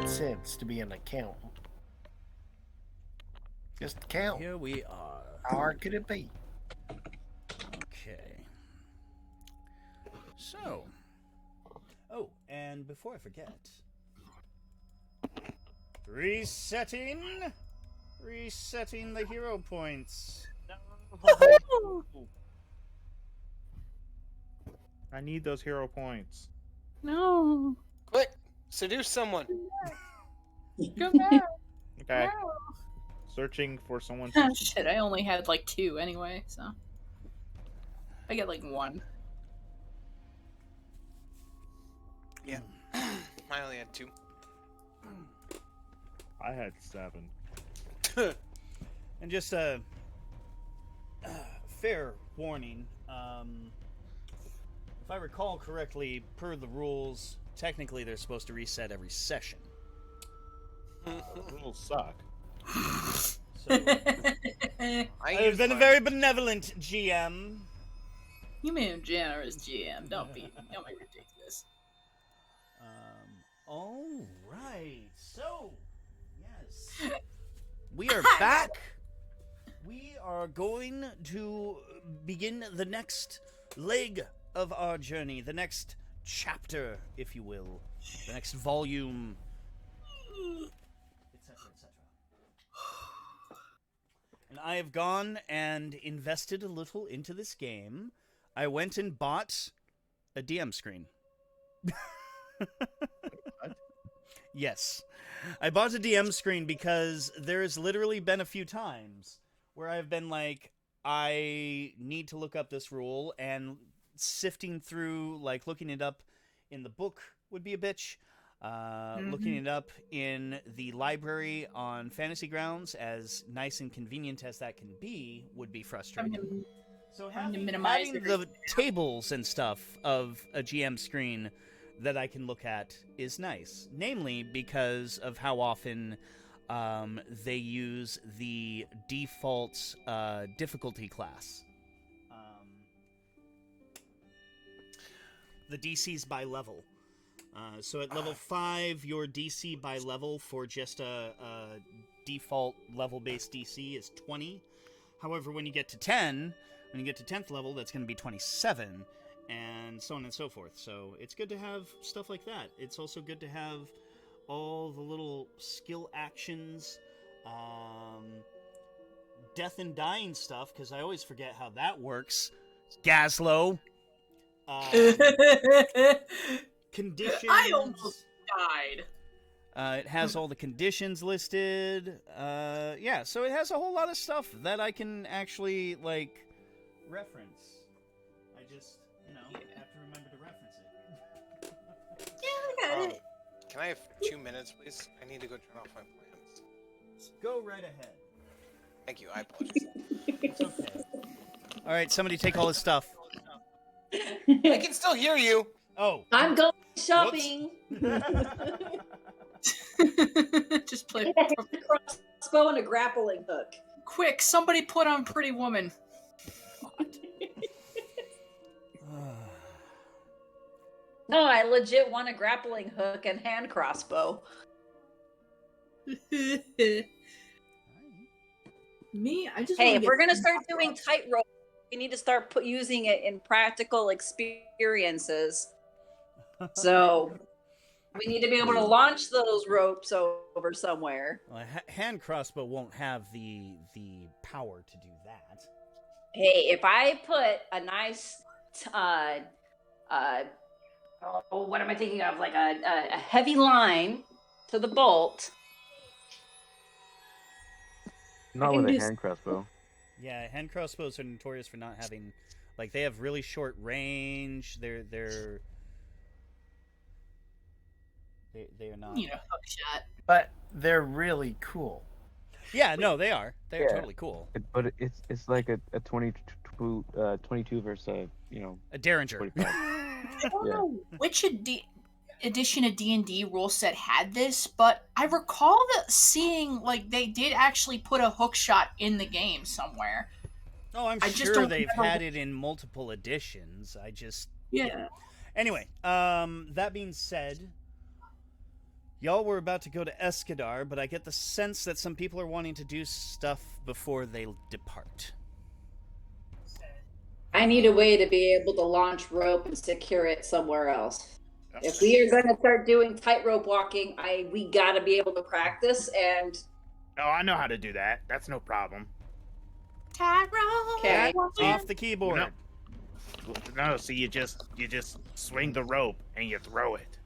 sense to be an accountant. Just count. Here we are. How hard could it be? Okay. So. Oh, and before I forget. Resetting the hero points. I need those hero points. No. Quick, seduce someone. Come back. Okay. No. Searching for someone. Oh, shit, I only had like 2 anyway, so. I get like 1. Yeah. I only had 2. I had 7. And just a fair warning. If I recall correctly, per the rules, technically they're supposed to reset every session. Rules suck. So, I've been a very benevolent GM. You mean a generous GM? Don't be ridiculous. All right. So, yes, we are back. We are going to begin the next leg of our journey, the next chapter, if you will, the next volume, etc., etc. And I have gone and invested a little into this game. I went and bought a DM screen. Yes. I bought a DM screen because there's literally been a few times where I've been like, I need to look up this rule, and sifting through, like, looking it up in the book would be a bitch. Looking it up in the library on Fantasy Grounds, as nice and convenient as that can be, would be frustrating. So having the tables and stuff of a GM screen that I can look at is nice. Namely because of how often they use the default difficulty class. The DC's by level. So at level 5, your DC by level for just a default level-based DC is 20. However, when you get to 10, when you get to 10th level, that's going to be 27, and so on and so forth. So it's good to have stuff like that. It's also good to have all the little skill actions, death and dying stuff, because I always forget how that works. Gazlow. Conditions. I almost died. It has all the conditions listed. Yeah, so it has a whole lot of stuff that I can actually, like, reference. I just, have to remember to reference it. Yeah, I got it. Can I have 2 minutes, please? I need to go turn off my plans. Go right ahead. Thank you, I apologize. It's okay. Alright, somebody take all his stuff. I can still hear you! Oh. I'm going shopping. Just play. A crossbow and a grappling hook. Quick, somebody put on Pretty Woman. No, I legit want a grappling hook and hand crossbow. Me, I just. Hey, if we're gonna start doing tightrope, we need to start using it in practical experiences. So we need to be able to launch those ropes over somewhere. Well, a hand crossbow won't have the power to do that. Hey, if I put a nice, what am I thinking of? Like a heavy line to the bolt. Not with a hand crossbow. Yeah, hand crossbows are notorious for not having, like, they have really short range. They are not. Hook shot. But they're really cool. Yeah, no, they are. They're totally cool. But it's like a 22 versus a Derringer. 45. I don't know which edition of D&D rule set had this, but I recall that seeing, like, they did actually put a hook shot in the game somewhere. Oh, I'm sure they've had it in multiple editions. I just... Yeah. Anyway, that being said, Y'all were about to go to Escadar, but I get the sense that some people are wanting to do stuff before they depart. I need a way to be able to launch rope and secure it somewhere else. If we are going to start doing tightrope walking, we got to be able to practice. And Oh, I know how to do that. That's no problem. okay, Off the keyboard. No, so you just swing the rope and you throw it.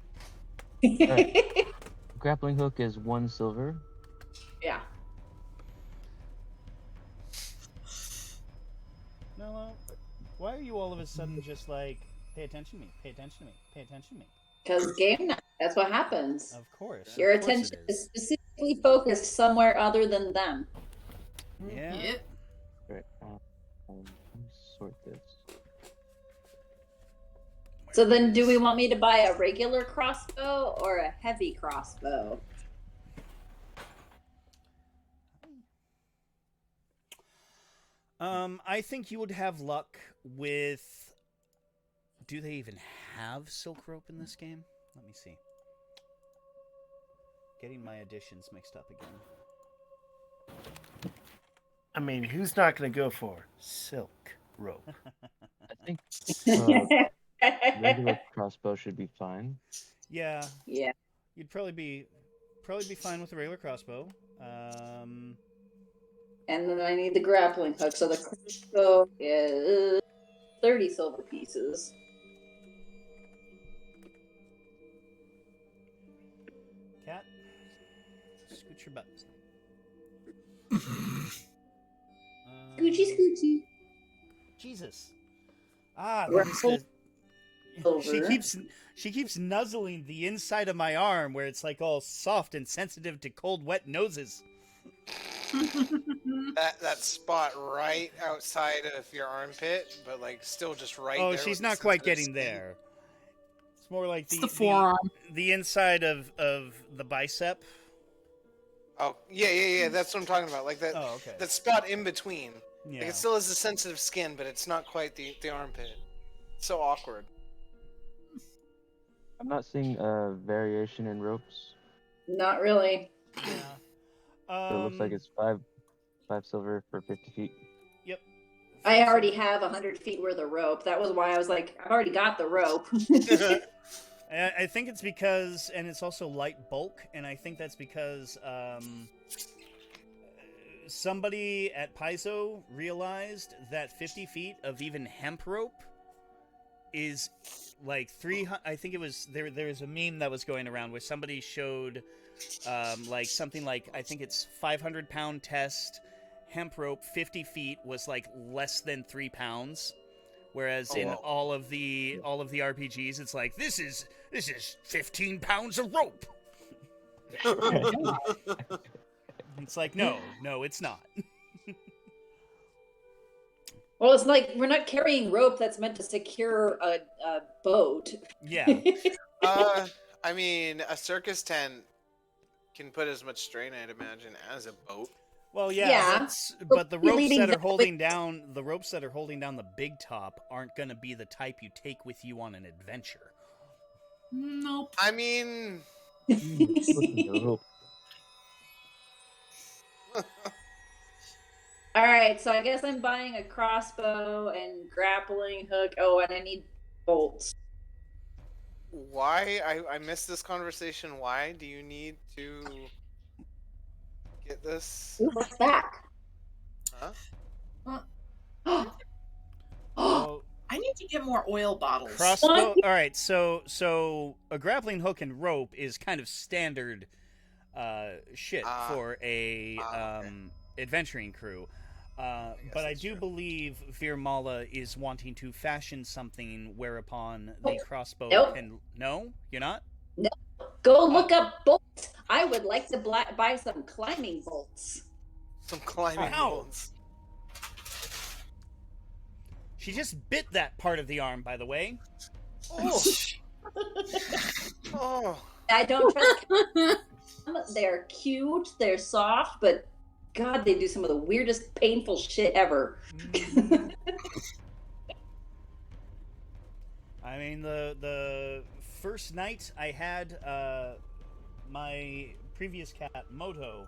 Grappling hook is 1 silver. yeah. No, why are you all of a sudden just like, pay attention to me, pay attention to me, pay attention to me? Because game night, that's what happens. Of course. Your of course attention it is specifically focused somewhere other than them. Yeah. Yep. Right. Let me sort this. So then, do we want me to buy a regular crossbow or a heavy crossbow? I think you would have luck with... Do they even have silk rope in this game? Let me see. Getting my additions mixed up again. I mean, who's not going to go for silk rope? I think regular crossbow should be fine. Yeah. Yeah. You'd probably be fine with a regular crossbow. And then I need the grappling hook. So the crossbow is 30 silver pieces. Cat, scoot your butt. Scoochie, scoochie. Jesus. Ah, Right. that is the... Over. She keeps nuzzling the inside of my arm where it's like all soft and sensitive to cold, wet noses. That spot right outside of your armpit, but like still just right there. Oh, she's with the not quite sensitive getting skin. there. It's more like It's the forearm. the inside of the bicep. Oh, yeah. That's what I'm talking about. Like that, Oh, okay. that spot in between. Yeah. Like it still has the sensitive skin, but it's not quite the armpit. It's so awkward. I'm not seeing a variation in ropes. Not really. Yeah. So it looks like it's 5 silver for 50 feet. Yep. I already have 100 feet worth of rope. That was why I was like, I already got the rope. I think it's because, and it's also light bulk, and I think that's because somebody at Paizo realized that 50 feet of even hemp rope is like 300. I think it was there was a meme that was going around where somebody showed like something like, I think it's 500-pound test hemp rope 50 feet was like less than 3 pounds, whereas in all of the RPGs it's like this is 15 pounds of rope. It's like no it's not. Well, it's like we're not carrying rope that's meant to secure a boat. Yeah. I mean, a circus tent can put as much strain, I'd imagine, as a boat. Well, yeah, Yeah. but the You're ropes leading that are that holding down the big top aren't going to be the type you take with you on an adventure. Nope. I mean, All right, so I guess I'm buying a crossbow and grappling hook. Oh, and I need bolts. why? I missed this conversation. Why do you need to get this? Ooh, what's that? Huh? Oh, Well, I need to get more oil bottles. crossbow. All right, so a grappling hook and rope is kind of standard shit for a okay. adventuring crew. But I do believe Virmala is wanting to fashion something whereupon the crossbow Nope. can. No, you're not. go look up bolts. I would like to buy some climbing bolts. Some climbing Ow. bolts. She just bit that part of the arm, by the way. Oh. Oh. I don't trust them. They're cute, they're soft, but God, they do some of the weirdest, painful shit ever. I mean, the first night I had my previous cat, Moto,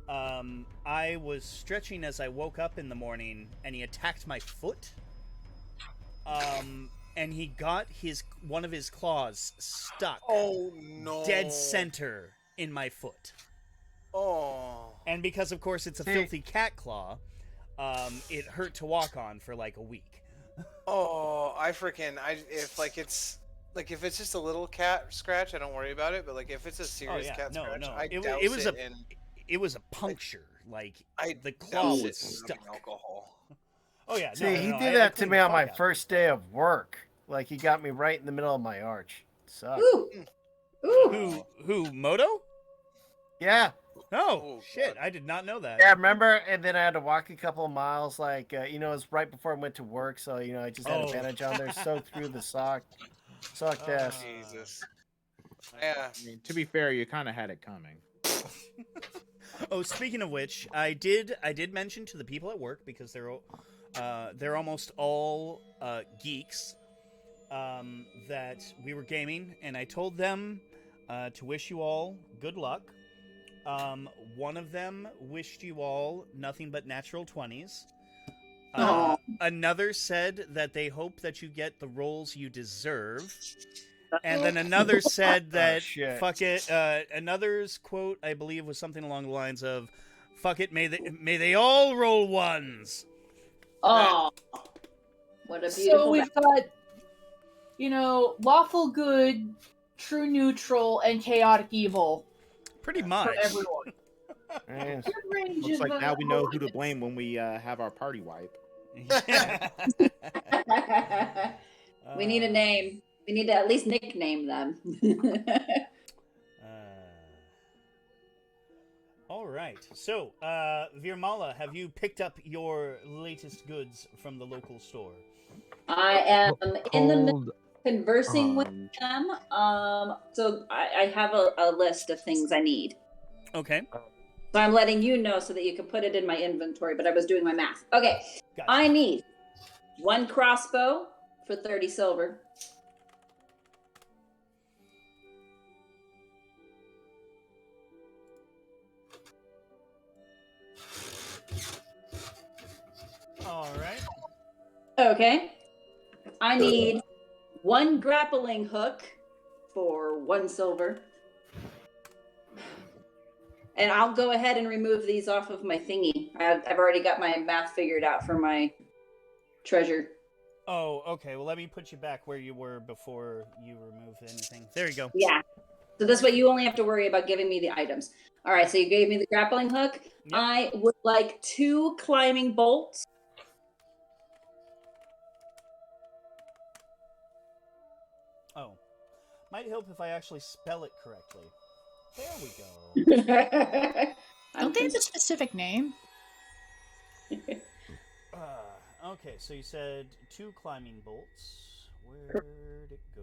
I was stretching as I woke up in the morning, and he attacked my foot. And he got one of his claws stuck Oh no! dead center in my foot. Oh. And because, of course, it's a filthy cat claw, it hurt to walk on for like a week. Oh, if it's just a little cat scratch, I don't worry about it. But like if it's a serious cat scratch, I douse it was a puncture. The douse claw it was in stuck. rubbing alcohol. Oh yeah, See, he did that to me on my first day of work. Like he got me right in the middle of my arch. Sucked. Ooh. Ooh. Who? Moto? Yeah. Oh shit! I did not know that. Yeah, remember? And then I had to walk a couple of miles. It was right before I went to work, so I just had a bandage on there, soaked through the sock. Sucked ass. Jesus. Yeah. I mean, to be fair, you kind of had it coming. Oh, speaking of which, I did mention to the people at work, because they're almost all geeks, that we were gaming, and I told them to wish you all good luck. One of them wished you all nothing but natural 20s. Another said that they hope that you get the roles you deserve. And then another said that, fuck it. Another's quote, I believe, was something along the lines of, fuck it, may they all roll ones. Oh, what a beautiful. So we've got, lawful good, true neutral, and chaotic evil. Pretty much. For everyone. Looks like now we know who to blame when we have our party wipe. We need a name. We need to at least nickname them. All right. So, Virmala, have you picked up your latest goods from the local store? I am in the middle of conversing with them. So I have a list of things I need. Okay. So I'm letting you know so that you can put it in my inventory, but I was doing my math. Okay. Gotcha. I need 1 crossbow for 30 silver. All right. Okay. I need 1 grappling hook for 1 silver. And I'll go ahead and remove these off of my thingy. I've already got my math figured out for my treasure. Oh, okay. Well, let me put you back where you were before you removed anything. There you go. Yeah. So this way you only have to worry about giving me the items. All right, so you gave me the grappling hook. Yep. I would like 2 climbing bolts. Oh. Might help if I actually spell it correctly. There we go. Don't they have a specific name? Okay, so you said 2 climbing bolts. Where'd it go?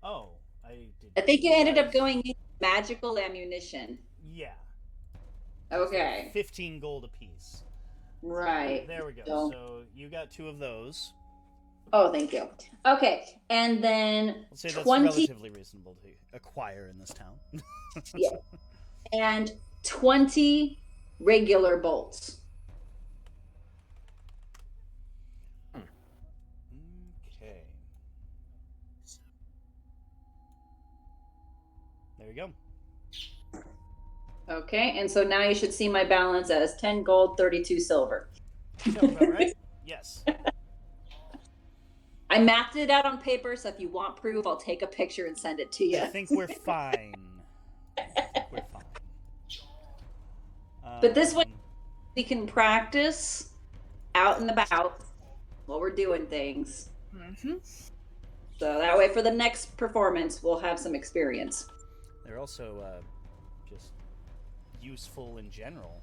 Oh, I think you ended up going in magical ammunition. Yeah. Okay. 15 gold apiece. Right. There we go. So you got 2 of those. Oh, thank you. Okay, and then I'll say that's relatively reasonable to acquire in this town. Yeah. And 20 regular bolts. Okay. There you go. Okay, and so now you should see my balance as 10 gold, 32 silver. Sounds about right? Yes. I mapped it out on paper, so if you want proof, I'll take a picture and send it to you. I think we're fine. We're fine. But this way, we can practice out and about while we're doing things. Mm-hmm. So that way, for the next performance, we'll have some experience. They're also just useful in general.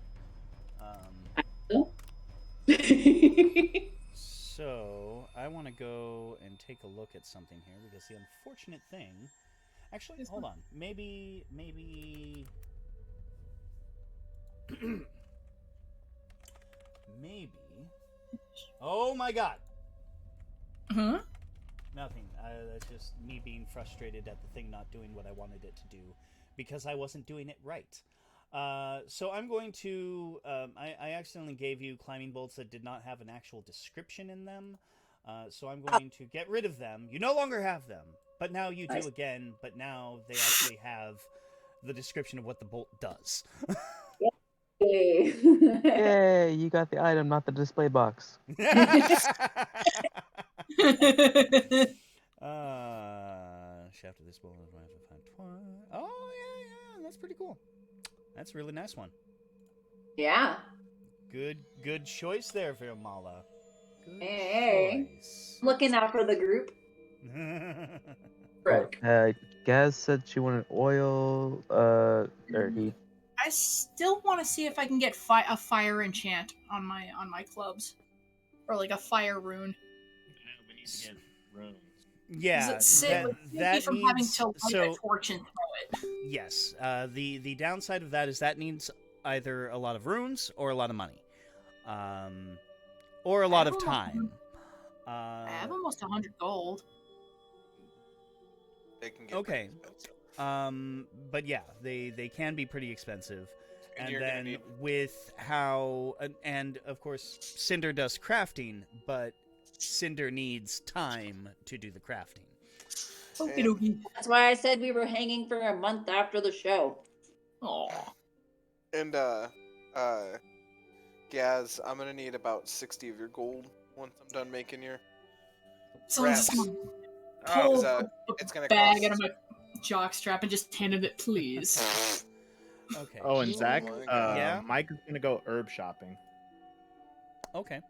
So I want to go and take a look at something here, because the unfortunate thing, actually, hold on, maybe maybe, oh my god. Hmm? Nothing. That's just me being frustrated at the thing not doing what I wanted it to do because I wasn't doing it right. So I'm going to. I accidentally gave you climbing bolts that did not have an actual description in them. So I'm going to get rid of them. You no longer have them, but now you do Nice. again. But now they actually have the description of what the bolt does. Yay. Yay, you got the item, not the display box. Shaft of this bolt is find twice. Oh yeah, that's pretty cool. That's a really nice one. Yeah. Good choice there, Virmala. Good Hey. choice. Looking out for the group. Right. Gaz said she wanted oil. Or he. I still want to see if I can get a fire enchant on my clubs, or like a fire rune. We need to get runes. Yeah, Does it sit that from needs, having to light so a torch and throw it? yes. The downside of that is that needs either a lot of runes or a lot of money, or a lot of time. I have almost 100 gold. They can get Okay. pretty expensive. But yeah, they can be pretty expensive. And And you're gonna then need- with how, and of course, Cinder does crafting, but Cinder needs time to do the crafting. Okie dokie. That's why I said we were hanging for a month after the show. Aw. And Gaz, I'm gonna need about 60 of your gold once I'm done making your. Someone's just Wraps. gonna Oh, pull it's a gonna bag cost. out of my jock strap and just hand him it, please. Okay. Oh, and Oh Zach, my God. Yeah? Mike is gonna go herb shopping, Okay.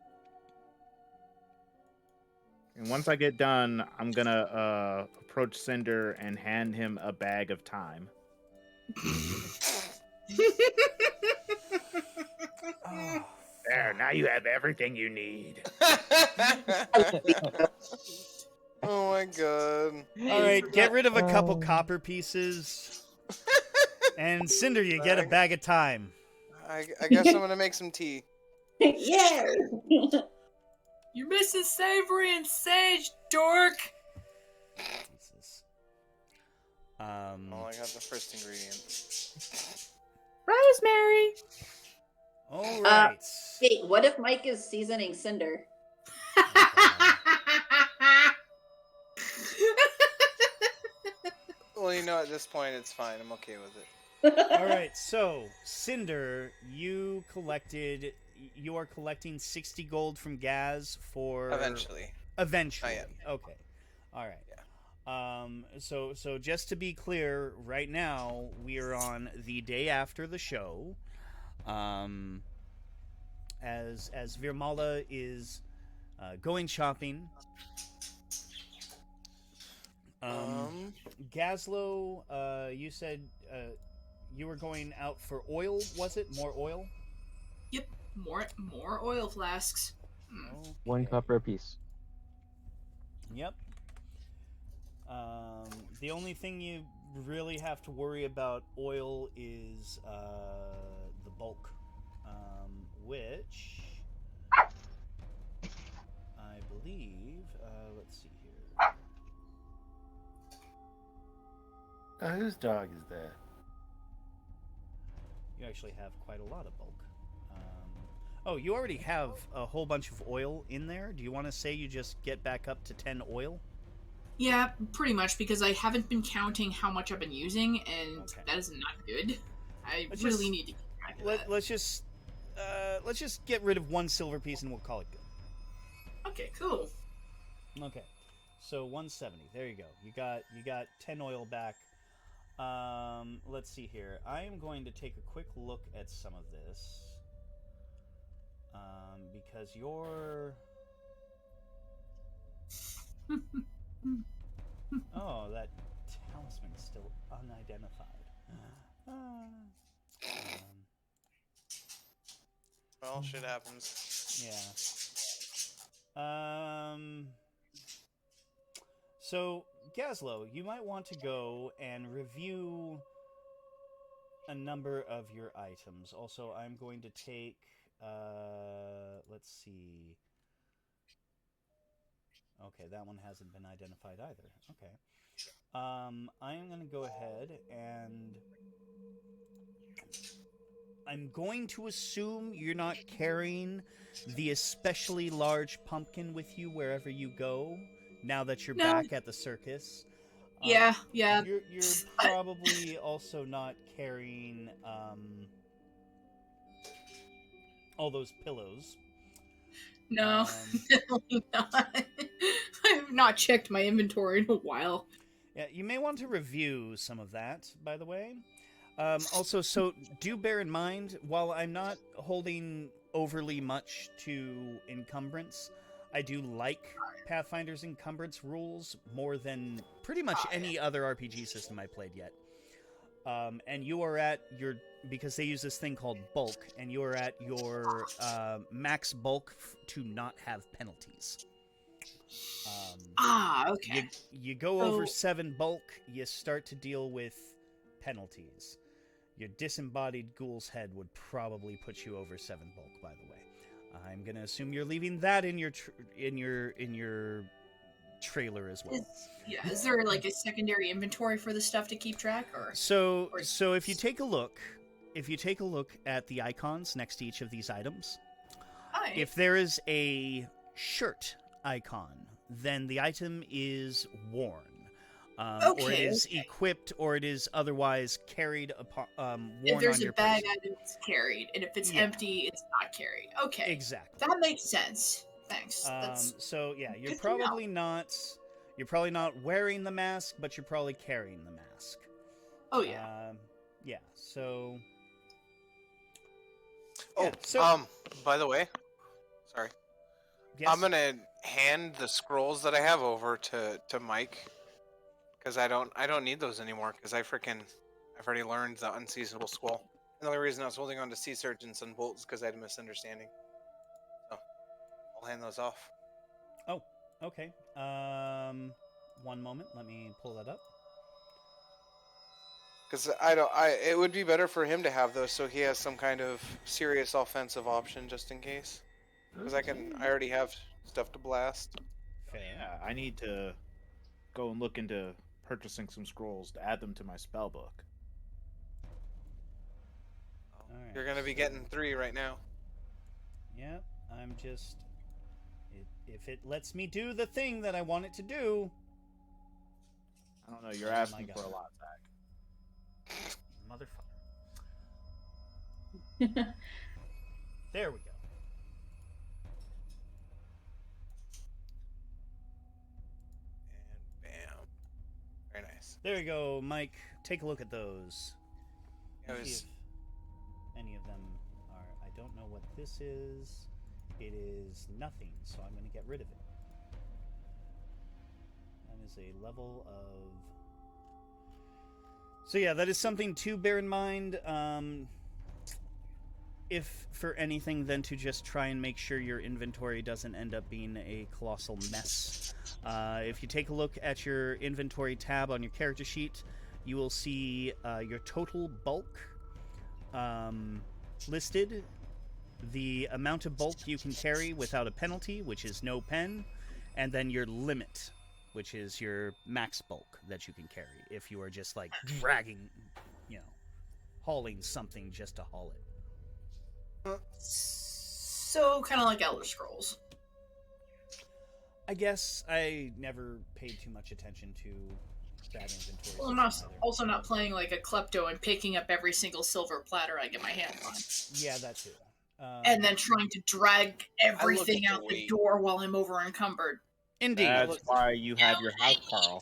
and once I get done, I'm gonna approach Cinder and hand him a bag of time. Oh, There, now you have everything you need. Oh my God. all right, get rid of a couple Oh. copper pieces, and Cinder, you get a bag of time. I guess I'm gonna make some tea. Yay! You're missing savory and sage, dork. Jesus. Oh, I got the first ingredient. Rosemary. All right. Wait, what if Mike is seasoning Cinder? Well, you know, at this point, it's fine. I'm okay with it. All right, so Cinder, you are collecting 60 gold from Gaz for Eventually. Eventually. I am. Okay. All right. So just to be clear, right now we are on the day after the show. As Virmala is going shopping. Gazlow, you said you were going out for oil, was it? More oil? Yep, more oil flasks. One Okay. copper apiece. Yep. The only thing you really have to worry about oil is the bulk, which I believe. Let's see here. Whose dog is that? You actually have quite a lot of bulk. Oh, you already have a whole bunch of oil in there. Do you want to say you just get back up to 10 oil? Yeah, pretty much, because I haven't been counting how much I've been using, and Okay. that is not good. I Let's really just- need to keep track of that. Let's just get rid of one silver piece and we'll call it good. Okay, cool. Okay, so 170. There you go. You got 10 oil back. Let's see here. I am going to take a quick look at some of this. Because you're... Oh, that talisman is still unidentified. Well, shit happens. Yeah. So, Gazlow, you might want to go and review a number of your items. Also, I'm going to take, let's see. Okay, that one hasn't been identified either. Okay. I'm going to go ahead and I'm going to assume you're not carrying the especially large pumpkin with you wherever you go now that you're No. back at the circus. Yeah. You're probably also not carrying all those pillows. No, definitely not. I have not checked my inventory in a while. Yeah, you may want to review some of that, by the way. Also, so do bear in mind, while I'm not holding overly much to encumbrance, I do like Pathfinder's encumbrance rules more than pretty much any other RPG system I played yet. And you are at your, because they use this thing called bulk, and you are at your max bulk to not have penalties. Okay. You go over 7 bulk, you start to deal with penalties. Your disembodied ghoul's head would probably put you over 7 bulk, by the way. I'm gonna assume you're leaving that in your trailer as well. Is there like a secondary inventory for the stuff to keep track, or? So if you take a look at the icons next to each of these items, if there is a shirt icon, then the item is worn. Or it is equipped, or it is otherwise carried upon, worn if there's on your a bag person. item, it's carried, and if it's empty, it's not carried. Okay, Exactly. that makes sense. Thanks. So yeah, you're probably not wearing the mask, but you're probably carrying the mask. Oh yeah. Yeah. So. Oh, yeah, so, by the way, sorry. yes? I'm gonna hand the scrolls that I have over to Mike, because I don't need those anymore, because I've already learned the unseasonable scroll. And the only reason I was holding on to sea surgeons and bolts because I had a misunderstanding. So I'll hand those off. Oh, okay. One moment. Let me pull that up. Because it would be better for him to have those, so he has some kind of serious offensive option just in case. Because I already have stuff to blast. Fair. Yeah, I need to go and look into purchasing some scrolls to add them to my spell book. Alright. You're gonna be getting 3 right now. Yep, I'm just... If it lets me do the thing that I want it to do... I don't know, you're asking for a lot, Zach. Motherfucker. There we go. And bam. Very nice. There you go, Mike. Take a look at those. It See if any of them are... I don't know what this is. It is nothing, so I'm going to get rid of it. That is a level of... So yeah, that is something to bear in mind. If for anything, then to just try and make sure your inventory doesn't end up being a colossal mess. If you take a look at your inventory tab on your character sheet, you will see your total bulk listed, the amount of bulk you can carry without a penalty, which is no pen, and then your limit, which is your max bulk that you can carry if you are just like dragging, hauling something just to haul it. So kind of like Elder Scrolls. I guess I never paid too much attention to that inventory. Well, I'm also not playing like a klepto and picking up every single silver platter I get my hands on. Yeah, that too. And then trying to drag everything out the door while I'm over encumbered. Indeed. That's why you have your house, Carl.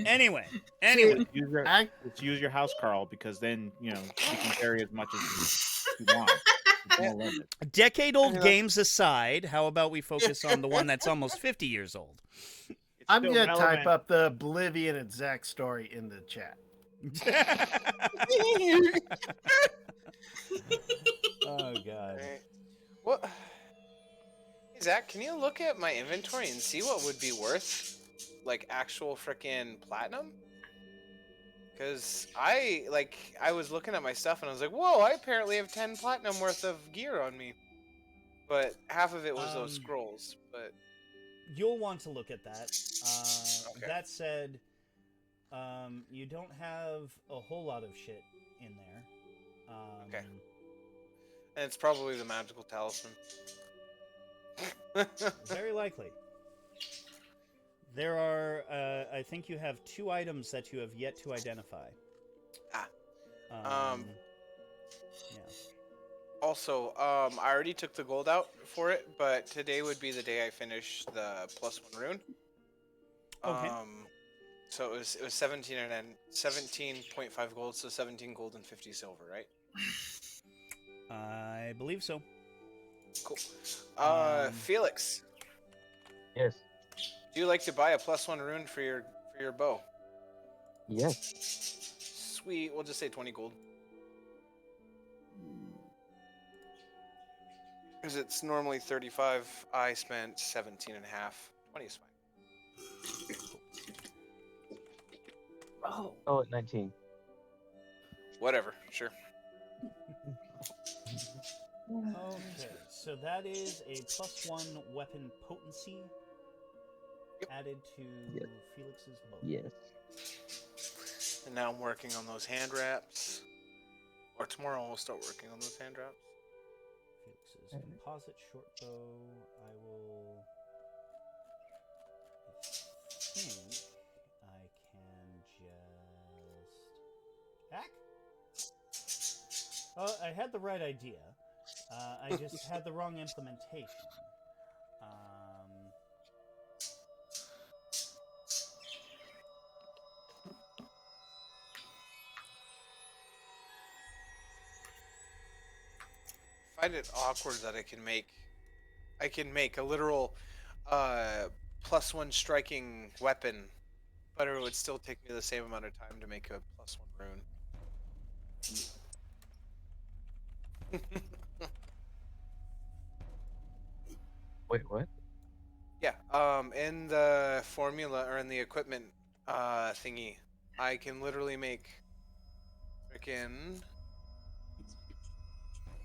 Anyway. Let's use your house, Carl, because then, you can carry as much as you want. No limit. Decade-old games aside, how about we focus on the one that's almost 50 years old? I'm going to type up the Oblivion and Zach story in the chat. Oh, God. Right. What? Hey, Zach, can you look at my inventory and see what would be worth, like, actual frickin' platinum? Because I was looking at my stuff and I was like, whoa, I apparently have 10 platinum worth of gear on me. But half of it was those scrolls, but... you'll want to look at that. Okay. That said, you don't have a whole lot of shit in there. Okay. And it's probably the magical talisman. Very likely. There are, I think you have 2 items that you have yet to identify. Ah. Yeah. Also, I already took the gold out for it, but today would be the day I finish the +1 rune. Okay. So it was 17 and 17.5 gold, so 17 gold and 50 silver, right? I believe so. Cool. Um, Felix, Yes. do you like to buy a +1 rune for your bow? Yes. Sweet. We'll just say 20 gold. Because it's normally 35. I spent 17 and a half. 20 is fine. Oh, at 19. Whatever. Sure. Okay, so that is a +1 weapon potency added to Yep. Felix's bow. Yes. And now I'm working on those hand wraps. Or tomorrow I'll start working on those hand wraps. Felix's composite short bow. I will. I think I can just hack. I had the right idea. I just had the wrong implementation. I find it awkward that I can make a literal +1 striking weapon, but it would still take me the same amount of time to make a +1 rune. Wait, what? Yeah. In the formula or in the equipment thingy, I can literally make freaking.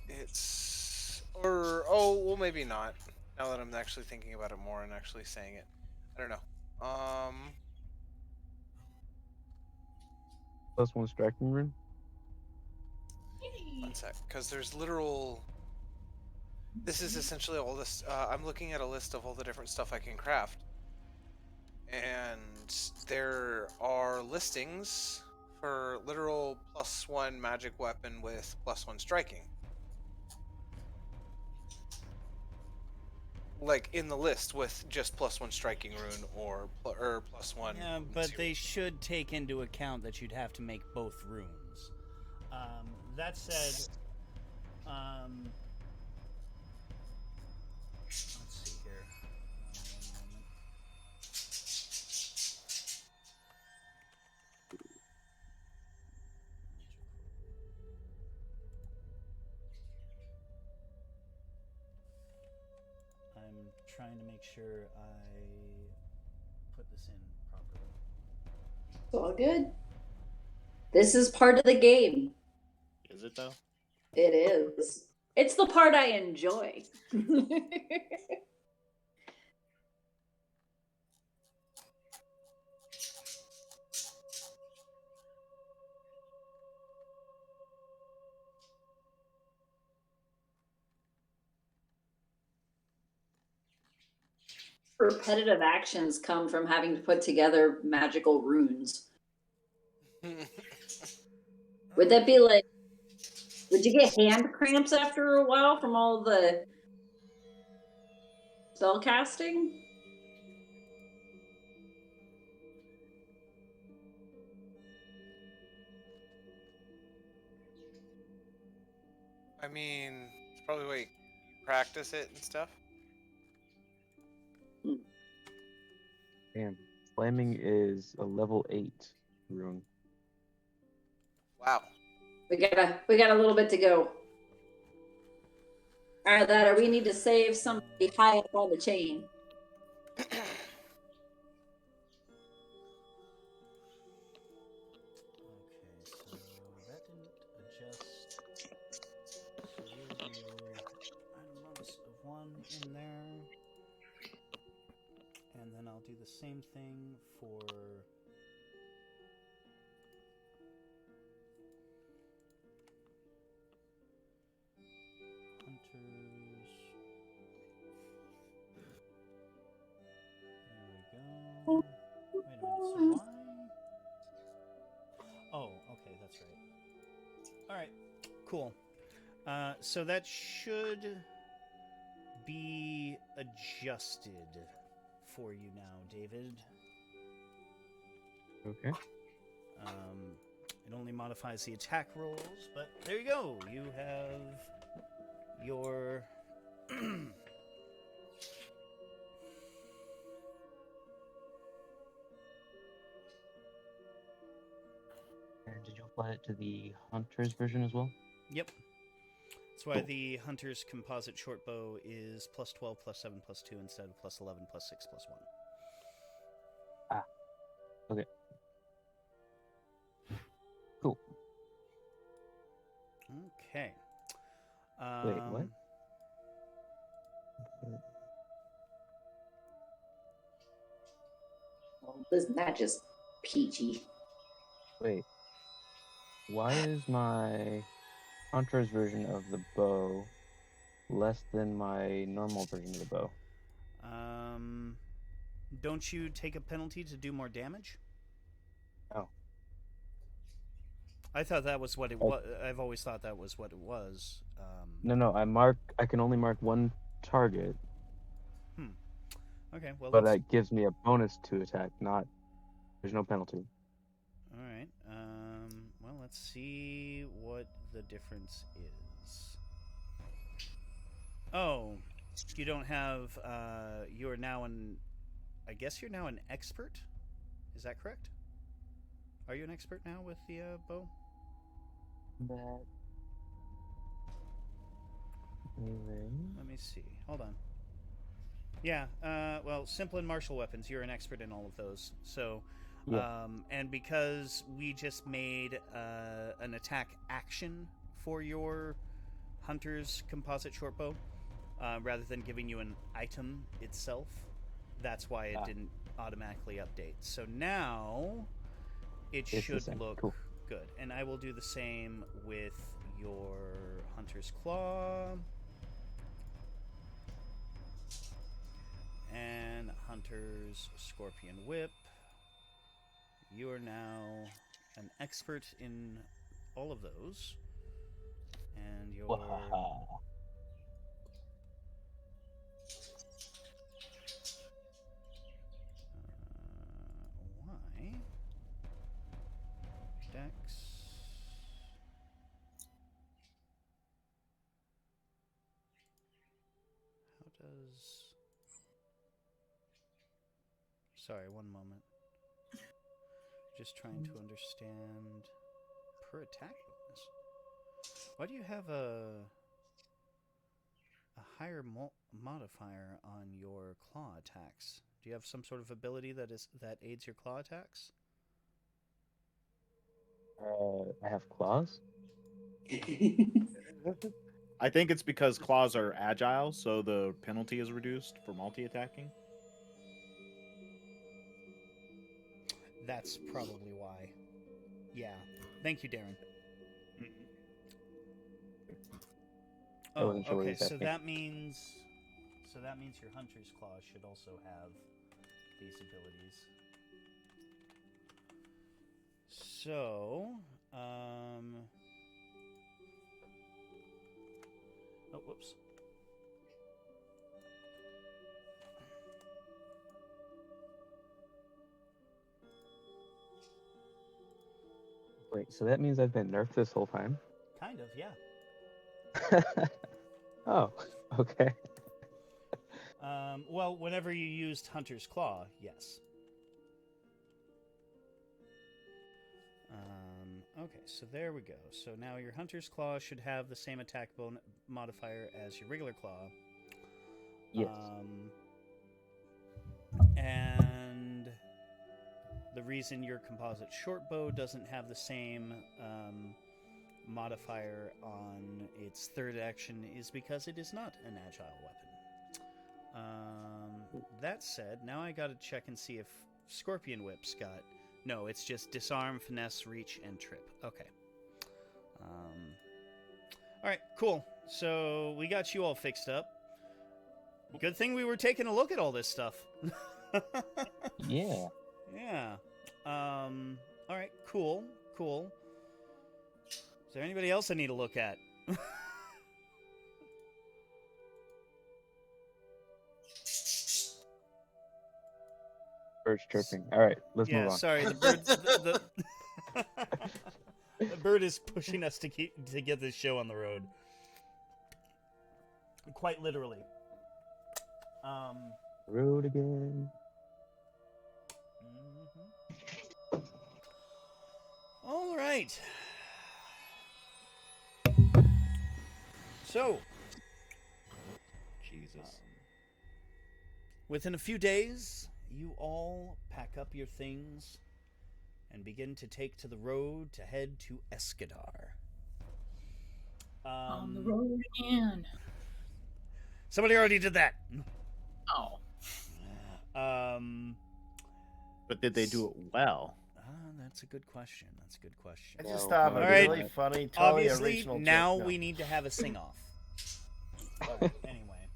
It's well, maybe not. Now that I'm actually thinking about it more and actually saying it, I don't know. +1 striking rune? One sec, because there's literal. This is essentially all this. I'm looking at a list of all the different stuff I can craft, and there are listings for literal +1 magic weapon with +1 striking. Like in the list with just +1 striking rune or +1. Yeah, but they should take into account that you'd have to make both runes. That said, let's see here. I'm trying to make sure I put this in properly. It's all good. This is part of the game. Is it though? It is. It's the part I enjoy. Repetitive actions come from having to put together magical runes. Would that be like, would you get hand cramps after a while from all the spell casting? I mean, it's probably the way you practice it and stuff. Damn. Flaming is a level 8 rune. Wow. We got a little bit to go. Either we need to save somebody high up on the chain. Okay, so that didn't adjust. So we'll do item bonus of 1 in there. And then I'll do the same thing for hunters. There we go. Wait a minute. So why? Oh, okay, that's right. All right, cool. So that should be adjusted for you now, David. Okay. It only modifies the attack rolls, but there you go. You have your And did you apply it to the hunter's version as well? Yep. That's why the hunter's composite short bow is plus 12, plus 7, plus 2 instead of plus 11, plus 6, plus 1. Ah. Okay. Cool. Okay. Wait, what? Well, isn't that just peachy? Wait. Why is my hunter's version of the bow less than my normal version of the bow? Don't you take a penalty to do more damage? Oh. I thought that was what it was. I've always thought that was what it was. No. I can only mark one target. Okay, well, but that gives me a bonus to attack. There's no penalty. All right. Well, let's see what the difference is. Oh, you don't have. You are now an. I guess you're now an expert. Is that correct? Are you an expert now with the bow? Let me see. Hold on. Yeah. Well, simple and martial weapons. You're an expert in all of those. So. Yeah. And because we just made an attack action for your hunter's composite shortbow, rather than giving you an item itself, that's why it didn't automatically update. So now it should look good. And I will do the same with your hunter's claw and hunter's scorpion whip. You are now an expert in all of those. And your... Y. Dex. How does... Sorry, one moment. Just trying to understand per attack bonus. Why do you have a higher modifier on your claw attacks? Do you have some sort of ability that aids your claw attacks? I have claws. I think it's because claws are agile, so the penalty is reduced for multi-attacking. That's probably why. Yeah. Thank you, Darren. Oh, okay. So that means your hunter's claw should also have these abilities. So, oh, whoops. Wait, so that means I've been nerfed this whole time? Kind of, yeah. Oh, okay. Well, whenever you used Hunter's Claw, yes. Okay, so there we go. So now your Hunter's Claw should have the same attack modifier as your regular Claw. Yes. And the reason your composite short bow doesn't have the same modifier on its third action is because it is not an agile weapon. that said, now I gotta check and see if Scorpion Whip's got... No, it's just disarm, finesse, reach, and trip. Okay. Alright, cool. So, we got you all fixed up. Good thing we were taking a look at all this stuff. Yeah. Yeah. Alright, cool. Is there anybody else I need to look at? Bird's chirping. All right, let's Yeah, move on. sorry, the bird. The bird is pushing us to get this show on the road. Quite literally. Road again. All right. So, Jesus. within a few days, you all pack up your things and begin to take to the road to head to Escadar. On the road again. Somebody already did that. Oh. But did they do it well? That's a good question. I just No, thought of a all right. really funny, totally Obviously, original now joke. No. we need to have a sing-off. Anyway.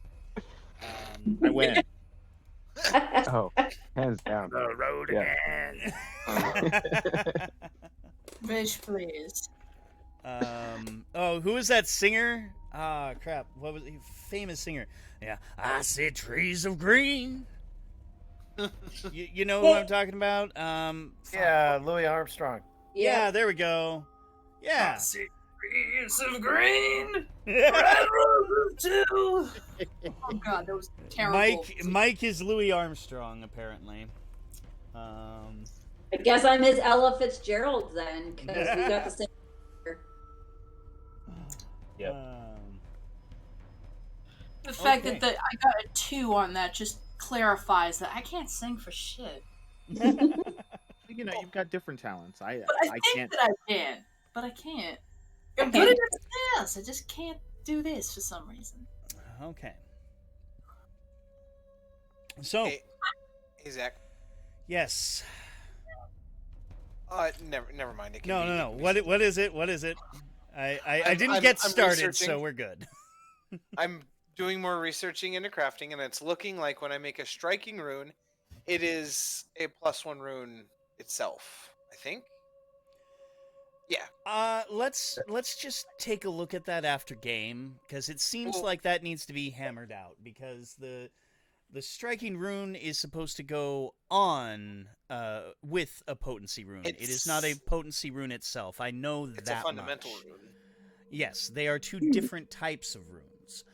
I win. Oh, hands down. The road Yeah. again. Fish, please. Oh, who is that singer? Ah, crap. What was he? Famous singer. Yeah. I see trees of green. You know who I'm talking about? Yeah, Louis Armstrong. Yeah, there we go. Yeah. Trees of green. Red roses too. Oh god, that was terrible. Mike is Louis Armstrong, apparently. I guess I'm his Ella Fitzgerald then, because we got the same. Yep. The fact Okay. that I got a 2 on that just clarifies that I can't sing for shit. You know, you've got different talents. But I I think can't. that I can, but I can't. I'm good at everything else. I just can't do this for some reason. Okay. So, Hey, Zach. yes. Never mind. It can No. be- What is it? I didn't I'm- get I'm started, researching. so we're good. I'm doing more researching into crafting, and it's looking like when I make a striking rune, it is a +1 rune itself. I think. Yeah. Let's just take a look at that after game, because it seems Well- like that needs to be hammered out, because the striking rune is supposed to go on with a potency rune. It is not a It's- potency rune itself. I know It's that a fundamental much. rune. Yes, they are two different types of runes.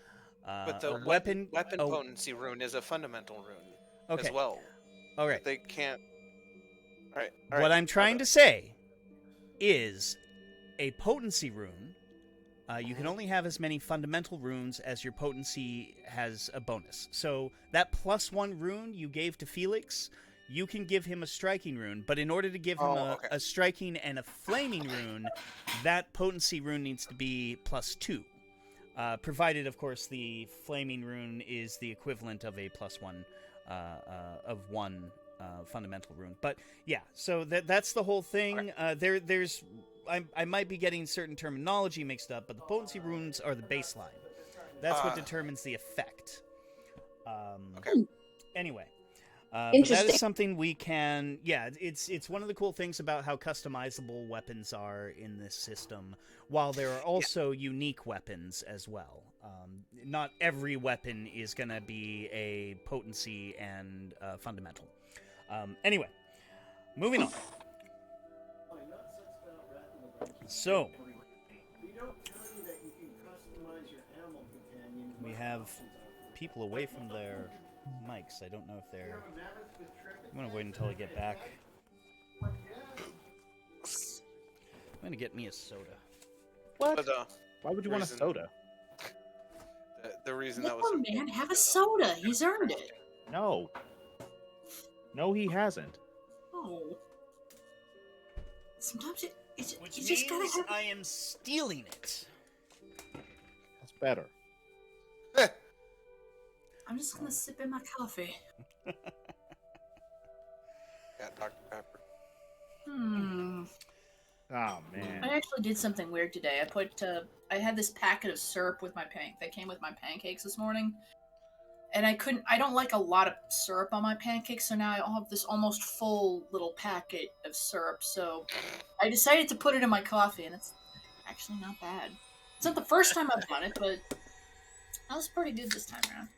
But the a weapon oh, potency rune is a fundamental rune okay. as well. All right. They can't. All right. What I'm trying to say is a potency rune. You can only have as many fundamental runes as your potency has a bonus. So that +1 rune you gave to Felix, you can give him a striking rune. But in order to give him a striking and a flaming rune, that potency rune needs to be +2. Provided, of course, the flaming rune is the equivalent of a +1 of 1 fundamental rune. But yeah, so that's the whole thing. There's I might be getting certain terminology mixed up, but the potency runes are the baseline. That's what determines the effect. Okay. Anyway, but that Interesting. is something we can. Yeah, it's one of the cool things about how customizable weapons are in this system. While there are also unique weapons as well. Not every weapon is going to be a potency and fundamental. Anyway, moving on. So, we have people away from their mics. I don't know if they're... I'm going to wait until I get back. I'm going to get me a soda. What? But Why would you want a reason- soda? the reason that Let was the man have a soda. He's earned it. No. No, he hasn't. Oh. Sometimes Which you just gotta means have. I am stealing it. That's better. I'm just gonna sip in my coffee. Yeah, Dr. Pepper. Oh man. I actually did something weird today. I had this packet of syrup with my that came with my pancakes this morning. And I don't like a lot of syrup on my pancakes, so now I have this almost full little packet of syrup. So I decided to put it in my coffee, and it's actually not bad. It's not the first time I've done it, but that was pretty good this time around.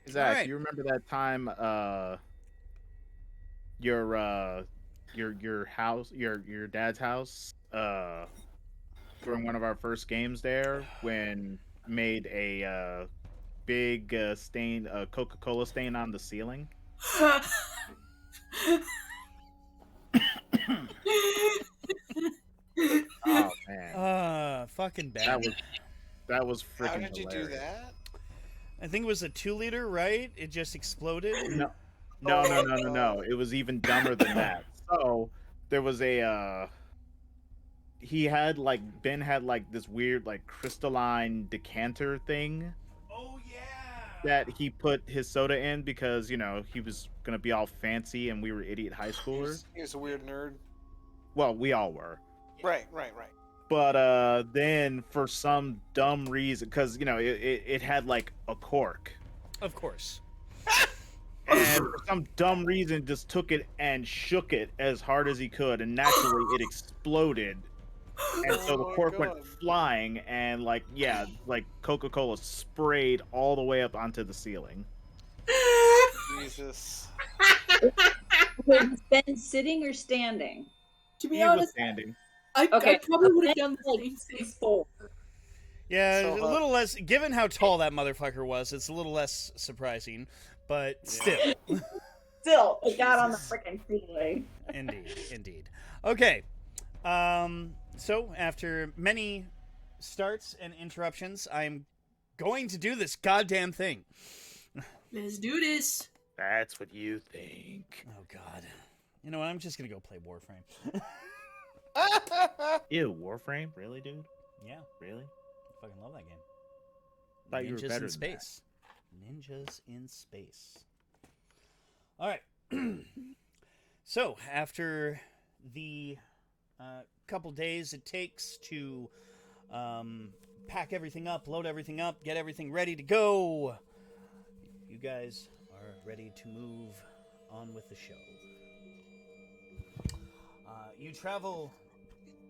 Zach, right. you remember that time your house your dad's house during one of our first games there when made a big stain Coca-Cola stain on the ceiling? Oh man. Fucking bad. That was freaking How did you hilarious. do that? I think it was a 2-liter, right? It just exploded. No. It was even dumber than that. So there was a Ben had like this weird like crystalline decanter thing Oh yeah. that he put his soda in because, you know, he was gonna be all fancy and we were idiot high schoolers. He was a weird nerd. Well, we all were. Right. But then for some dumb reason, because, you know, it had like a cork. Of course. And for some dumb reason just took it and shook it as hard as he could, and naturally it exploded. And so the Oh my cork went God. flying, and like Coca-Cola sprayed all the way up onto the ceiling. Jesus. Was Ben sitting or standing? To be He was honest, standing. I probably would have done the Like same thing. 6'4". Yeah, So, a little less. Given how tall that motherfucker was, it's a little less surprising. But still, Still, it got on the freaking ceiling. indeed. Okay. So after many starts and interruptions, I'm going to do this goddamn thing. Let's do this. That's what you think. Oh God. You know what? I'm just gonna go play Warframe. Ew, Warframe? Really, dude? Yeah, Really? I fucking love that game. Thought you were Ninjas better in than space. Ninjas in space. All right. So after the couple days it takes to pack everything up, load everything up, get everything ready to go, you guys are ready to move on with the show. You travel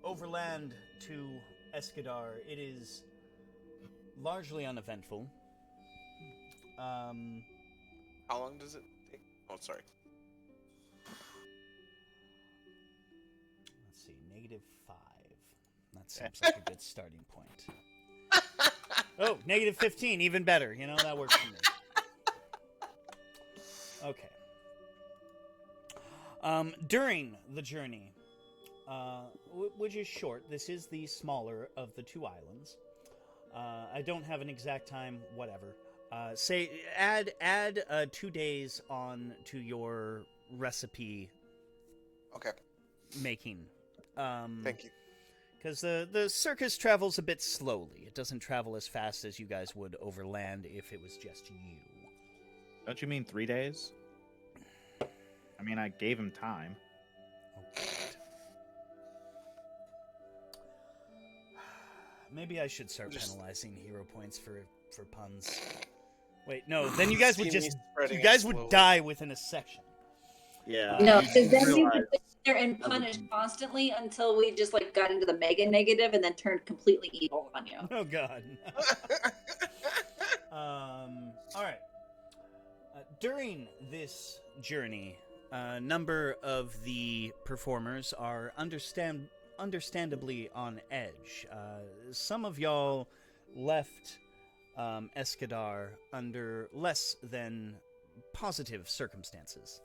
overland to Escadar. It is largely uneventful. How long does it take? Oh, sorry. Let's see, -5. That seems like a good starting point. Oh, -15, even better. You know, that works for me. Okay. During the journey, which is short, this is the smaller of the two islands. I don't have an exact time, whatever. Say, add 2 days on to your recipe Okay. making. Thank you. Because the circus travels a bit slowly. It doesn't travel as fast as you guys would overland if it was just you. Don't you mean 3 days? I mean, I gave him time. Oh, God. Maybe I should start penalizing hero points for puns. Wait, no. Then you guys would See me just spreading you it guys would slowly. die within a section. Yeah. No, you because then we realize- would sit there and punish constantly until we just like got into the mega negative and then turned completely evil on you. Oh God. All right. During this journey, a number of the performers are understandably on edge. Some of y'all left Escadar under less than positive circumstances.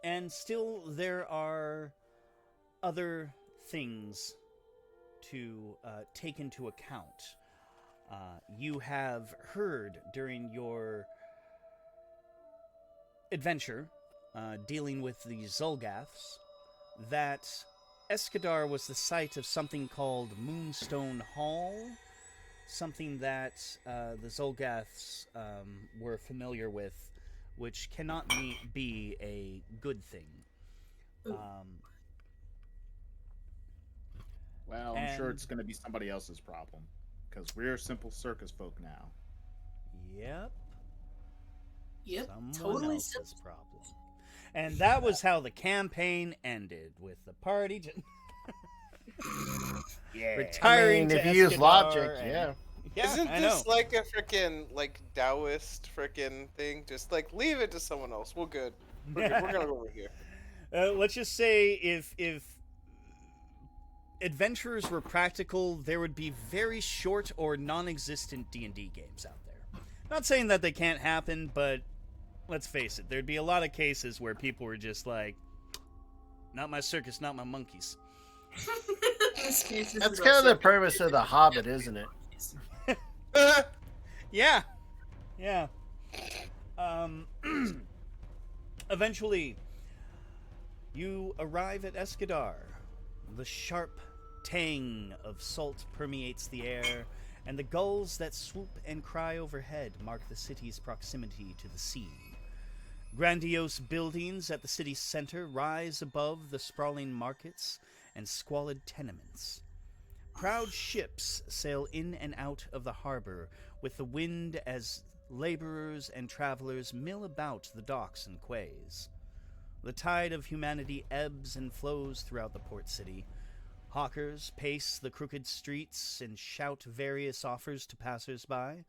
And still, there are other things to take into account. You have heard during your adventure, dealing with the Zulgaths, that Escadar was the site of something called Moonstone Hall. something that the Zolgaths were familiar with, which cannot be a good thing. Well, I'm sure And- it's going to be somebody else's problem because we're simple circus folk now. Yep. Yep, Someone totally else's problem. And that was how the campaign ended, with the party Yeah. retiring if to you use Escadar logic, and- yeah. Yeah, Isn't I this know. like a freaking like Taoist freaking thing? Just like leave it to someone else. We're good. We're good. We're gonna go over here. Let's just say if adventurers were practical, there would be very short or non-existent D&D games out there. Not saying that they can't happen, but let's face it, there'd be a lot of cases where people were just like, not my circus, not my monkeys. This case is That's about kind of the circus. premise of The Hobbit, isn't it? Yeah. Yeah. Eventually, you arrive at Escadar. The sharp tang of salt permeates the air, and the gulls that swoop and cry overhead mark the city's proximity to the sea. Grandiose buildings at the city's center rise above the sprawling markets and squalid tenements. Proud ships sail in and out of the harbor with the wind as laborers and travelers mill about the docks and quays. The tide of humanity ebbs and flows throughout the port city. Hawkers pace the crooked streets and shout various offers to passers-by.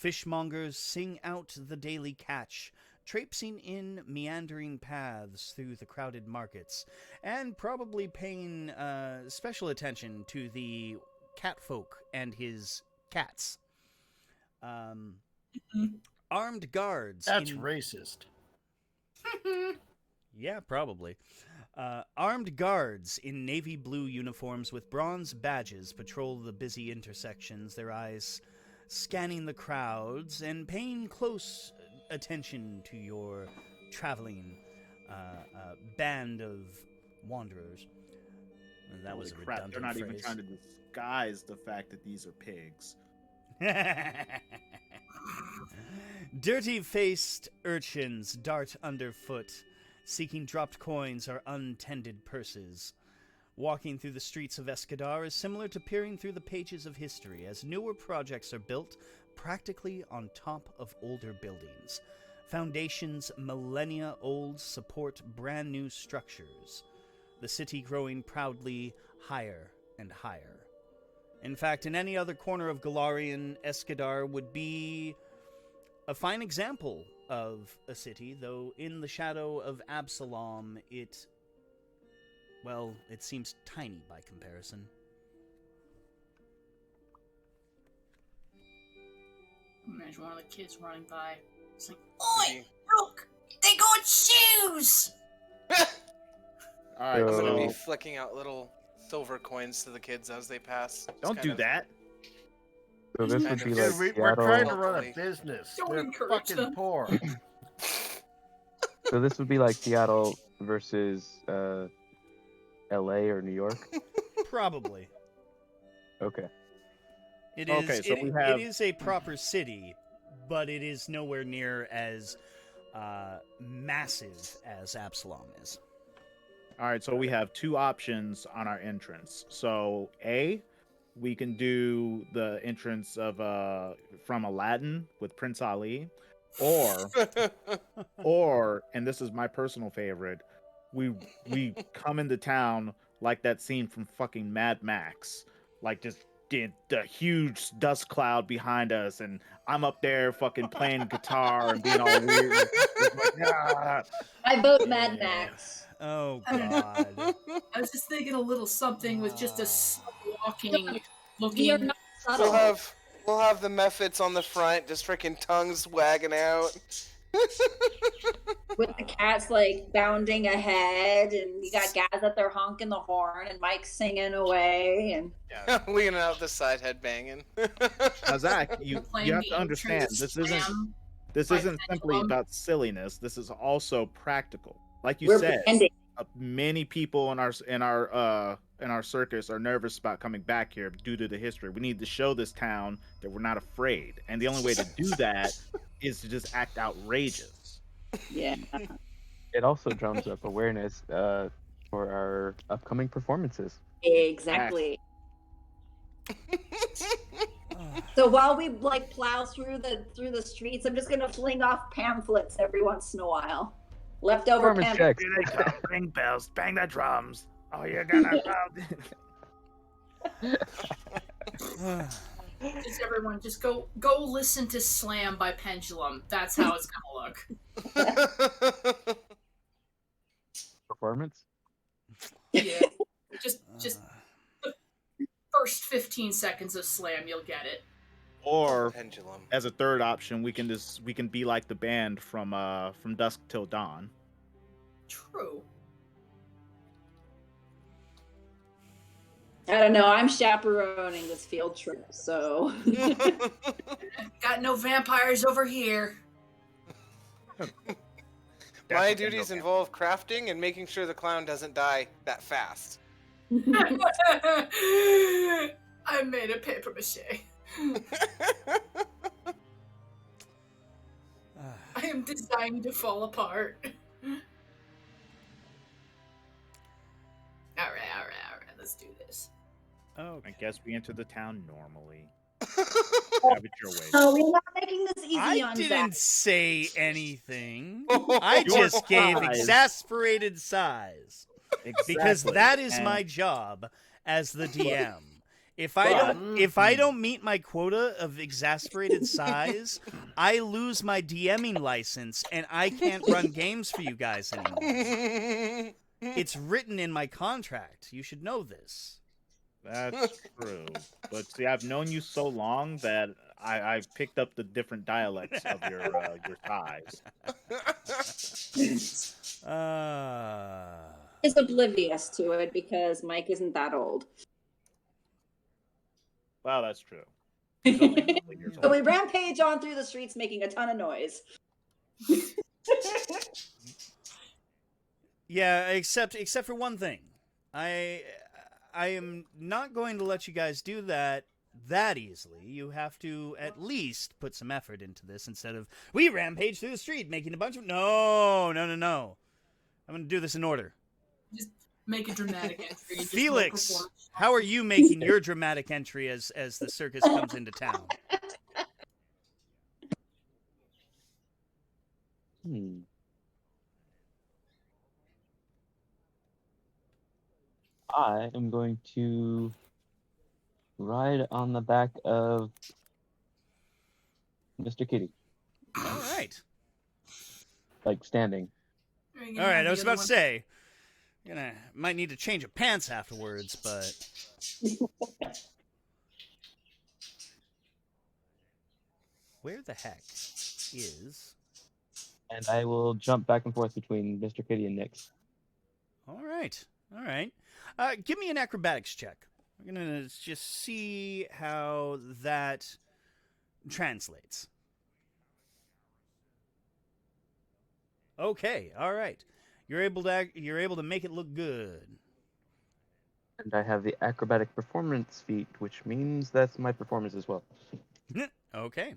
Fishmongers sing out the daily catch, traipsing in meandering paths through the crowded markets, and probably paying special attention to the catfolk and his cats. Armed guards. That's racist. Yeah, probably. Armed guards in navy blue uniforms with bronze badges patrol the busy intersections, their eyes scanning the crowds and paying close attention to your traveling band of wanderers. And that was a Holy crap, redundant they're not phrase. even trying to disguise the fact that these are pigs. Dirty-faced urchins dart underfoot, seeking dropped coins or untended purses. Walking through the streets of Escadar is similar to peering through the pages of history, as newer projects are built practically on top of older buildings. Foundations millennia old support brand new structures, the city growing proudly higher and higher. In fact, in any other corner of Galarian, Escadar would be a fine example of a city, though in the shadow of Absalom, it seems tiny by comparison. Imagine one of the kids running by. It's like, oi, look, they got shoes. All right, I'm gonna So- be flicking out little silver coins to the kids as they pass. It's don't kind do of- that. So this Kind would be of- like Dude, we're Seattle. trying to run a Hopefully. business. Don't They're encourage fucking them. poor. So this would be like Seattle versus L.A. or New York. Probably. Okay. It is, Okay, so it, we have- it is a proper city, but it is nowhere near as massive as Absalom is. All right, so we have two options on our entrance. So A, we can do the entrance of from Aladdin with Prince Ali, or and this is my personal favorite, we come into town like that scene from fucking Mad Max, like just the huge dust cloud behind us, and I'm up there fucking playing guitar and being all weird. Just like, "Ah." I vote Mad Yeah. Max. Oh, God. I was just thinking a little something with just a slow walking, We are looking. not subtle. we'll have the Mephits on the front, just freaking tongues wagging out. With the cats like bounding ahead, and you got guys up there honking the horn, and Mike's singing away, and Leaning out the side, head banging. Now, Zach, you playing have the to understand entrance this isn't slam. this by isn't simply pendulum. about silliness. This is also practical. Like you we're said, pretending. many people in our in our circus are nervous about coming back here due to the history. We need to show this town that we're not afraid, and the only way to do that is to just act outrageous. Yeah. It also drums up awareness for our upcoming performances. Exactly. So while we like plow through the streets, I'm just gonna fling off pamphlets every once in a while. Leftover Performance pamphlets. checks. Here they come. Ring bells, bang the drums. Oh, you're gonna love. Just everyone, just go listen to Slam by Pendulum. That's how it's gonna look. Performance? Yeah. Just the first 15 seconds of Slam, you'll get it. Or Pendulum. as a third option, we can be like the band from Dusk Till Dawn. True. I don't know. I'm chaperoning this field trip, so. Got no vampires over here. My duties involve crafting and making sure the clown doesn't die that fast. I made a paper mache. I am designed to fall apart. All right. Let's do this. Oh, I guess we enter the town normally. Have it your way. No, we're not making this easy I on didn't Zach. say anything. I Your just gave size. exasperated sighs. Because Exactly. that is And- my job as the DM. If I don't meet my quota of exasperated sighs, I lose my DMing license and I can't run games for you guys anymore. It's written in my contract. You should know this. That's true. But see, I've known you so long that I've picked up the different dialects of your thighs. Is oblivious to it because Mike isn't that old. Well, that's true. He's only a couple years So we old. rampage on through the streets making a ton of noise. Yeah, except for one thing. I am not going to let you guys do that easily. You have to at least put some effort into this instead of we rampage through the street making a bunch of no. I'm going to do this in order. Just make a dramatic entry. And Felix, just how are you making your dramatic entry as the circus comes into town? I am going to ride on the back of Mr. Kitty, All right. like standing. All right, I was about to say, might need to change of pants afterwards, but where the heck is? And I will jump back and forth between Mr. Kitty and Nix. All right. Give me an acrobatics check. We're gonna just see how that translates. Okay. All right. You're able to make it look good. And I have the acrobatic performance feat, which means that's my performance as well. Okay.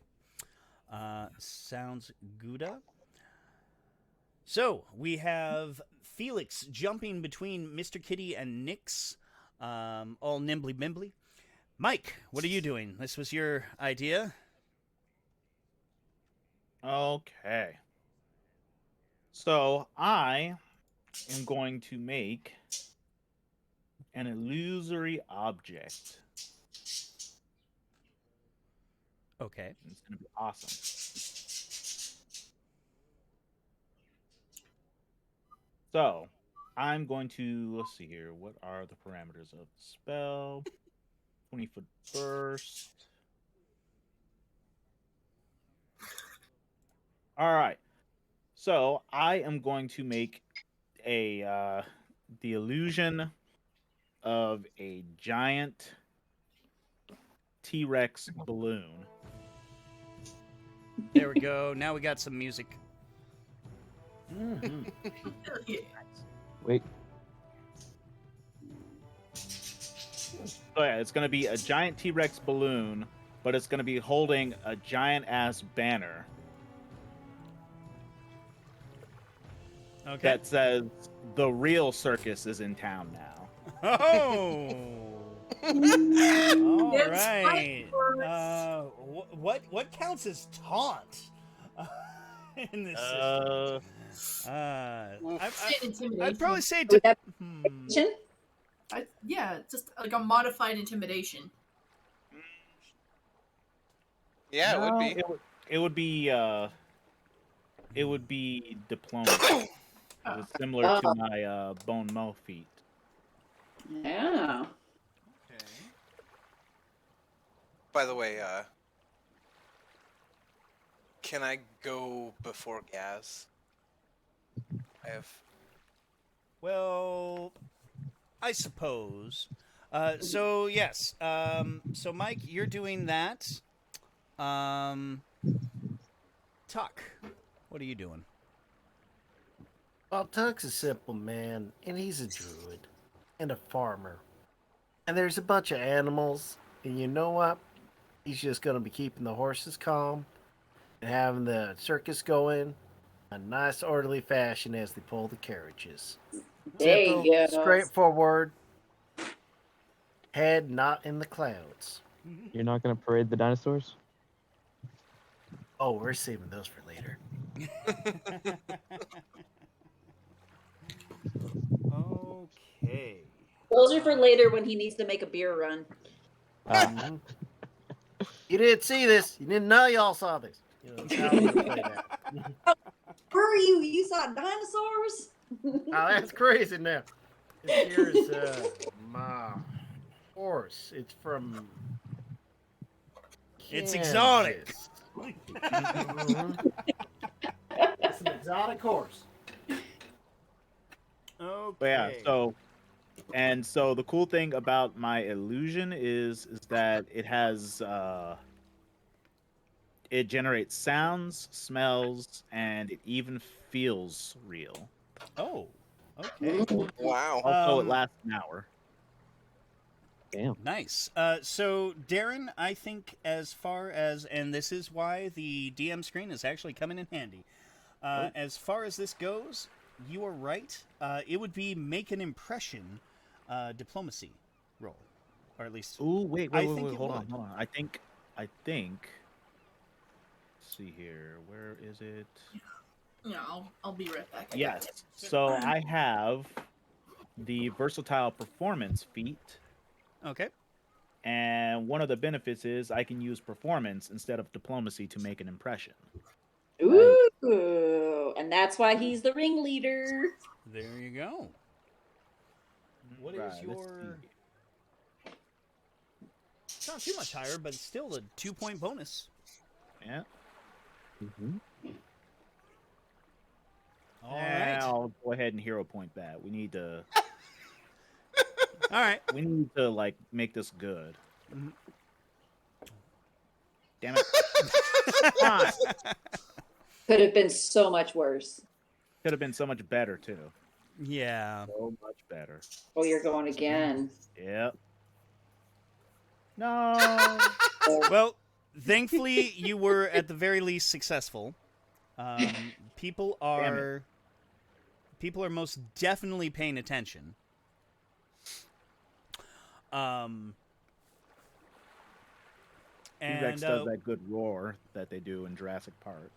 Sounds good. So we have Felix jumping between Mr. Kitty and Nix, all nimbly bimbly. Mike, what are you doing? This was your idea. Okay. So I am going to make an illusory object. Okay. It's going to be awesome. So I'm going to, let's see here. What are the parameters of the spell? 20-foot burst. All right. So I am going to make the illusion of a giant T-Rex balloon. There we go. Now we got some music. Wait. So yeah, it's gonna be a giant T-Rex balloon, but it's gonna be holding a giant ass banner Okay. that says the real circus is in town now. Oh. All It's right. like- What counts as taunt in this system? I'd probably say. Would that Hmm. be Yeah, just like a modified intimidation. Yeah, it would No, be. It would be diplomacy. It's similar to my bone mo feat. Yeah. Okay. By the way, can I go before Gaz? I have. Well, I suppose. So yes. So Mike, you're doing that. Tuck, what are you doing? Well, Tuck's a simple man, and he's a druid and a farmer. And there's a bunch of animals, and you know what? He's just going to be keeping the horses calm and having the circus going in a nice, orderly fashion as they pull the carriages. There Simple, you go. straightforward, head not in the clouds. You're not gonna parade the dinosaurs? Oh, we're saving those for later. Okay. Those are for later when he needs to make a beer run. Mhm. You didn't see this. You didn't know y'all saw this. You know, that's how I'm gonna play that. Where are you? You saw dinosaurs? Oh, that's crazy now. This here is my horse. It's from It's Kansas. exotic. Mhm. It's an exotic horse. Okay. But yeah, so the cool thing about my illusion is that it has it generates sounds, smells, and it even feels real. Oh. Okay. Wow. Also, it Um, lasts an hour. Damn. Nice. So, Darren, I think as far as, and this is why the DM screen is actually coming in handy. As far as this goes, you are right. It would be make an impression, diplomacy roll, or at least. Ooh, wait, I think it hold on, would. hold on. I think. Let's see here. Where is it? Yeah, I'll be right back. I got Yes. it. So I have the versatile performance feat, Okay. and one of the benefits is I can use performance instead of diplomacy to make an impression. Ooh, and that's why he's the ringleader. There you go. What is Right, let's your? see. It's not too much higher, but still a 2-point bonus. Yeah. All right. I'll go ahead and hero point that. We need to. All right. We need to like make this good. Mhm. Damn it! Come on. Could have been so much worse. Could have been so much better too. Yeah. So much better. Oh, you're going again. Yep. No. Well, thankfully, you were at the very least successful. People are most definitely paying attention. T-Rex And does that good roar that they do in Jurassic Park.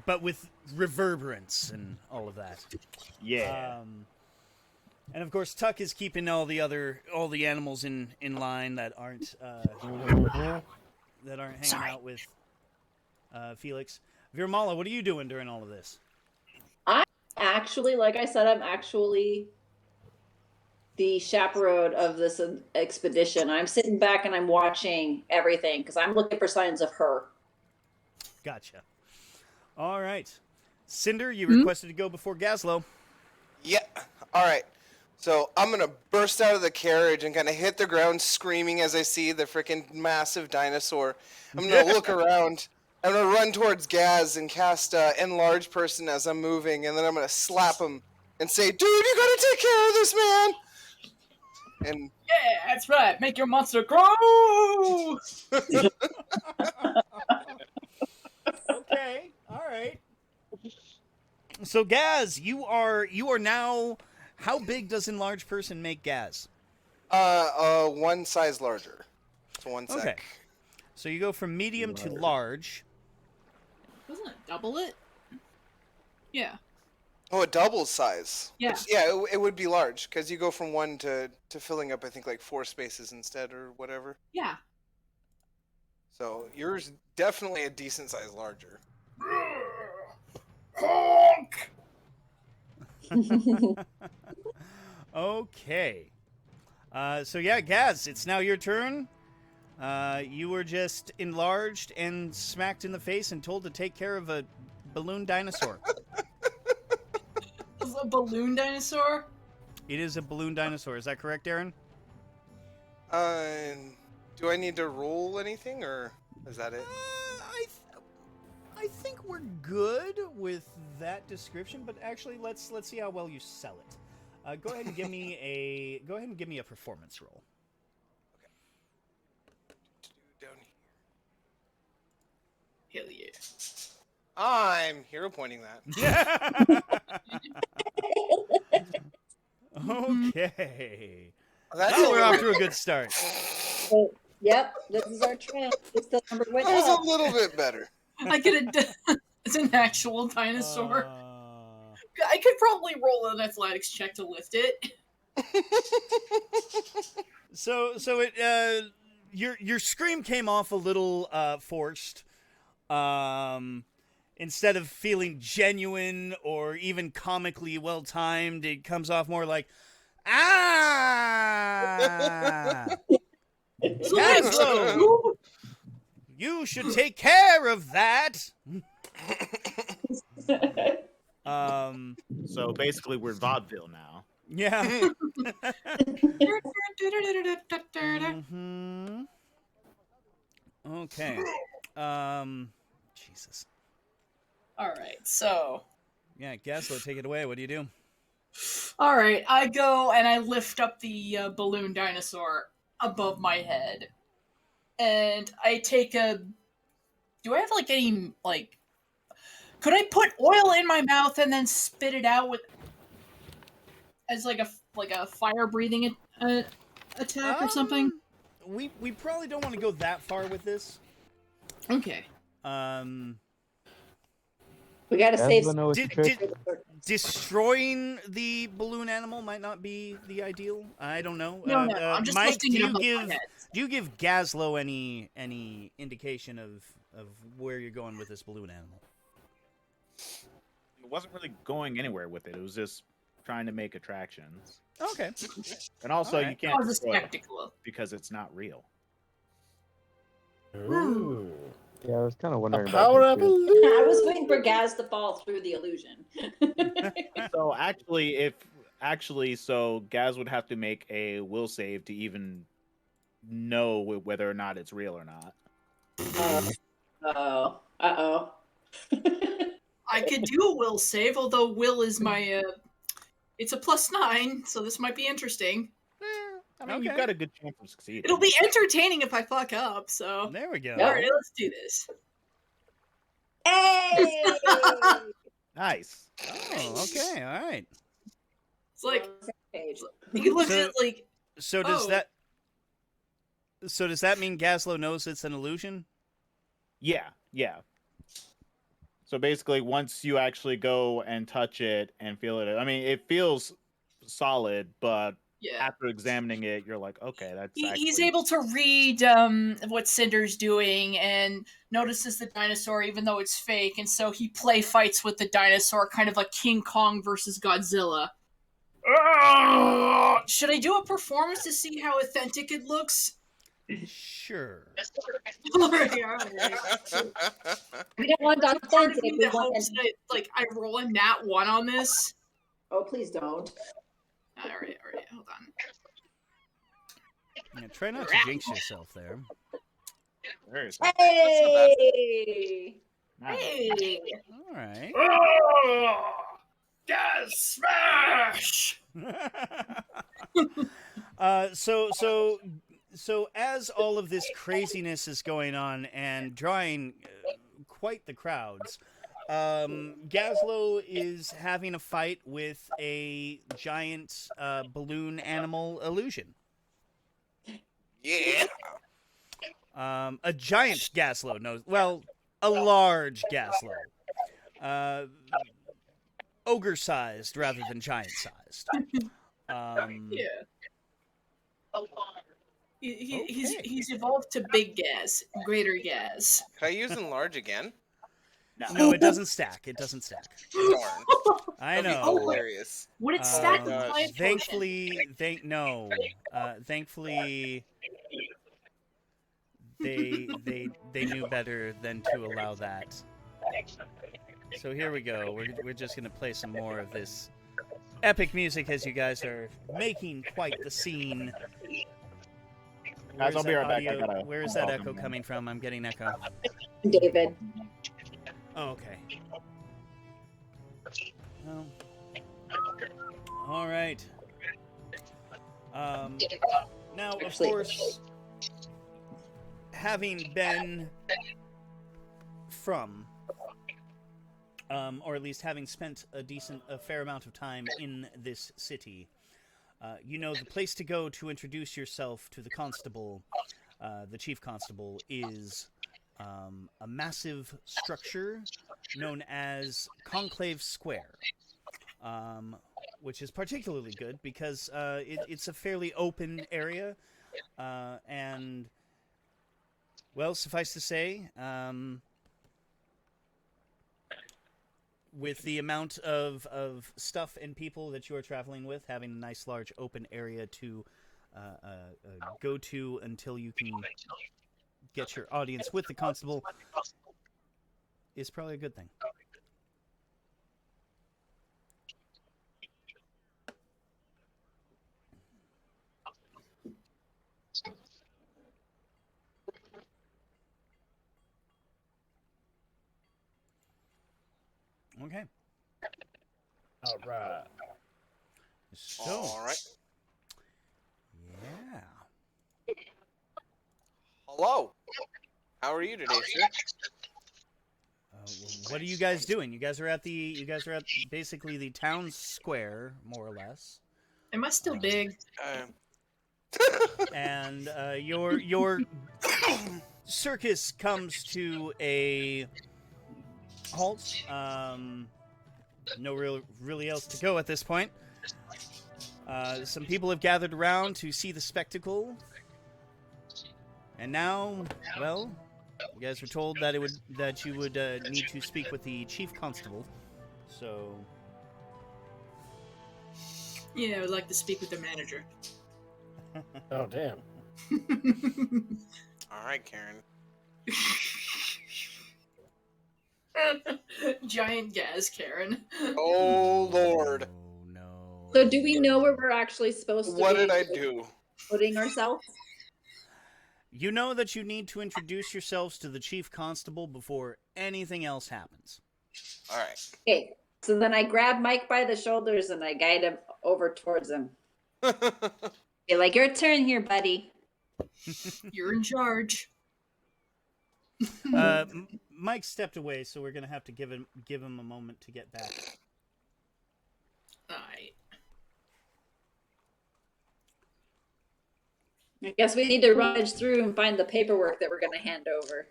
but with reverberance and all of that. Yeah. And of course, Tuck is keeping all the animals in line that aren't hanging out with Felix. Virmala, what are you doing during all of this? Actually, like I said, I'm actually the chaperone of this expedition. I'm sitting back and I'm watching everything because I'm looking for signs of her. Gotcha. All right. Cinder, you requested to go before Gazlow. Yeah. All right. So I'm gonna burst out of the carriage and kind of hit the ground, screaming as I see the freaking massive dinosaur. I'm gonna look around. I'm gonna run towards Gaz and cast enlarge person as I'm moving, and then I'm gonna slap him and say, "Dude, you gotta take care of this man." And Yeah, that's right. Make your monster grow. Okay, all right. So Gaz, you are now. How big does enlarged person make Gaz? one size larger. So one sec. Okay. So you go from medium to large. Doesn't it double it? Yeah. Oh, it doubles size. Yeah. Which, yeah, it would be large because you go from one to filling up, I think, like 4 spaces instead or whatever. Yeah. So yours definitely a decent size larger. Honk! Okay. So yeah, Gaz, it's now your turn. You were just enlarged and smacked in the face and told to take care of a balloon dinosaur. Is it a balloon dinosaur? It is a balloon dinosaur. Is that correct, Aaron? Do I need to roll anything, or is that it? I think we're good with that description, but actually, let's see how well you sell it. Go ahead and give me a performance roll. Down here. Hell yeah. I'm hero pointing that. Okay. That's Now we're off to a good start. So, yep, this is our trend. It's the number one. That was a little bit better. I get it's an actual dinosaur. I could probably roll an athletics check to lift it. So it your scream came off a little forced. Instead of feeling genuine or even comically well timed, it comes off more like ah. Gazlow, you should take care of that. So basically, we're vaudeville now. Yeah. Mm-hmm. Okay. Jesus. All right, so. Yeah, Gazlow, take it away. What do you do? All right, I go and I lift up the balloon dinosaur above my head, and I take a. Do I have like any like? Could I put oil in my mouth and then spit it out with as like a fire breathing attack or something? We probably don't want to go that far with this. Okay. We gotta save. Gazlow know it's a trick. Destroying the balloon animal might not be the ideal. I don't know. No, I'm just Mike, lifting it above my head. do you give Gazlow any indication of where you're going with this balloon animal? It wasn't really going anywhere with it. It was just trying to make attractions. Okay. And also, All right. you can't Cause a destroy it spectacle. because it's not real. Ooh. Yeah, I was kind of wondering Power about up that too. I was waiting for Gaz to fall through the illusion. So actually, so Gaz would have to make a will save to even know whether or not it's real or not. Uh-oh. I could do a will save, although will is my it's a +9, so this might be interesting. I mean, Okay. you've got a good chance of succeeding. It'll be entertaining if I fuck up, so There we go. all right, let's do this. Hey! Nice. Oh, okay. All right. It's like Page. you can look So- at it like So does Oh. that mean Gazlow knows it's an illusion? Yeah. So basically, once you actually go and touch it and feel it, I mean, it feels solid, but yeah. after examining it, you're like, okay, that's He's actually... able to read what Cinder's doing and notices the dinosaur even though it's fake, and so he play fights with the dinosaur, kind of like King Kong versus Godzilla. Should I do a performance to see how authentic it looks? Sure. Alright. We don't want I'm trying to authentic. be We the want. hopes that I roll a nat 1 on this. Oh, please don't. Alright, hold on. Yeah, try not to jinx yourself there. There is- Hey! Nice. Hey! All right. Gas smash! So as all of this craziness is going on and drawing quite the crowds, Gazlow is having a fight with a giant balloon animal illusion. Yeah. A giant Gazlow knows. Well, a large Gazlow. Ogre-sized rather than giant-sized. Yeah. Okay. He's evolved to big gas, greater gas. Could I use enlarge again? No, it doesn't stack. It doesn't stack. Darn. I That'd be know. hilarious. Would it Oh stack my with gosh. my potion? Thankfully, thankfully, they knew better than to allow that. So here we go. We're just gonna play some more of this epic music as you guys are making quite the scene. Guys, I'll be right back. Where is that echo coming from? I'm getting echo. David. Oh, okay. Well, all right. Now, of Actually- course, having been from, or at least having spent a fair amount of time in this city, you know the place to go to introduce yourself to the constable, the chief constable, is a massive structure known as Conclave Square, which is particularly good because it's a fairly open area, and, well, suffice to say, with the amount of stuff and people that you are traveling with, having a nice large open area to go to until you can get your audience with the constable is probably a good thing. Okay. All right. So, All right. yeah. Hello. How are you today, sir? What are you guys doing? You guys are at basically the town square, more or less. Am I still big? And your circus comes to a halt. No really else to go at this point. Some people have gathered around to see the spectacle, and now, well, you guys were told that you would need to speak with the chief constable. So, Yeah, I would like to speak with the manager. Oh, damn. All right, Karen. Giant gas, Karen. Oh Lord. oh no. So do we know where we're actually supposed to What be did I do? putting ourselves? You know that you need to introduce yourselves to the chief constable before anything else happens. All right. Okay, so then I grab Mike by the shoulders and I guide him over towards him. Be like, your turn here, buddy. You're in charge. Mike stepped away, so we're gonna have to give him a moment to get back. Alright. I guess we need to rummage through and find the paperwork that we're going to hand over.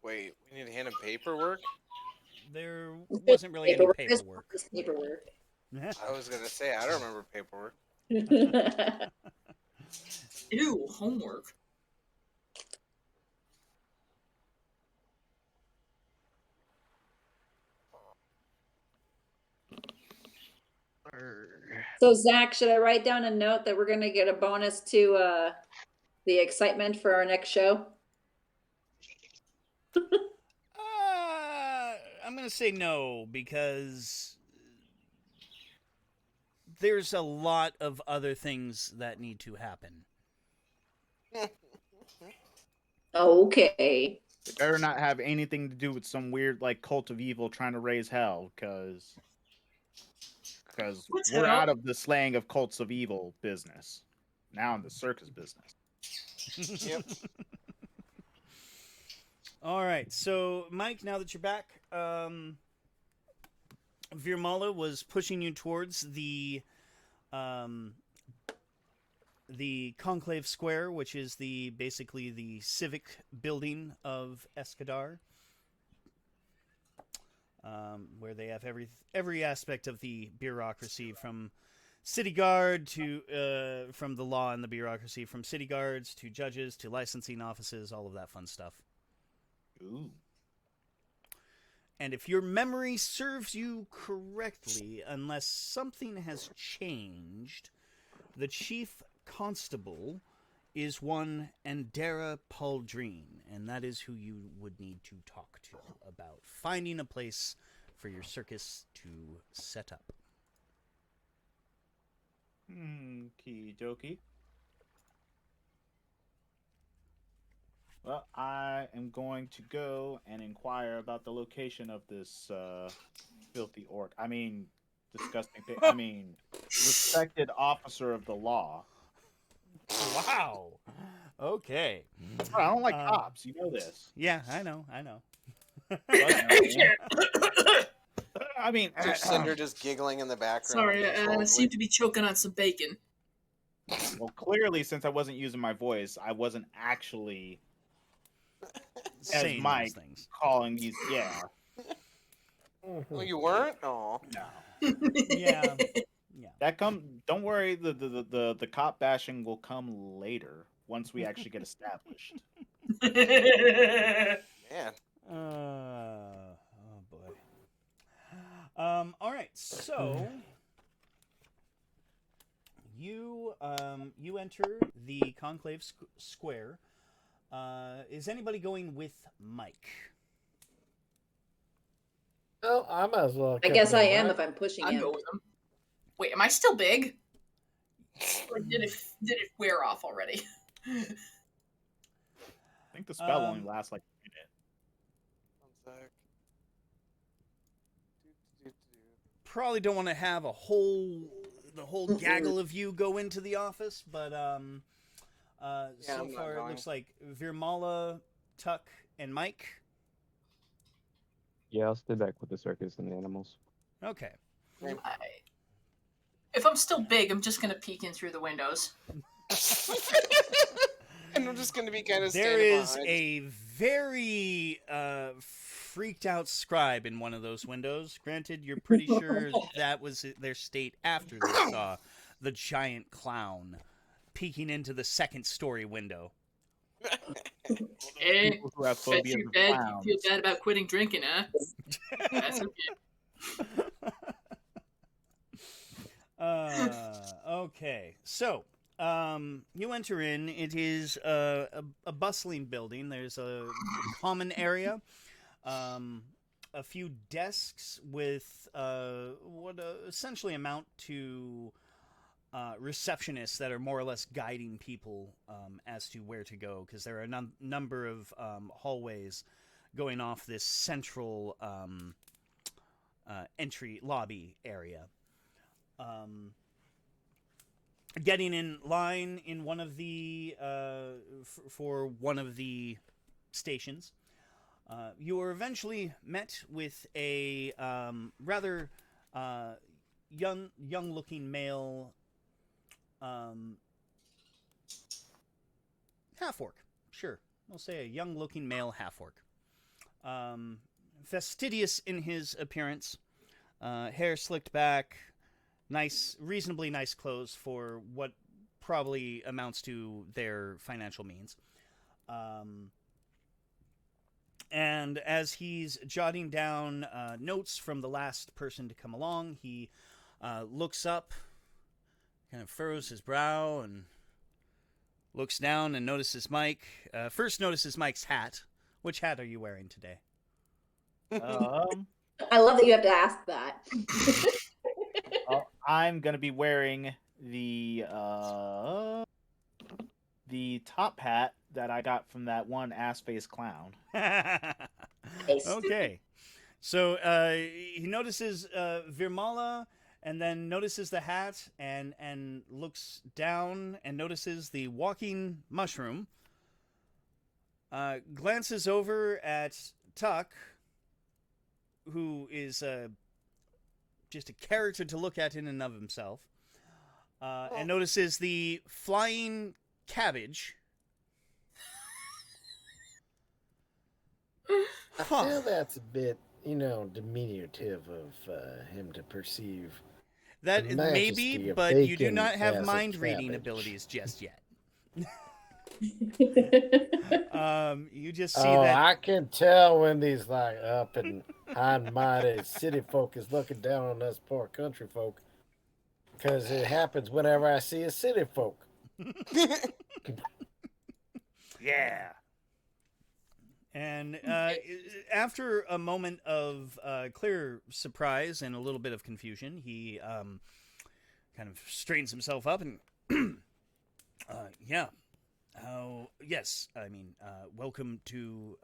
Wait, we need to hand him paperwork? There wasn't really any There's paperwork. paperwork. I was gonna say I don't remember paperwork. Ew, homework. So Zach, should I write down a note that we're going to get a bonus to the excitement for our next show? I'm gonna say no because there's a lot of other things that need to happen. Okay. It better not have anything to do with some weird, like, cult of evil trying to raise hell, because because What's we're up? out of the slaying of cults of evil business. Now in the circus business. Yep. All right, so Mike, now that you're back, Virmala was pushing you towards the Conclave Square, which is basically the civic building of Escadar, where they have every aspect of the bureaucracy, from city guard to from the law and the bureaucracy, from city guards to judges to licensing offices, all of that fun stuff. Ooh. And if your memory serves you correctly, unless something has changed, the chief constable is one Andera Pauldreen, and that is who you would need to talk to about finding a place for your circus to set up. Okie dokie. Well, I am going to go and inquire about the location of this filthy orc. I mean, disgusting pig. I mean, respected officer of the law. Wow. Okay. I don't like cops. You know this. Yeah, I know. I mean, Is Cinder just giggling in the background? Sorry, I controllably? seem to be choking on some bacon. well, clearly, since I wasn't using my voice, I wasn't actually Saying those Mike things. calling these. Yeah. Oh, you weren't? Oh. No. Yeah. That Don't worry. The cop bashing will come later once we actually get established. Man. Oh boy. All right. So you enter the Conclave Square. Is anybody going with Mike? Well, I might as well. I guess I accompany am Mike. if I'm pushing I'll him. go with him. Wait, am I still big? Or did it wear off already? I think the spell only lasts like a minute. One sec. Probably don't want to have the whole gaggle of you go into the office, but so I'm not far it going. looks like Virmala, Tuck, and Mike. Yeah, I'll stay back with the circus and the animals. Okay. If I'm still big, I'm just gonna peek in through the windows. And I'm just going to be kind of There standing is behind. a very freaked out scribe in one of those windows. Granted, you're pretty sure that was their state after they saw the giant clown peeking into the second story window. Eh, People who have bet phobias you of bad clowns. you feel bad about quitting drinking, huh? That's okay. Okay, so you enter in. It is a bustling building. There's a common area, a few desks with what essentially amount to receptionists that are more or less guiding people as to where to go, because there are a number of hallways going off this central entry lobby area. Getting in line in one of the for one of the stations, you are eventually met with a rather young-looking male half-orc. Sure, we'll say a young-looking male half-orc. Fastidious in his appearance, hair slicked back. Nice, reasonably nice clothes for what probably amounts to their financial means. And as he's jotting down notes from the last person to come along, he looks up, kind of furrows his brow, and looks down and notices Mike. First notices Mike's hat. Which hat are you wearing today? I love that you have to ask that. I'm gonna be wearing the top hat that I got from that one ass-faced clown. Okay. So he notices Virmala and then notices the hat and looks down and notices the walking mushroom. Glances over at Tuck, who is just a character to look at in and of himself, and notices the flying cabbage. I feel that's a bit, diminutive of him to perceive. That The maybe, majesty of but you do bacon not have as a mind reading cabbage. abilities just yet. You just see Oh, that. I can tell when these like up and high and mighty city folk is looking down on us poor country folk, because it happens whenever I see a city folk. Yeah. And after a moment of clear surprise and a little bit of confusion, he kind of straightens himself up and, yeah. Yes, I mean, welcome to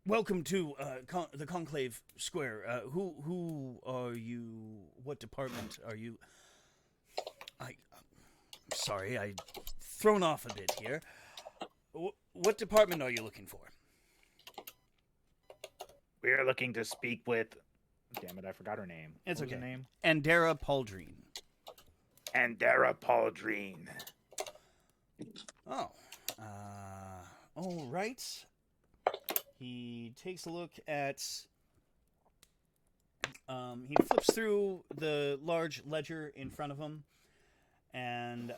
the Conclave Square. Who are you? What department are you? Sorry, I thrown off a bit here. What department are you looking for? We're looking to speak with. Damn it, I forgot her name. It's What was okay. her name? Andera Pauldreen. Andera Pauldreen. Oh. All right. He takes a look at. He flips through the large ledger in front of him, and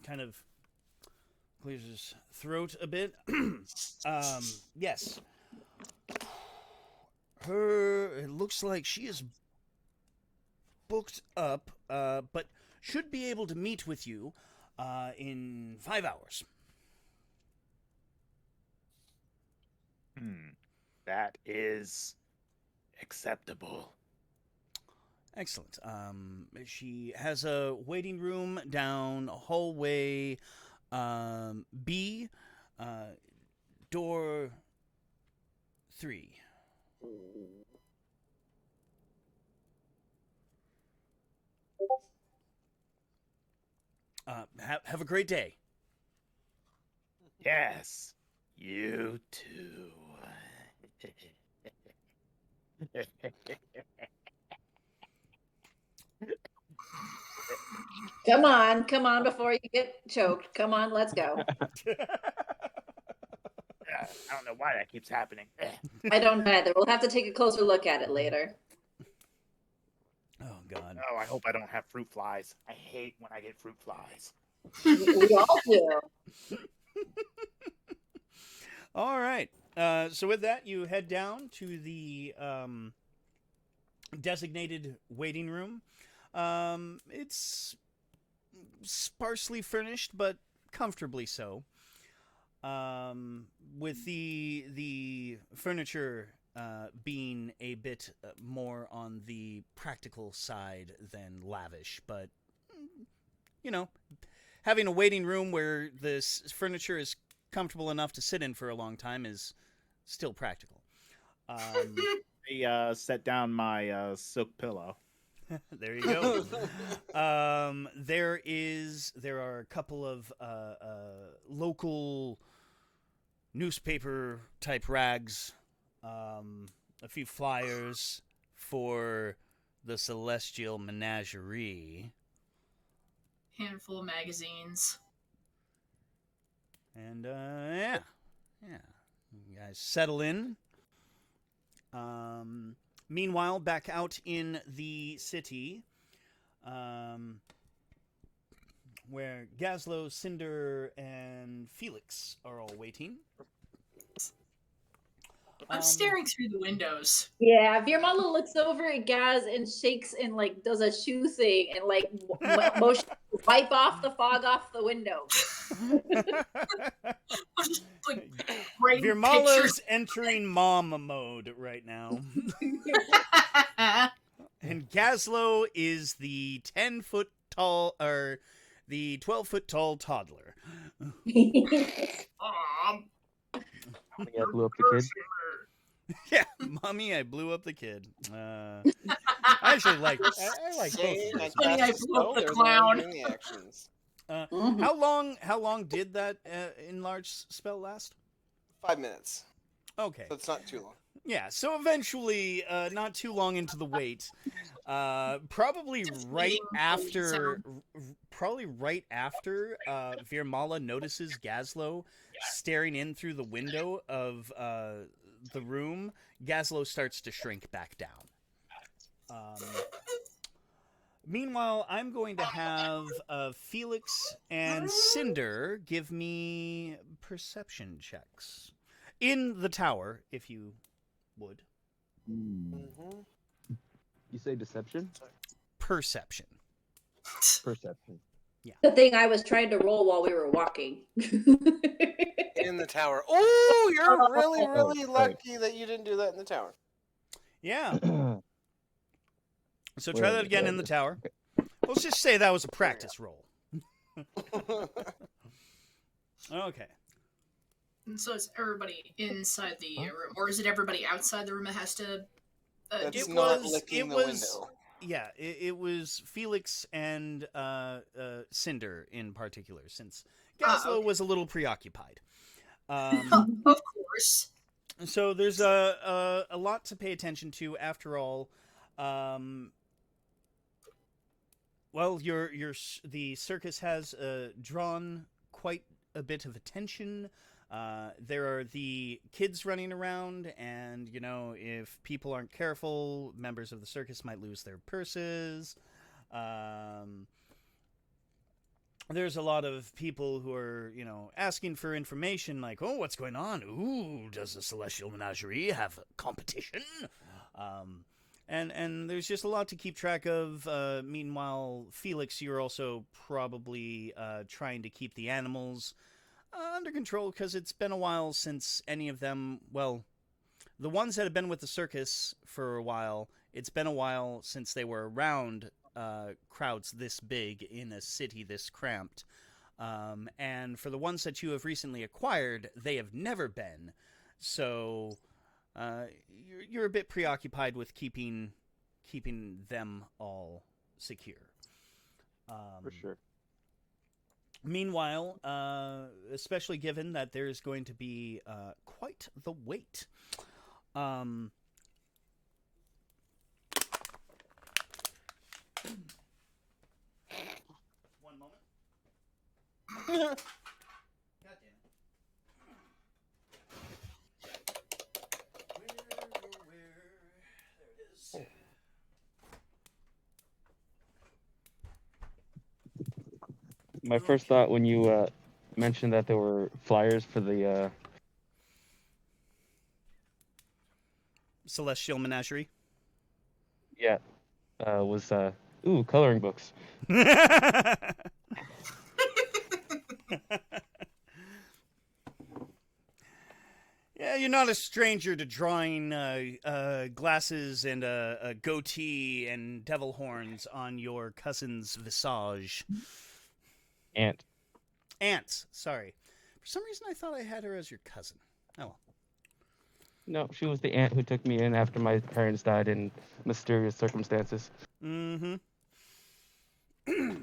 kind of clears his throat a bit. Yes. It looks like she is booked up, but should be able to meet with you in 5 hours. That is acceptable. Excellent. She has a waiting room down hallway B, door 3. Have a great day. Yes, you too. Come on before you get choked. Come on, let's go. I don't know why that keeps happening. I don't either. We'll have to take a closer look at it later. Oh, God. Oh, I hope I don't have fruit flies. I hate when I get fruit flies. We all do. All right. So with that, you head down to the designated waiting room. It's sparsely furnished, but comfortably so. With the furniture being a bit more on the practical side than lavish, but having a waiting room where this furniture is comfortable enough to sit in for a long time is still practical. I set down my silk pillow. There you go. There are a couple of local newspaper type rags, a few flyers for the Celestial Menagerie, Handful of magazines. and yeah, you guys settle in. Meanwhile, back out in the city, where Gazlow, Cinder, and Felix are all waiting. I'm staring through the windows. Yeah, Virmala looks over at Gaz and shakes and does a shoe thing and motion to wipe off the fog off the window. I'm just writing Virmala's pictures. entering mom mode right now. And Gazlow is the 10-foot tall, or the 12-foot tall toddler. Yeah, blew up the kid. Yeah, mommy, I blew up the kid. I actually like I like both Saying of I those. Funny, I cast a blew up spell, the they're the one clown. doing the actions. Mhm. How long did that enlarge spell last? 5 minutes, Okay. so it's not too long. Yeah, so eventually, not too long into the wait, probably Just right eating after, Virmala notices Gazlow staring in through the window of the room. Gazlow starts to shrink back down. Meanwhile, I'm going to have Felix and Cinder give me perception checks in the tower, if you would. Mm-hmm. You say deception? Perception. Perception. The thing I was trying to roll while we were walking. In the tower. Oh, you're really, Oh, really right. lucky that you didn't do that in the tower. Yeah. So Where try is that it? again Where in the is it? tower. Let's just say that was a practice roll. Okay. And so is everybody inside the room, or is it everybody outside the room that has to That's do not what? licking the was window. yeah, it was Felix and Cinder in particular, since Gazlow Okay. was a little preoccupied. Of course. So there's a lot to pay attention to. After all, well, the circus has drawn quite a bit of attention. There are the kids running around, and if people aren't careful, members of the circus might lose their purses. There's a lot of people who are, asking for information, like, oh, what's going on? Ooh, does the Celestial Menagerie have a competition? And there's just a lot to keep track of. Meanwhile, Felix, you're also probably trying to keep the animals under control, because it's been a while since any of them, well, the ones that have been with the circus for a while, it's been a while since they were around crowds this big in a city this cramped. And for the ones that you have recently acquired, they have never been. So you're a bit preoccupied with keeping them all secure. For sure. Meanwhile, especially given that there's going to be quite the wait. One moment. God damn it. Where? There it is. My first thought when you mentioned that there were flyers for the Celestial Menagerie. was coloring books. Yeah, you're not a stranger to drawing glasses and a goatee and devil horns on your cousin's visage. Aunt, sorry. For some reason, I thought I had her as your cousin. Oh well. No, she was the aunt who took me in after my parents died in mysterious circumstances. Mm-hmm. Okay.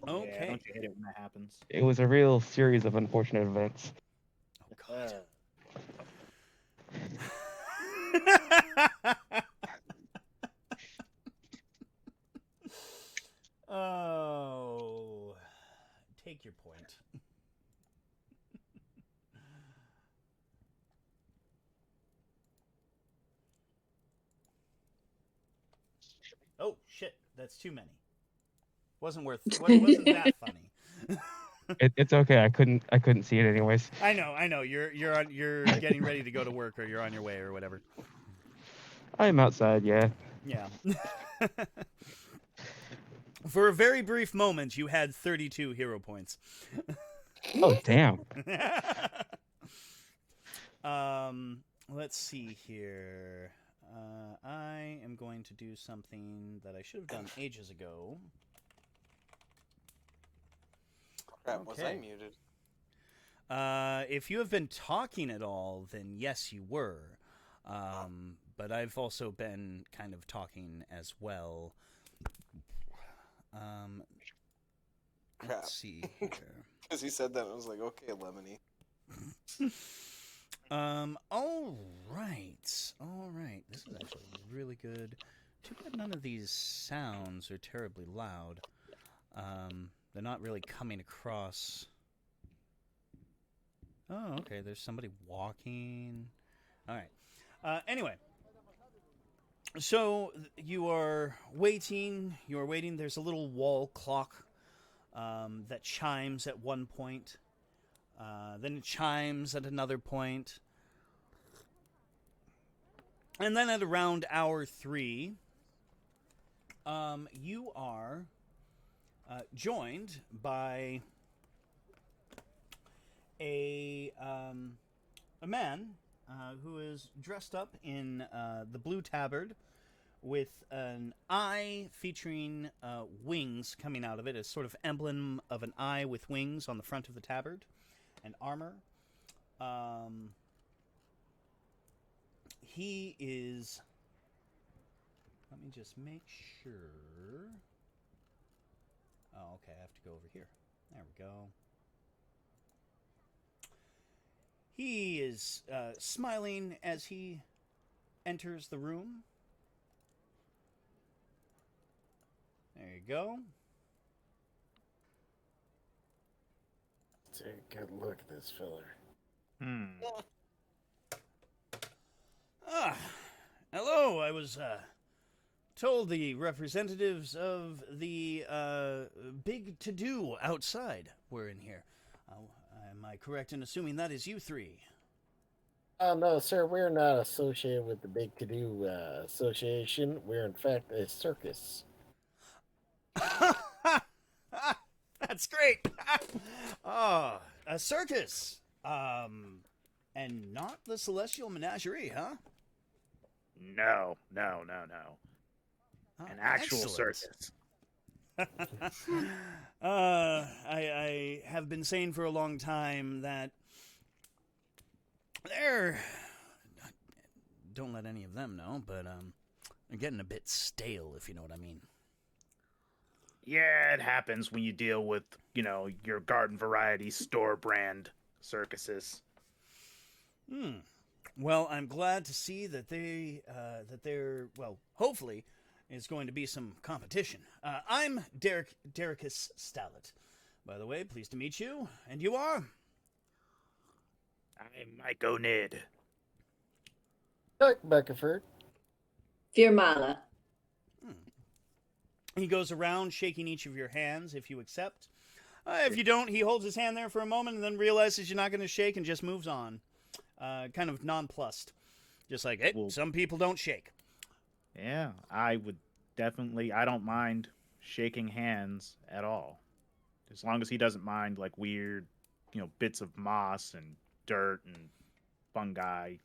Yeah, don't you hate it when that happens? It was a real series of unfortunate events. Oh, God. Oh. Take your point. Oh shit, that's too many. Wasn't that funny. It's okay. I couldn't see it anyways. I know. You're getting ready to go to work, or you're on your way, or whatever. I am outside, yeah. Yeah. For a very brief moment, you had 32 hero points. Oh damn. Let's see here. I am going to do something that I should have done ages ago. Crap, was I Okay. muted? If you have been talking at all, then yes, you were. But I've also been kind of talking as well. Crap. Let's see here. Because he said that, I was like, okay, Lemony. All right. This is actually really good. Too bad none of these sounds are terribly loud. They're not really coming across. Oh, okay. There's somebody walking. All right. Anyway. So you are waiting. There's a little wall clock that chimes at one point. Then it chimes at another point. And then at around hour 3, you are joined by a man who is dressed up in the blue tabard with an eye featuring wings coming out of it, a sort of emblem of an eye with wings on the front of the tabard, and armor. He is... Let me just make sure... Oh, okay, I have to go over here. There we go. He is smiling as he enters the room. There you go. Take a good look at this filler. Hello. I was told the representatives of the big to-do outside were in here. Am I correct in assuming that is you three? Oh, no, sir, we're not associated with the Big To-Do Association. We're, in fact, a circus. That's great. Oh, a circus. And not the Celestial Menagerie, huh? No. Oh, An actual excellent. circus. I have been saying for a long time that they're... Don't let any of them know, but they're getting a bit stale, if you know what I mean. Yeah, it happens when you deal with, your garden variety store brand circuses. Well, I'm glad to see that they're well, hopefully is going to be some competition. I'm Derricus Stallet. By the way, pleased to meet you. And you are? I'm Mike O'Nid. Chuck Beckeford. Firmala. He goes around shaking each of your hands if you accept. If you don't, he holds his hand there for a moment and then realizes you're not going to shake and just moves on. Kind of nonplussed. Just like, hey, Well, some people don't shake. Yeah, I don't mind shaking hands at all. As long as he doesn't mind, like, weird, bits of moss and dirt and fungi.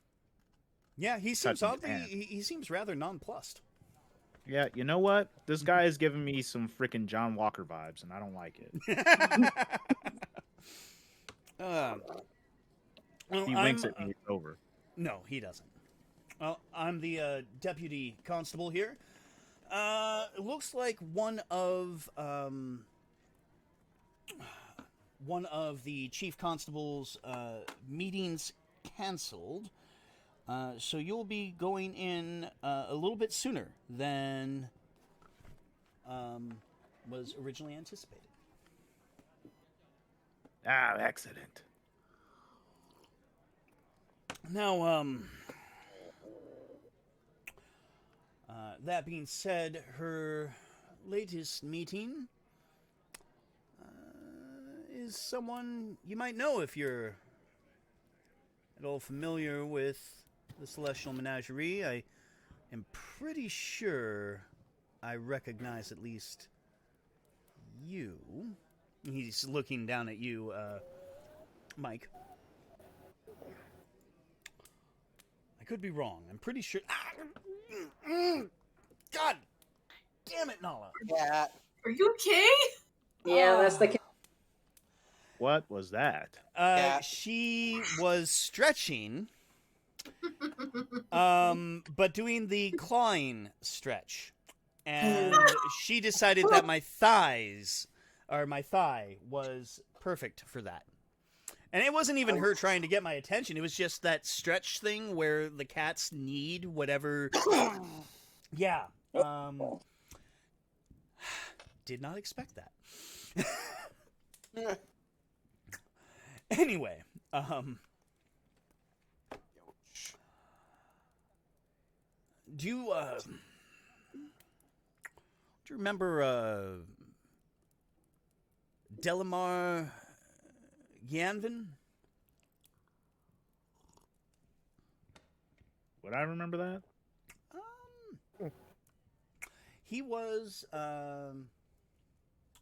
Yeah, he seems Touching his oddly, hand. he seems rather nonplussed. Yeah, you know what? This guy is giving me some freaking John Walker vibes, and I don't like it. Well, He winks at me, it's over. No, he doesn't. Well, I'm the deputy constable here. It looks like one of the chief constable's meetings canceled. So you'll be going in a little bit sooner than was originally anticipated. Ah, excellent. Now, that being said, her latest meeting is someone you might know if you're at all familiar with the Celestial Menagerie. I am pretty sure I recognize at least you. He's looking down at you, Mike. I could be wrong. I'm pretty sure... God damn it, Nala. Yeah. Are you okay? Yeah, that's the. What was that? Yeah. She was stretching, but doing the clawing stretch, and she decided that my thigh was perfect for that. And it wasn't even her trying to get my attention. It was just that stretch thing where the cats need whatever. Yeah. Did not expect that. Anyway, do you remember Delamar Yanvin? Would I remember that? He was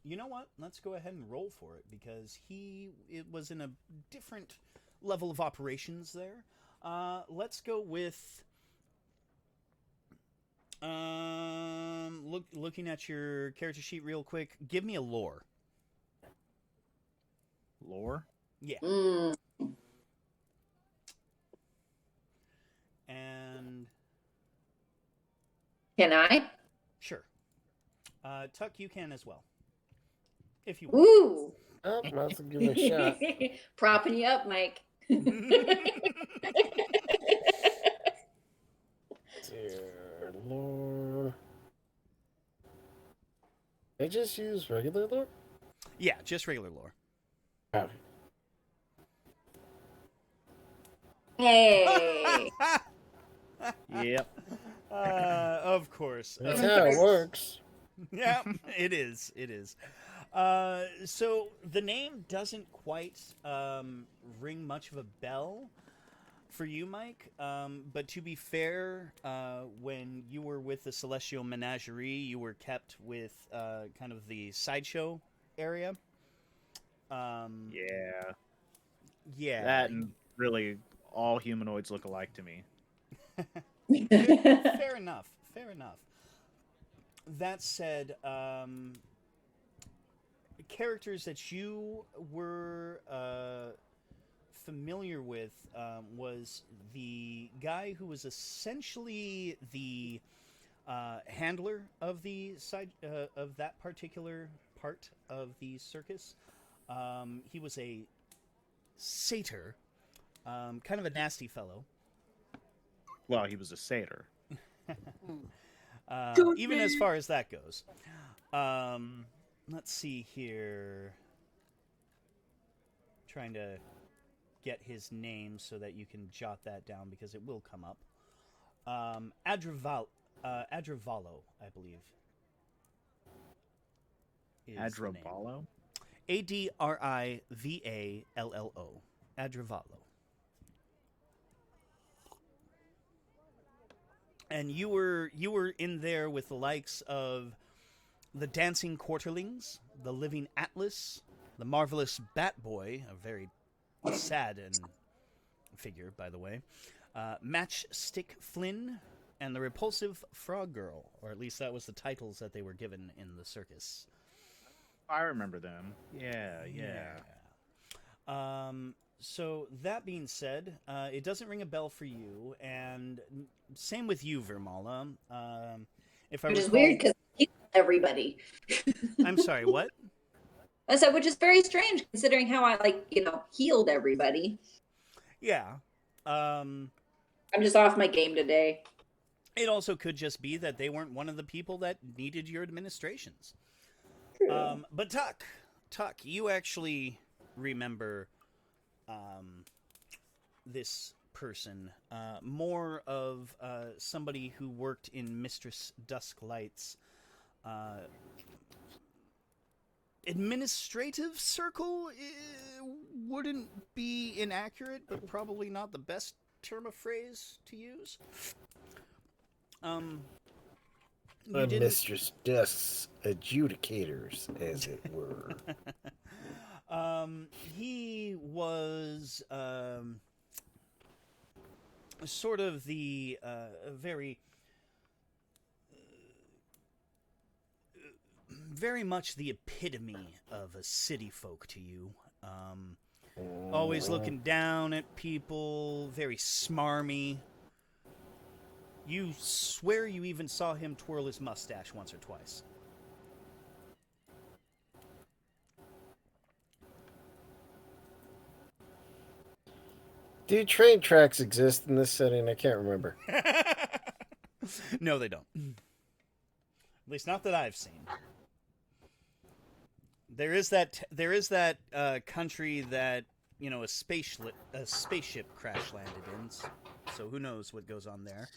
you know what? Let's go ahead and roll for it because it was in a different level of operations there. Let's go with looking at your character sheet real quick. Give me a lore. Lore? Yeah. Mm. And Can I? sure. Tuck, you can as well. If you want. Ooh. Oh, let's give it a shot. Propping you up, Mike. Dear Lord. They just use regular lore? Yeah, just regular lore. Okay. Hey. Yep. Of course. That's how it works. Yeah, it is. It is. So the name doesn't quite ring much of a bell for you, Mike. But to be fair, when you were with the Celestial Menagerie, you were kept with kind of the sideshow area. Yeah. Yeah. That and really all humanoids look alike to me. Fair enough. Fair enough. That said, characters that you were familiar with was the guy who was essentially the handler of the side of that particular part of the circus. He was a satyr, kind of a nasty fellow. Well, he was a satyr. Even as far as that goes. Let's see here. Trying to get his name so that you can jot that down because it will come up. Adravalo, I believe. Adravalo? Adrivallo. Adravalo. And you were in there with the likes of the Dancing Quarterlings, the Living Atlas, the Marvelous Bat Boy, a very sad and figure, by the way, Matchstick Flynn, and the Repulsive Frog Girl, or at least that was the titles that they were given in the circus. I remember them. Yeah. So that being said, it doesn't ring a bell for you, and same with you, Vermala. If I Which is recall... weird because everybody. I'm sorry, what? I said, which is very strange considering how I healed everybody. Yeah. I'm just off my game today. It also could just be that they weren't one of the people that needed your administrations. True. But Tuck, you actually remember this person, more of somebody who worked in Mistress Dusklight's administrative circle. Wouldn't be inaccurate, but probably not the best term of phrase to use. Mistress Dusk's adjudicators, as it were. He was sort of the very much the epitome of a city folk to you. Always looking down at people, very smarmy. You swear you even saw him twirl his mustache once or twice. Do train tracks exist in this setting? I can't remember. No, they don't. At least not that I've seen. There is that country that, you know, a spaceship crash landed in. So who knows what goes on there.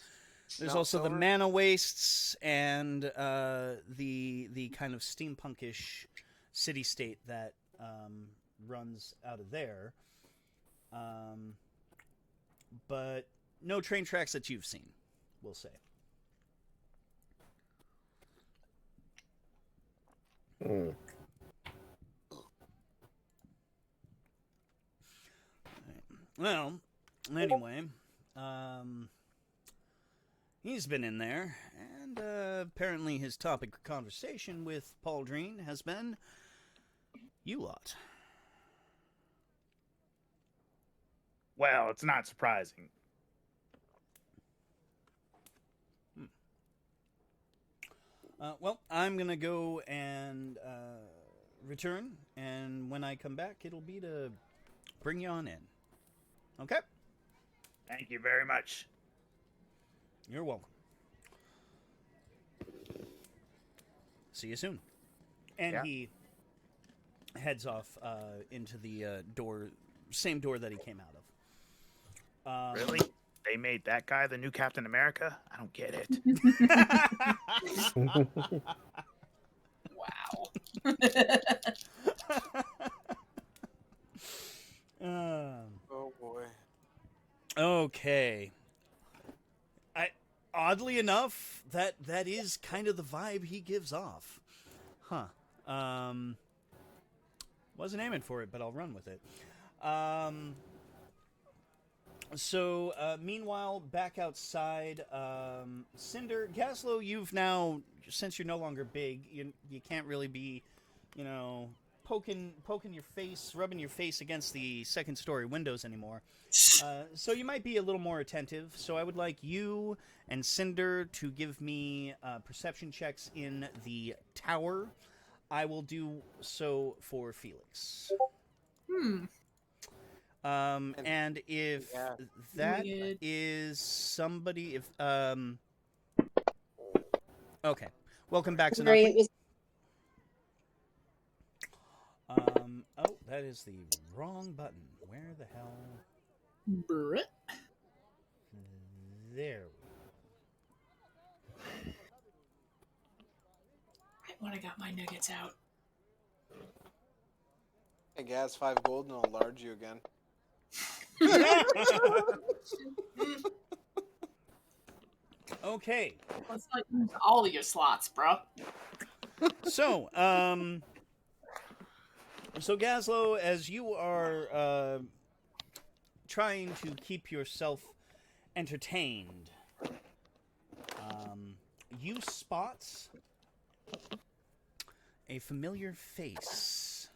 There's Smells also the over. mana wastes and the kind of steampunkish city-state that runs out of there. But no train tracks that you've seen, we'll say. Well, anyway, he's been in there, and apparently his topic of conversation with Pauldrene has been you lot. Well, it's not surprising. Well, I'm going to go and return, and when I come back, it'll be to bring you on in. Okay? Thank you very much. You're welcome. See you soon. And Yeah. he heads off into the same door that he came out of. Really? They made that guy the new Captain America? I don't get it. Wow. Oh boy. Okay. Oddly enough, that is kind of the vibe he gives off. Huh. Wasn't aiming for it, but I'll run with it. So, meanwhile, back outside, Cinder, Gazlow, you've now, since you're no longer big, you can't really be, you know, poking your face, rubbing your face against the second-story windows anymore. So you might be a little more attentive. So I would like you and Cinder to give me perception checks in the tower. I will do so for Felix. And if Yeah. that Weird. is somebody, if okay, welcome back, Sorry, Zanaki. it was Oh, that is the wrong button. Where the hell? Brett. There. Right when I got my nuggets out. Hey, Gaz, 5 gold, and I'll large you again. Okay. Let's like use all of your slots, bro. So, so Gazlow, as you are trying to keep yourself entertained, you spot a familiar face.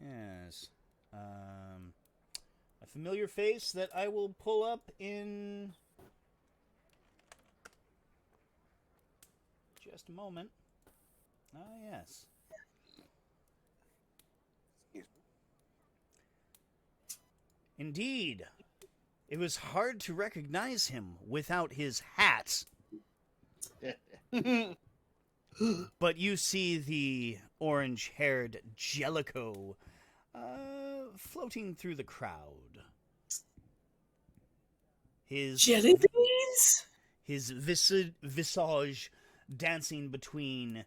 Yes. A familiar face that I will pull up in just a moment. Ah, yes. Excuse me. Indeed. It was hard to recognize him without his hat. But you see the orange-haired Jellicoe floating through the crowd. His Jelly beans? his visage dancing between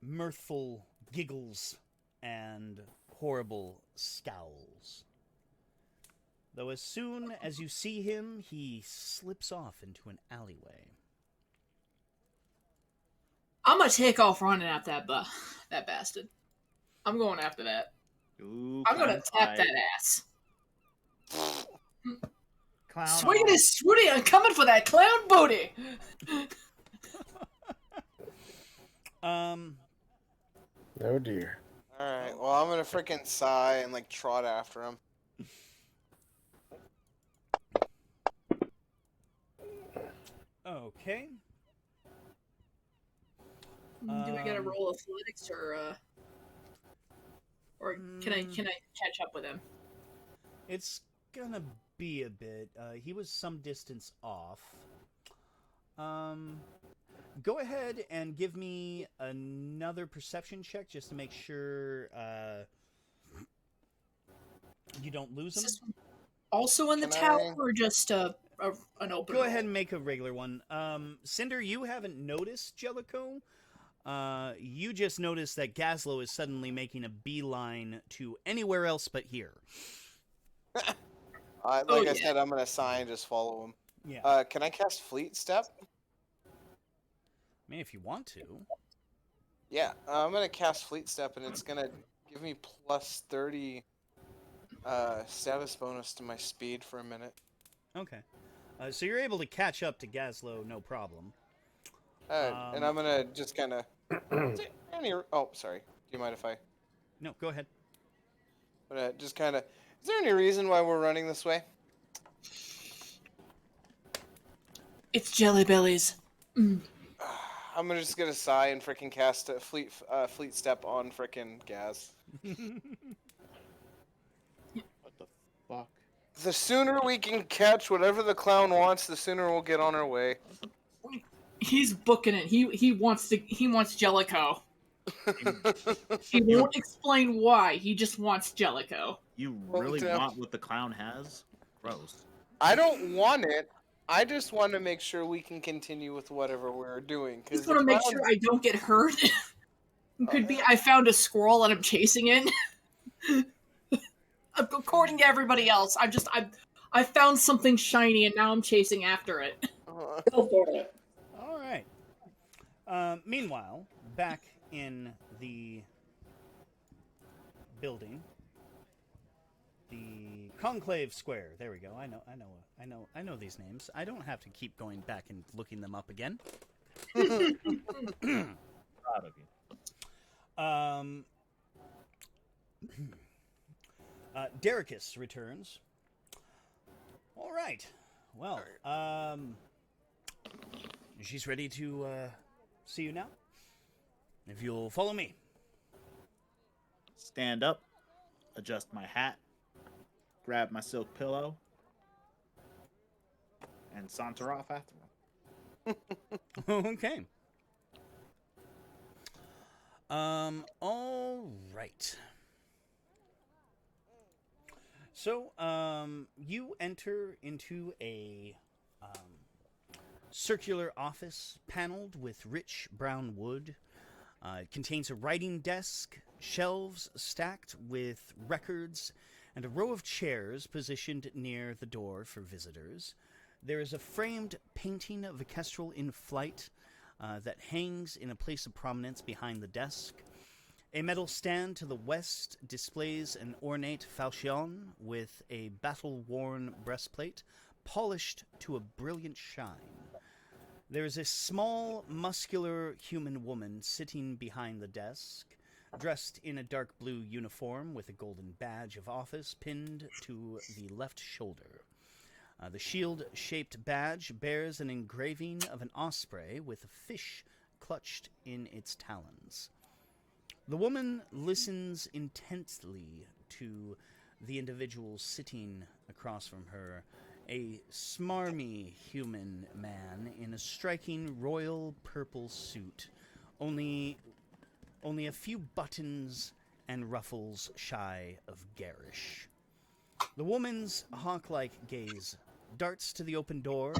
mirthful giggles and horrible scowls. Though as soon as you see him, he slips off into an alleyway. I'm gonna take off running at that bastard. I'm going after that. Ooh, I'm gonna clown tap fight. that ass. Clown Swinging off. his swooty, I'm coming for that clown booty. Oh dear. All right. Well, I'm gonna freaking sigh and like trot after him. Okay. Do I gotta roll athletics or can I catch up with him? It's gonna be a bit. He was some distance off. Go ahead and give me another perception check just to make sure you don't lose Is him. this one also in the Can tower I- or just an open? Go roll? ahead and make a regular one. Cinder, you haven't noticed Jellicoe. You just noticed that Gazlow is suddenly making a beeline to anywhere else but here. Like I said, I'm gonna sigh and just follow him. Yeah. Can I cast Fleet Step? I mean, if you want to. Yeah, I'm gonna cast Fleet Step, and it's gonna give me plus 30 status bonus to my speed for a minute. Okay. So you're able to catch up to Gazlow, no problem. And I'm gonna just kind of. Oh, sorry. Do you mind if I? No, go ahead. Just kind of. Is there any reason why we're running this way? It's Jelly Bellies. I'm just gonna sigh and freaking cast a fleet step on freaking Gaz. What the fuck? The sooner we can catch whatever the clown wants, the sooner we'll get on our way. He's booking it. He wants Jellicoe. He won't explain why. He just wants Jellicoe. You Oh, really damn. want what the clown has? Gross. I don't want it. I just want to make sure we can continue with whatever we're doing. I just want to make sure I don't get hurt. It could be I found a squirrel and I'm chasing it. According to everybody else, I found something shiny and now I'm chasing after it. Go for it. All right. Meanwhile, back in the building, the Conclave Square. There we go. I know these names. I don't have to keep going back and looking them up again. Proud of you. Derricus returns. All right. Well, she's ready to see you now. If you'll follow me. Stand up, adjust my hat, grab my silk pillow, and saunter off after him. Okay. All right. So, you enter into a circular office paneled with rich brown wood. It contains a writing desk, shelves stacked with records, and a row of chairs positioned near the door for visitors. There is a framed painting of a kestrel in flight that hangs in a place of prominence behind the desk. A metal stand to the west displays an ornate falchion with a battle-worn breastplate polished to a brilliant shine. There is a small, muscular human woman sitting behind the desk, dressed in a dark blue uniform with a golden badge of office pinned to the left shoulder. The shield-shaped badge bears an engraving of an osprey with a fish clutched in its talons. The woman listens intently to the individual sitting across from her, a smarmy human man in a striking royal purple suit, only a few buttons and ruffles shy of garish. The woman's hawk-like gaze darts to the open door,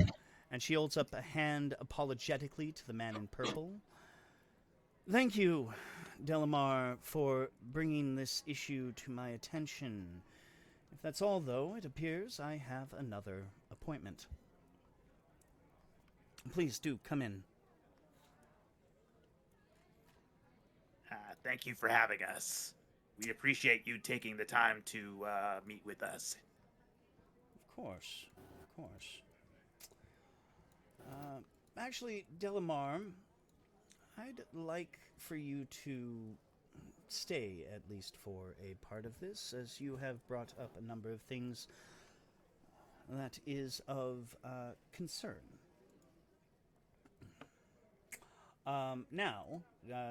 and she holds up a hand apologetically to the man in purple. Thank you, Delamar, for bringing this issue to my attention. If that's all, though, it appears I have another appointment. Please do come in. Thank you for having us. We appreciate you taking the time to meet with us. Of course. Actually, Delamar, I'd like for you to stay at least for a part of this, as you have brought up a number of things that is of concern. Now,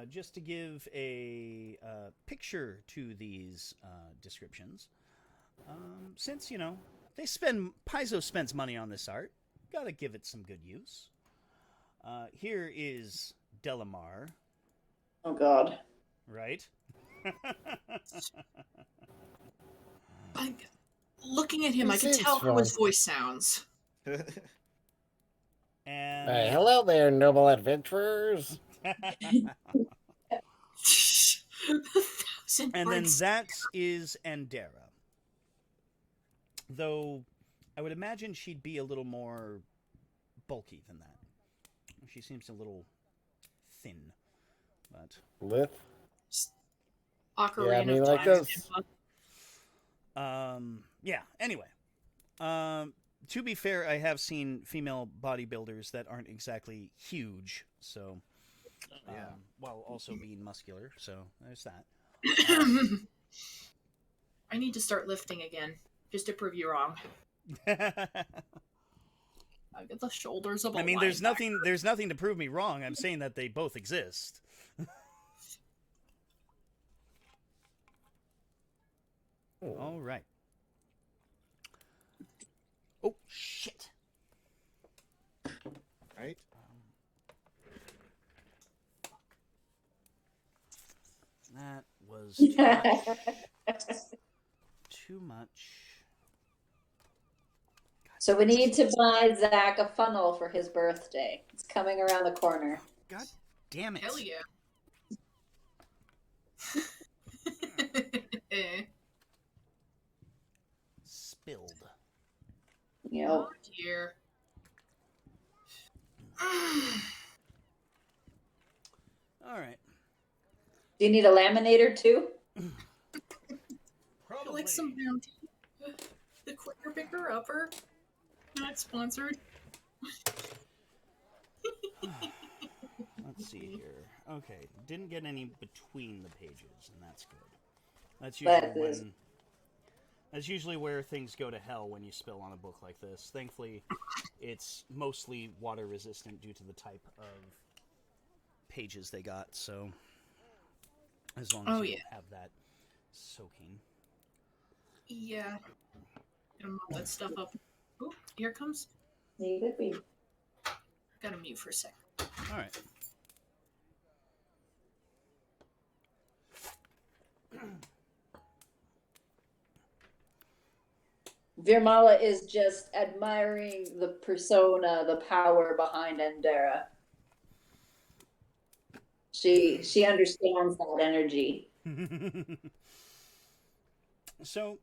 just to give a picture to these descriptions, since, you know, Paizo spends money on this art, gotta give it some good use. Here is Delamar. Oh, God. Right? Looking at him, I He can seems tell how his fun. voice sounds. And Hello there, noble adventurers. and then that is Andera. Though I would imagine she'd be a little more bulky than that. She seems a little thin, but Lith. Ocarina Yeah, I mean, of like Time. this. yeah. Anyway, to be fair, I have seen female bodybuilders that aren't exactly huge, so while also being muscular. So there's that. I need to start lifting again, just to prove you wrong. I get the shoulders of a I mean, linebacker. there's nothing to prove me wrong. I'm saying that they both exist. All right. Oh shit! Right? That was too much. Too much. So we need to buy Zach a funnel for his birthday. It's coming around the corner. God damn it! Hell yeah. Spilled. You Oh know, dear. All right. do you need a laminator too? Probably. Like some bounty. The quicker picker upper. Not sponsored. Let's see here. Okay, didn't get any between the pages, and that's good. That's usually where things go to hell when you spill on a book like this. Thankfully, it's mostly water resistant due to the type of pages they got. So, as long as you have that soaking. Yeah. Gotta mop that stuff up. Oh, here it comes. Need it be. Gotta mute for a sec. All right. Virmala is just admiring the persona, the power behind Endera. She understands that energy. So,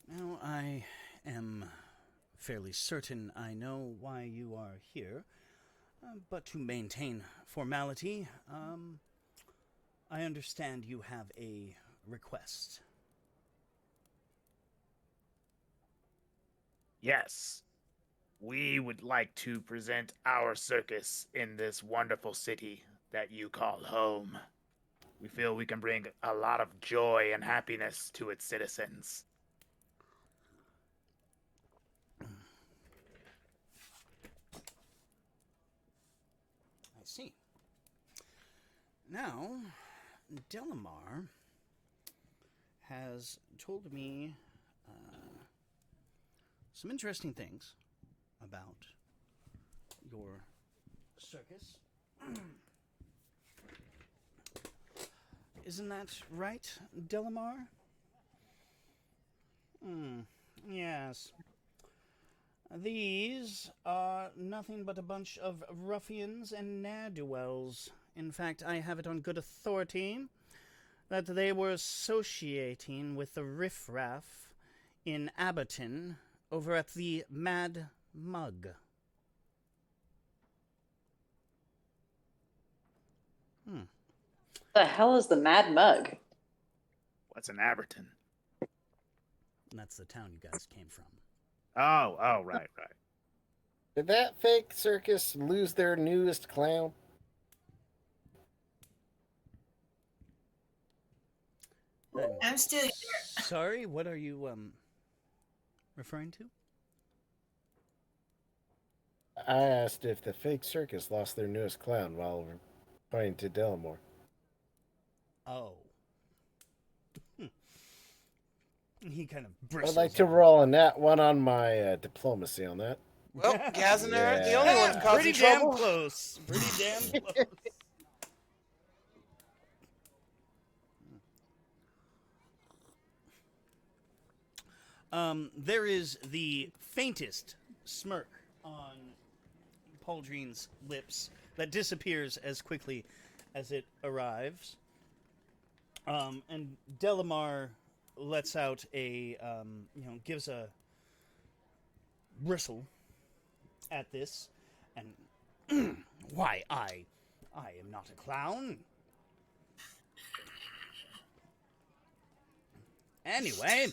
now I am fairly certain I know why you are here, but to maintain formality, I understand you have a request. Yes. We would like to present our circus in this wonderful city that you call home. We feel we can bring a lot of joy and happiness to its citizens. I see. Now, Delamar has told me some interesting things about your circus. Isn't that right, Delamar? Yes. These are nothing but a bunch of ruffians and ne'er-do-wells. In fact, I have it on good authority that they were associating with the riffraff in Aberton over at the Mad Mug. The hell is the Mad Mug? What's an Aberton? That's the town you guys came from. Oh, right. Did that fake circus lose their newest clown? I'm still here. Sorry, what are you referring to? I asked if the fake circus lost their newest clown while reporting to Delamore. Oh. He kind of I'd bristles. like to up. roll a nat one on my diplomacy on that. Well, Gaz and I aren't the only Yeah. ones causing Pretty damn trouble. close. Pretty damn close. There is the faintest smirk on Pauldrine's lips that disappears as quickly as it arrives. And Delamar lets out a, gives a bristle at this, and why, I am not a clown. Anyway,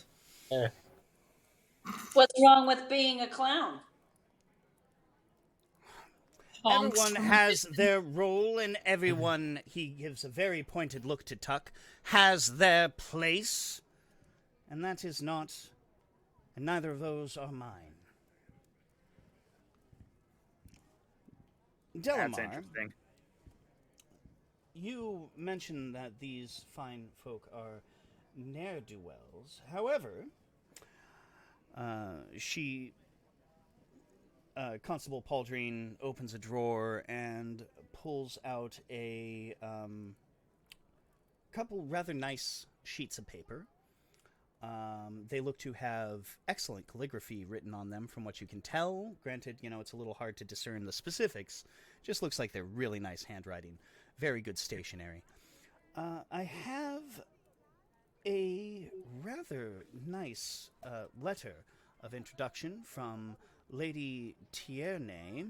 What's wrong with being a clown? Honks. everyone has their role, and everyone, he gives a very pointed look to Tuck, has their place, and that is not, and neither of those are mine. That's Delamar, interesting. you mentioned that these fine folk are ne'er-do-wells. However, Constable Pauldrine opens a drawer and pulls out a couple rather nice sheets of paper. They look to have excellent calligraphy written on them from what you can tell. Granted, it's a little hard to discern the specifics. Just looks like they're really nice handwriting. Very good stationery. I have a rather nice letter of introduction from Lady Tierney.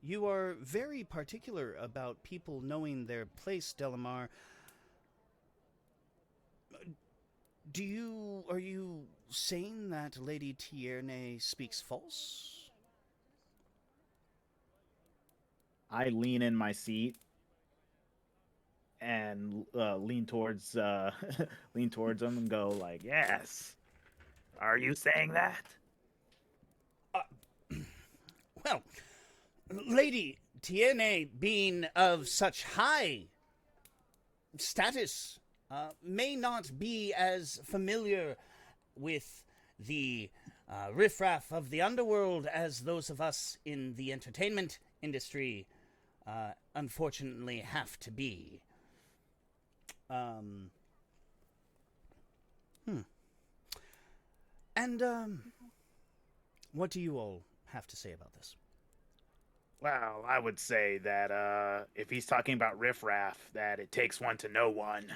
You are very particular about people knowing their place, Delamar. Are you saying that Lady Tierney speaks false? I lean in my seat and lean towards lean towards him and go like, "Yes." Are you saying that? Well, Lady Tierney, being of such high status, may not be as familiar with the riffraff of the underworld as those of us in the entertainment industry unfortunately have to be. And what do you all have to say about this? Well, I would say that if he's talking about riffraff, that it takes one to know one.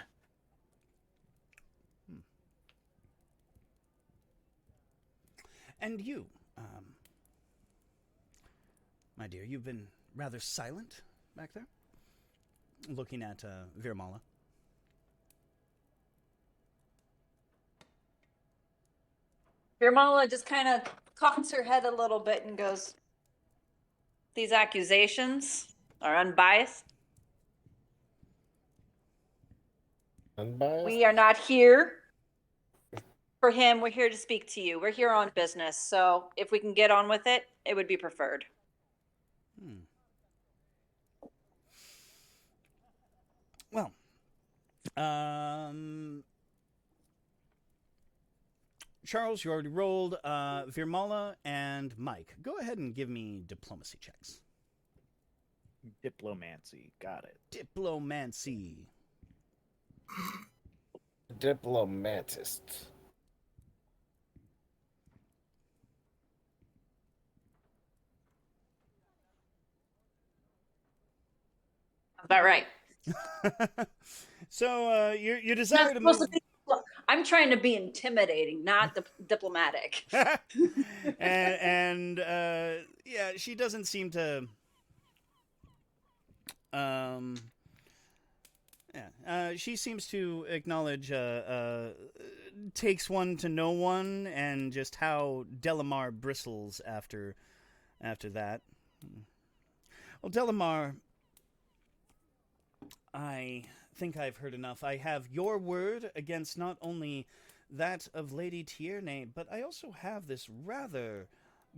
And you, my dear, you've been rather silent back there, looking at Virmala. Birmala just kind of cocks her head a little bit and goes, "These accusations are unbiased. Unbiased? We are not here for him. We're here to speak to you. We're here on business. So if we can get on with it, it would be preferred." Well, Charles, you already rolled. Virmala and Mike, go ahead and give me diplomacy checks. Diplomancy, got it. Diplomancy. Diplomatist. About right. So your desire to move, I'm trying to be intimidating, not diplomatic. and yeah, she doesn't seem to. She seems to acknowledge takes one to know one, and just how Delamar bristles after that. Well, Delamar, I think I've heard enough. I have your word against not only that of Lady Tierney, but I also have this rather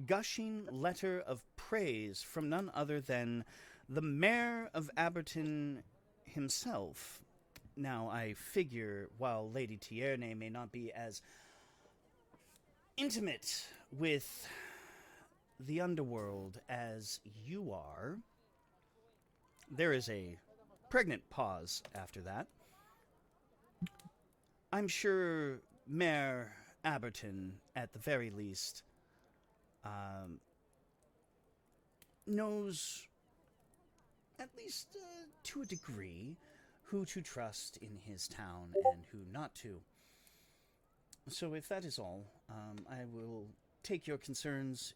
gushing letter of praise from none other than the Mayor of Aberton himself. Now, I figure while Lady Tierney may not be as intimate with the underworld as you are, there is a pregnant pause after that. I'm sure Mayor Aberton, at the very least, knows, at least to a degree, who to trust in his town and who not to. So if that is all, I will take your concerns.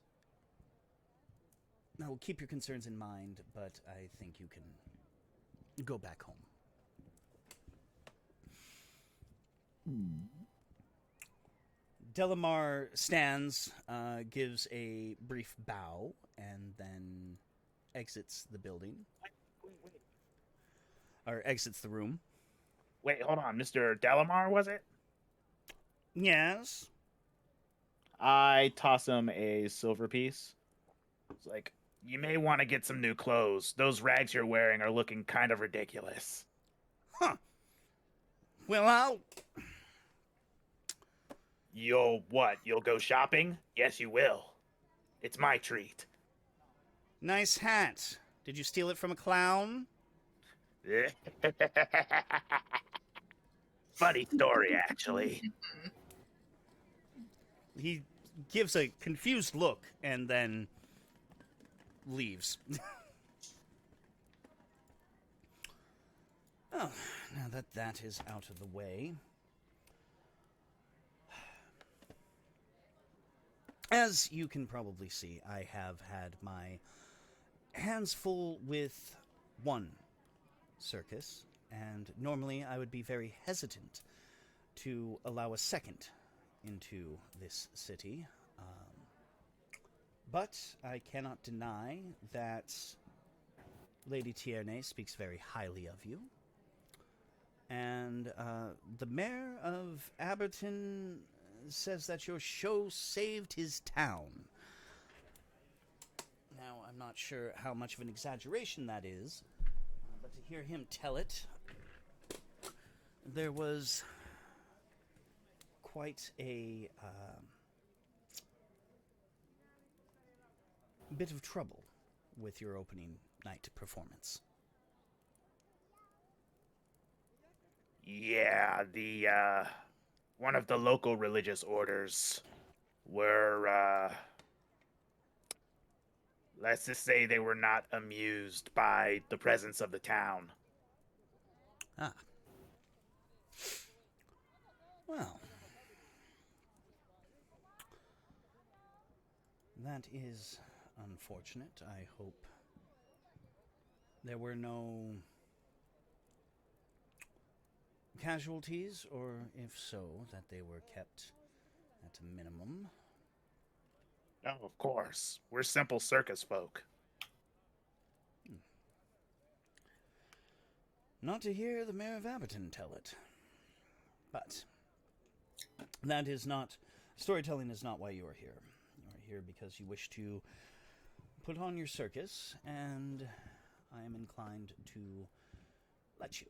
I will keep your concerns in mind, but I think you can go back home. Delamar stands, gives a brief bow, and then exits the building. Or exits the room. Wait, hold on. Mr. Delamar, was it? Yes? I toss him a silver piece. It's like, you may want to get some new clothes. Those rags you're wearing are looking kind of ridiculous. Huh. Well, You'll what? You'll go shopping? Yes, you will. It's my treat. nice hat. Did you steal it from a clown? Funny story, actually. He gives a confused look and then leaves. Oh, now that that is out of the way. As you can probably see, I have had my hands full with one circus, and normally I would be very hesitant to allow a second into this city. But I cannot deny that Lady Tierney speaks very highly of you. And the mayor of Aberton says that your show saved his town. Now, I'm not sure how much of an exaggeration that is, but to hear him tell it, there was quite a bit of trouble with your opening night performance. Yeah, the one of the local religious orders were let's just say they were not amused by the presence of the town. Ah. Well, that is unfortunate. I hope there were no casualties, or if so, that they were kept at a minimum. Oh, of course. We're simple circus folk. Not to hear the Mayor of Aberton tell it. But that is not... Storytelling is not why you are here. You are here because you wish to put on your circus, and I am inclined to let you.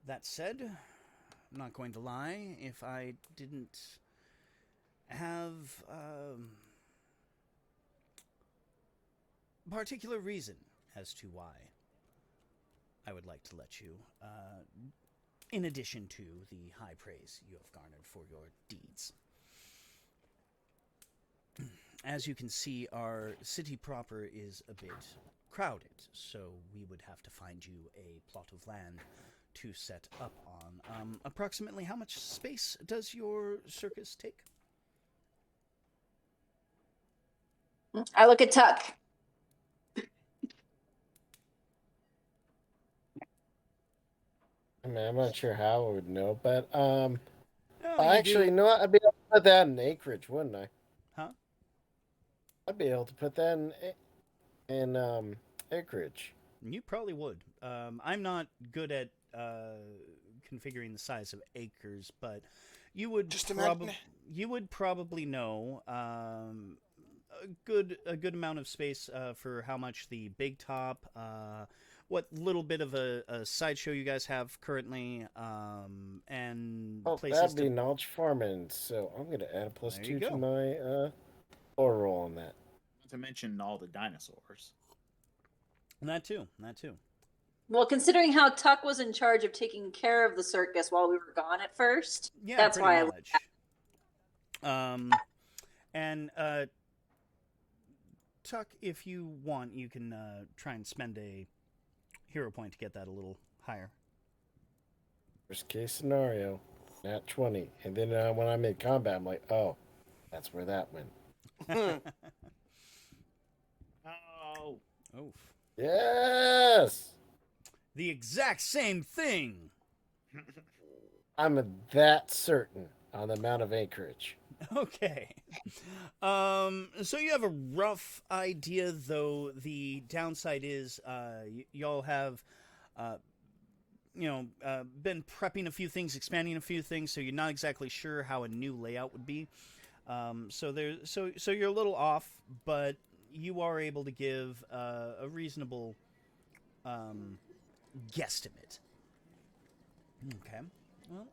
That said, I'm not going to lie. If I didn't have a particular reason as to why I would like to let you, in addition to the high praise you have garnered for your deeds. As you can see, our city proper is a bit crowded, so we would have to find you a plot of land to set up on. Approximately how much space does your circus take? I look at Tuck. I mean, I'm not sure how I would know, but Oh, actually, you know what? I'd be able to put that in acreage, wouldn't I? Huh? I'd be able to put that in acreage. You probably would. I'm not good at configuring the size of acres, but you would Just imagine. you would probably know a good amount of space for how much the big top, what little bit of a sideshow you guys have currently, and Oh, places that'd be to. knowledge farming. So I'm gonna add a plus There you 2 to go. my lore roll on that. Not to mention all the dinosaurs. That too. That too. Well, considering how Tuck was in charge of taking care of the circus while we were gone at first, Yeah, that's pretty why much. And Tuck, if you want, you can try and spend a hero point to get that a little higher. Worst case scenario, nat 20. And then when I'm in combat, I'm like, oh, that's where that went. Oh. Oof. Yes! The exact same thing. I'm that certain on the amount of acreage. Okay. So you have a rough idea, though. The downside is y'all have, been prepping a few things, expanding a few things, so you're not exactly sure how a new layout would be. So you're a little off, but you are able to give a reasonable guesstimate. Okay. Well,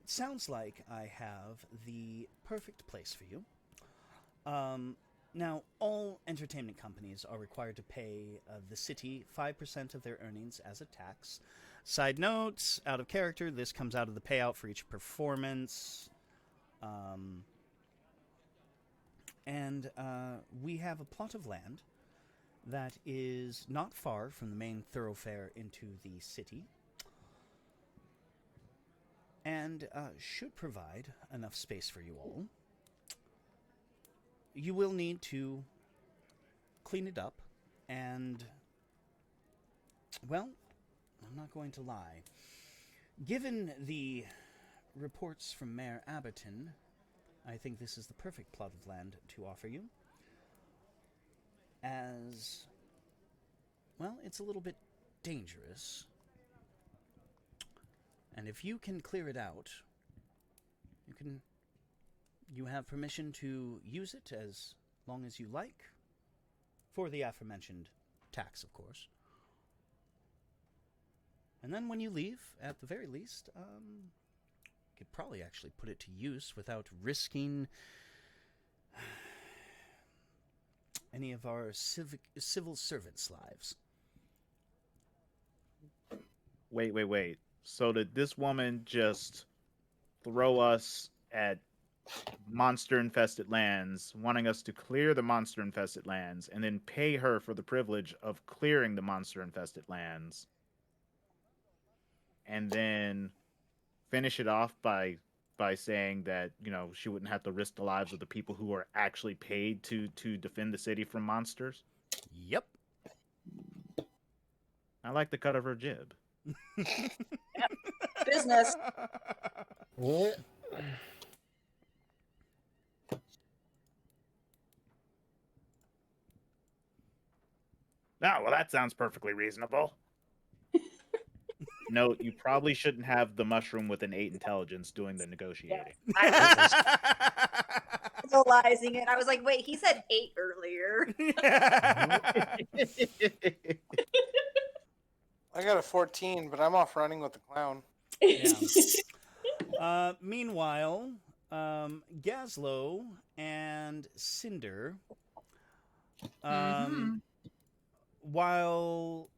sounds like I have the perfect place for you. Now, all entertainment companies are required to pay the city 5% of their earnings as a tax. Side notes, out of character, this comes out of the payout for each performance. And we have a plot of land that is not far from the main thoroughfare into the city, and should provide enough space for you all. You will need to clean it up, and, well, I'm not going to lie. Given the reports from Mayor Abberton, I think this is the perfect plot of land to offer you. As, well, it's a little bit dangerous. And if you can clear it out, you have permission to use it as long as you like, for the aforementioned tax, of course. And then when you leave, at the very least, you could probably actually put it to use without risking any of our civil servants' lives. Wait. So did this woman just throw us at monster-infested lands, wanting us to clear the monster-infested lands, and then pay her for the privilege of clearing the monster-infested lands, and then finish it off by saying that, she wouldn't have to risk the lives of the people who are actually paid to defend the city from monsters? Yep. I like the cut of her jib. business. What? Oh, well, that sounds perfectly reasonable. Note, you probably shouldn't have the mushroom with an 8 intelligence doing the negotiating. Realizing it, I was like, wait, he said 8 earlier. I got a 14, but I'm off running with the clown. Yeah. Meanwhile, Gazlow and Cinder, while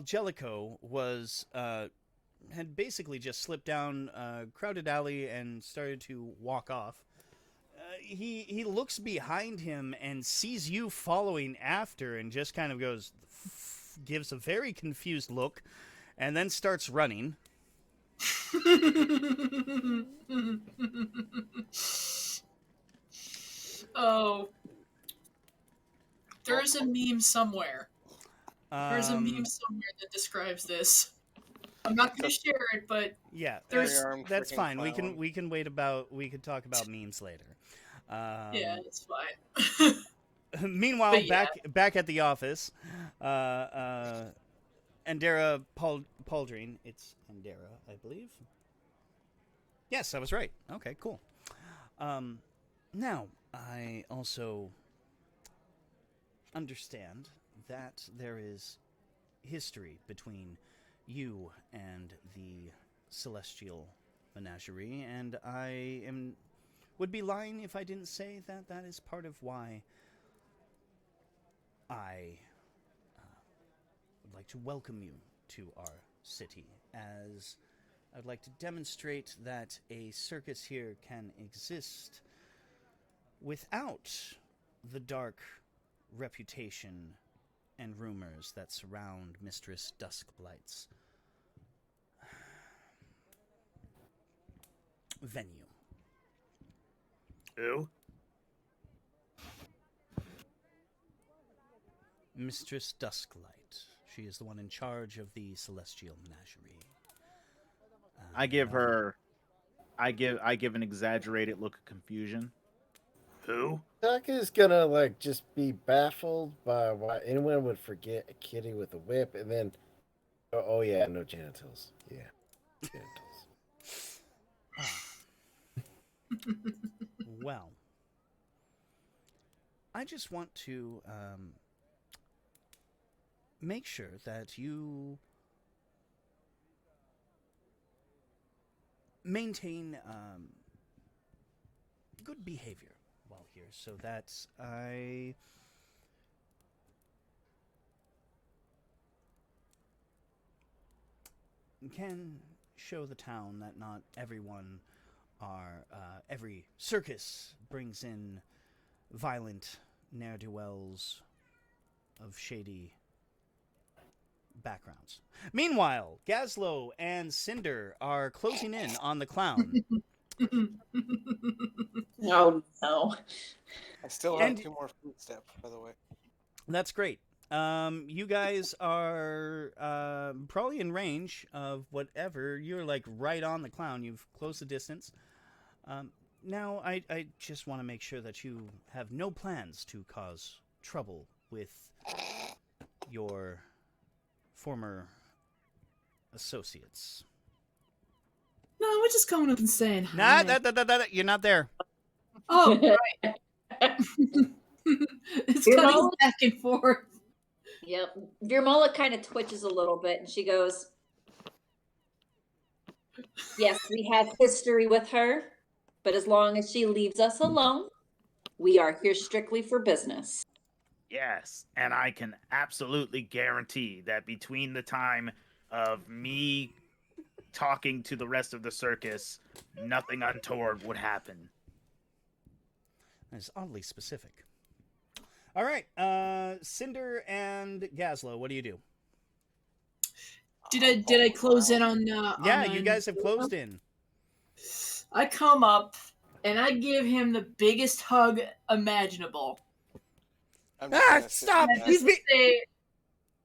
Jellicoe was had basically just slipped down a crowded alley and started to walk off. He looks behind him and sees you following after, and just kind of gives a very confused look, and then starts running. Oh, there's a meme somewhere. There's a meme somewhere that describes this. I'm not going to share it, but yeah, there's that's fine. We can talk about memes later. Yeah, it's fine. Meanwhile, But yeah. back at the office, Andera Pauldrine. It's Andera, I believe. Yes, I was right. Okay, cool. Now, I also understand that there is history between you and the Celestial Menagerie, and would be lying if I didn't say that that is part of why I would like to welcome you to our city, as I'd like to demonstrate that a circus here can exist without the dark reputation and rumors that surround Mistress Dusklight's venue. Who? Mistress Dusklight. She is the one in charge of the Celestial Menagerie. I give an exaggerated look of confusion. Who? Tuck is gonna like just be baffled by why anyone would forget a kitty with a whip, and then, oh yeah, no genitals. Yeah, genitals. Well, I just want to make sure that you maintain good behavior while here, so that I can show the town that not everyone every circus brings in violent ne'er-do-wells of shady backgrounds. Meanwhile, Gazlow and Cinder are closing in on the clown. Oh no. I still have 2 more food steps, by the way. That's great. You guys are probably in range of whatever. You're like right on the clown. You've closed the distance. Now, I just want to make sure that you have no plans to cause trouble with your former associates. No, we're just coming up and saying Nah, hi. you're not there. Oh, right. It's Your cutting mullet- back and forth. Yep. Your mullet kind of twitches a little bit, and she goes, "Yes, we have history with her, but as long as she leaves us alone, we are here strictly for business." Yes, and I can absolutely guarantee that between the time of me talking to the rest of the circus, nothing untoward would happen. That is oddly specific. All right, Cinder and Gazlow, what do you do? Did I close in on? Yeah, you guys have closed in. I come up and I give him the biggest hug imaginable. I'm just gonna sit Stop! back. He's be- Say,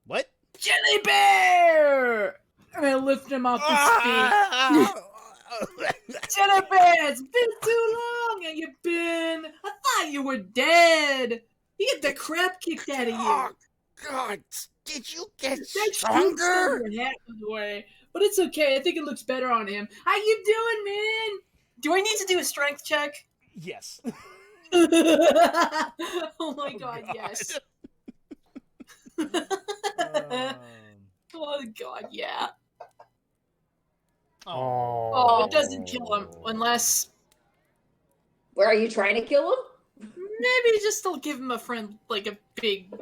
What? Jelly Bear! And I lift him off his feet. Jelly Bear, it's been too long, and you've been. I thought you were dead. You get the crap kicked out of you. Oh, God, did you get That's stronger? hat, by the way. But it's okay. I think it looks better on him. How you doing, man? Do I need to do a strength check? Yes. Oh my god, yes. Oh god, yeah. Oh, it doesn't kill him unless Where are you trying to kill him? maybe just to give him a friend, like a big.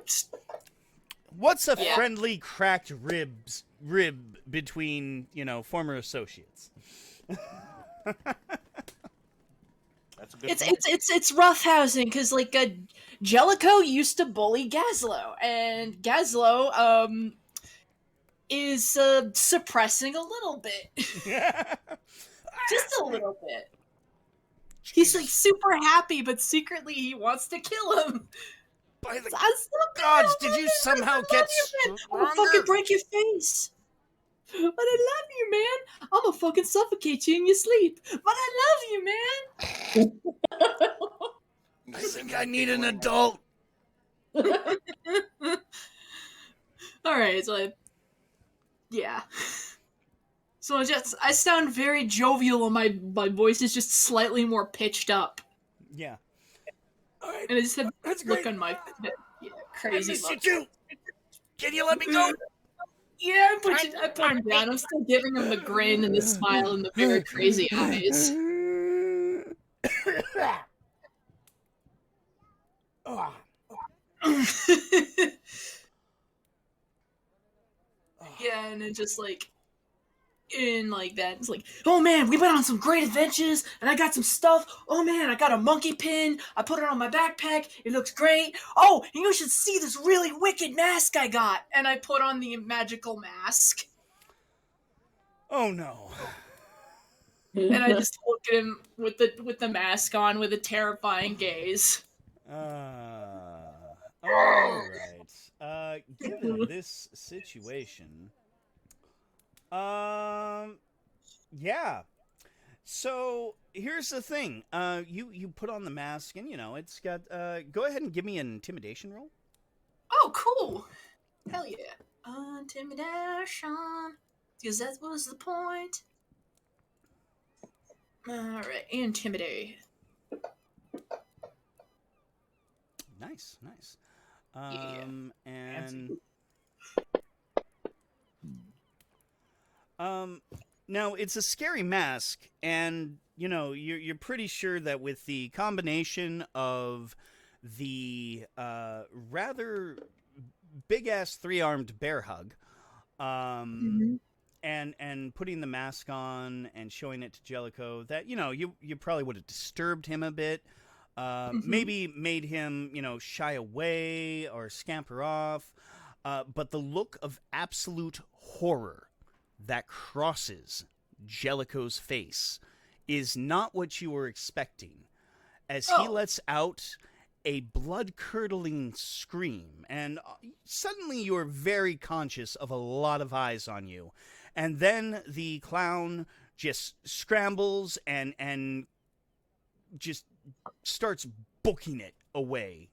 What's a Yeah. friendly cracked rib between, former associates? That's a good. It's roughhousing because like Jellicoe used to bully Gazlow, and Gazlow is suppressing a little bit, just a little bit. He's like super happy, but secretly he wants to kill him. By the I'm so gods, did you somehow get I'm gonna fucking stronger? break your face. But I love you, man. I'm gonna fucking suffocate you in your sleep. But I love you, man. You I sitting think there I need an giggling. adult. All right, so yeah. So I sound very jovial, and my voice is just slightly more pitched up, Yeah. All right. and I just have That's this look great. on my I crazy miss you look. too. Can you let me go? Yeah, I put him down. I'm still giving him the grin and the smile and the very crazy eyes. Yeah, and it just like in like that. It's like, oh man, we went on some great adventures, and I got some stuff. Oh man, I got a monkey pin. I put it on my backpack. It looks great. Oh, and you should see this really wicked mask I got. And I put on the magical mask, Oh no. and I just look at him with the mask on with a terrifying gaze. All right. Given this situation, yeah. So here's the thing. You put on the mask, and it's got. Go ahead and give me an intimidation roll. Oh, cool. Hell yeah. Intimidation. Because that was the point. Alright, intimidate. Nice, nice. Yeah. And now it's a scary mask, and you're pretty sure that with the combination of the rather big ass 3-armed bear hug, and putting the mask on and showing it to Jellicoe, that you probably would have disturbed him a bit. Maybe made him, shy away or scamper off. But the look of absolute horror that crosses Jellicoe's face is not what you were expecting, as he lets out a blood-curdling scream, and suddenly you're very conscious of a lot of eyes on you. And then the clown just scrambles and just starts booking it away,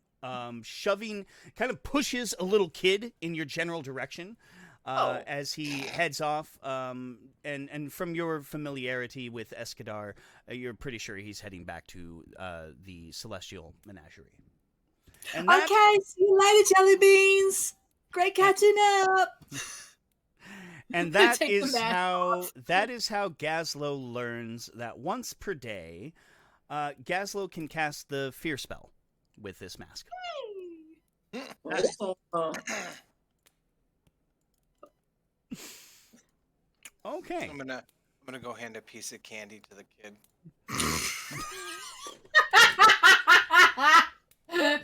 shoving, kind of pushes a little kid in your general direction as he heads off. And from your familiarity with Escadar, you're pretty sure he's heading back to the Celestial Menagerie. And Okay, see you later, jelly beans. Great catching up. And that is how Gazlow learns that once per day, Gazlow can cast the fear spell with this mask. Okay. I'm gonna go hand a piece of candy to the kid.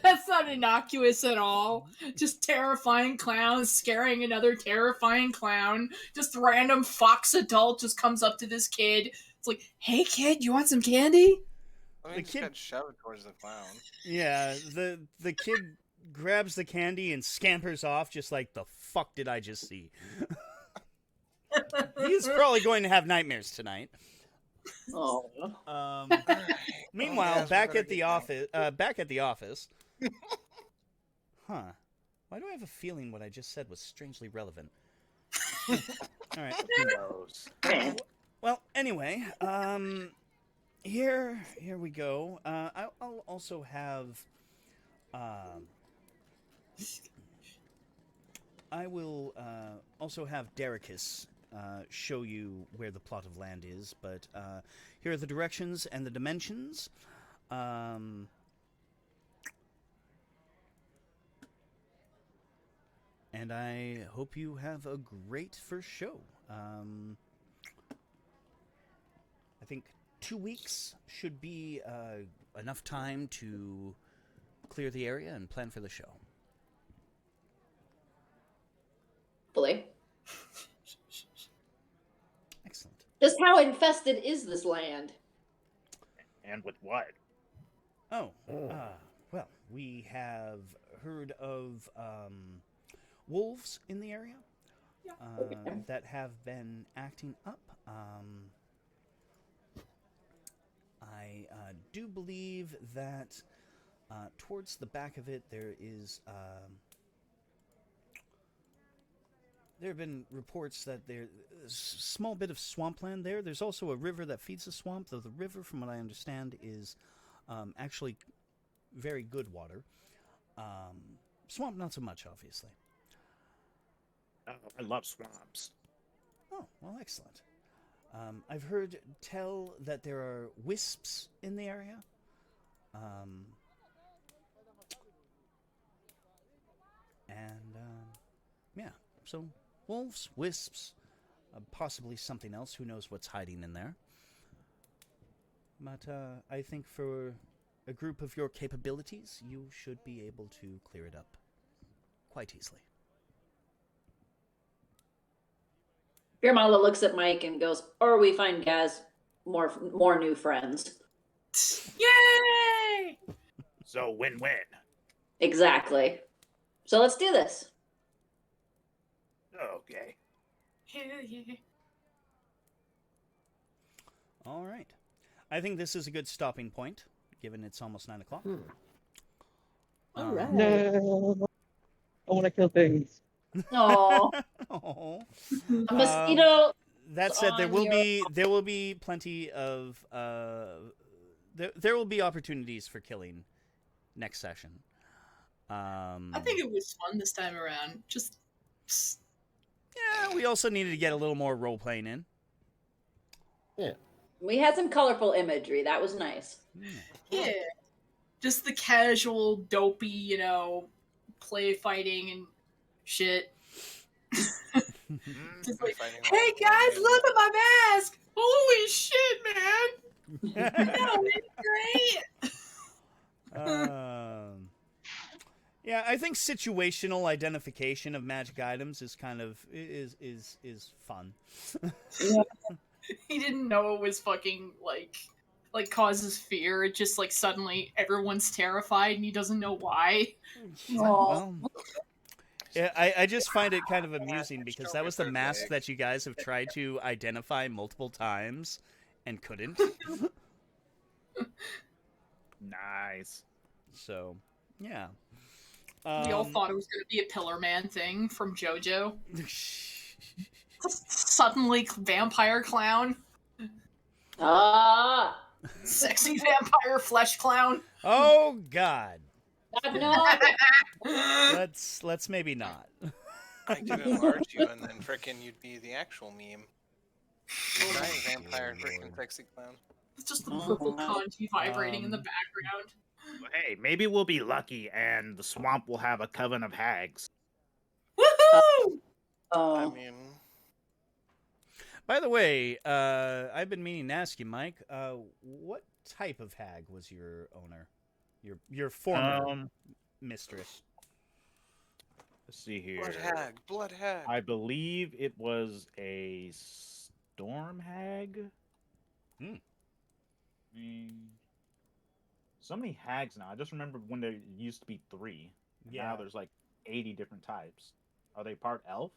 That's not innocuous at all. Just terrifying clowns scaring another terrifying clown. Just random fox adult just comes up to this kid. It's like, hey kid, you want some candy? I mean, just got shoved towards the clown. Yeah, the kid grabs the candy and scampers off, just like, the fuck did I just see? He's probably going to have nightmares tonight. Oh. Meanwhile, back at the office. Huh? Why do I have a feeling what I just said was strangely relevant? All right. Who knows? Well, anyway, here we go. I'll also have. I will also have Dericus show you where the plot of land is, but here are the directions and the dimensions. And I hope you have a great first show. I think 2 weeks should be enough time to clear the area and plan for the show. Hopefully. Excellent. Just how infested is this land? And with what? Oh, well, we have heard of wolves in the area that have been acting up. I do believe that Towards the back of it, there is. There have been reports that there's a small bit of swampland there. There's also a river that feeds the swamp, though the river, from what I understand, is actually very good water. Swamp, not so much, obviously. Oh, I love swamps. Oh, well, excellent. I've heard tell that there are wisps in the area. Yeah, so wolves, wisps, possibly something else. Who knows what's hiding in there? But I think for a group of your capabilities, you should be able to clear it up quite easily. Firmala looks at Mike and goes, "Or we find Gaz more new friends." Yay! So win-win. Exactly. So let's do this. Okay. Hell yeah. All right. I think this is a good stopping point, given it's almost 9 o'clock. All right. No, I want to kill things. Oh, Oh. a mosquito. That said, there on will your- be plenty of there will be opportunities for killing next session. I think it was fun this time around. Just Yeah, we also needed to get a little more role playing in. We had some colorful imagery. That was nice. yeah, just the casual, dopey, play fighting and shit. Just like, Fighting hey like guys, women. look at my mask! Holy shit, man! No, it's great. Yeah, I think situational identification of magic items is kind of is fun. He didn't know it was fucking like causes fear. It just like suddenly everyone's terrified and he doesn't know why. Well, yeah, I just find it kind of amusing because that was the mask that you guys have tried to identify multiple times and couldn't. Nice. So, yeah. We all thought it was going to be a Pillar Man thing from JoJo. Suddenly, vampire clown, Ah, sexy vampire flesh clown. Oh God. no. Let's maybe not. I could enlarge you, and then frickin' you'd be the actual meme. Giant vampire frickin' sexy clown. It's just the purple kanji vibrating in the background. Hey, maybe we'll be lucky and the swamp will have a coven of hags. Woohoo! I Oh, mean, By the way, I've been meaning to ask you, Mike. What type of hag was your owner? Your former mistress. Let's see here. blood hag. I believe it was a storm hag. So many hags now. I just remember when there used to be 3. And Yeah. now there's like 80 different types. Are they part elf?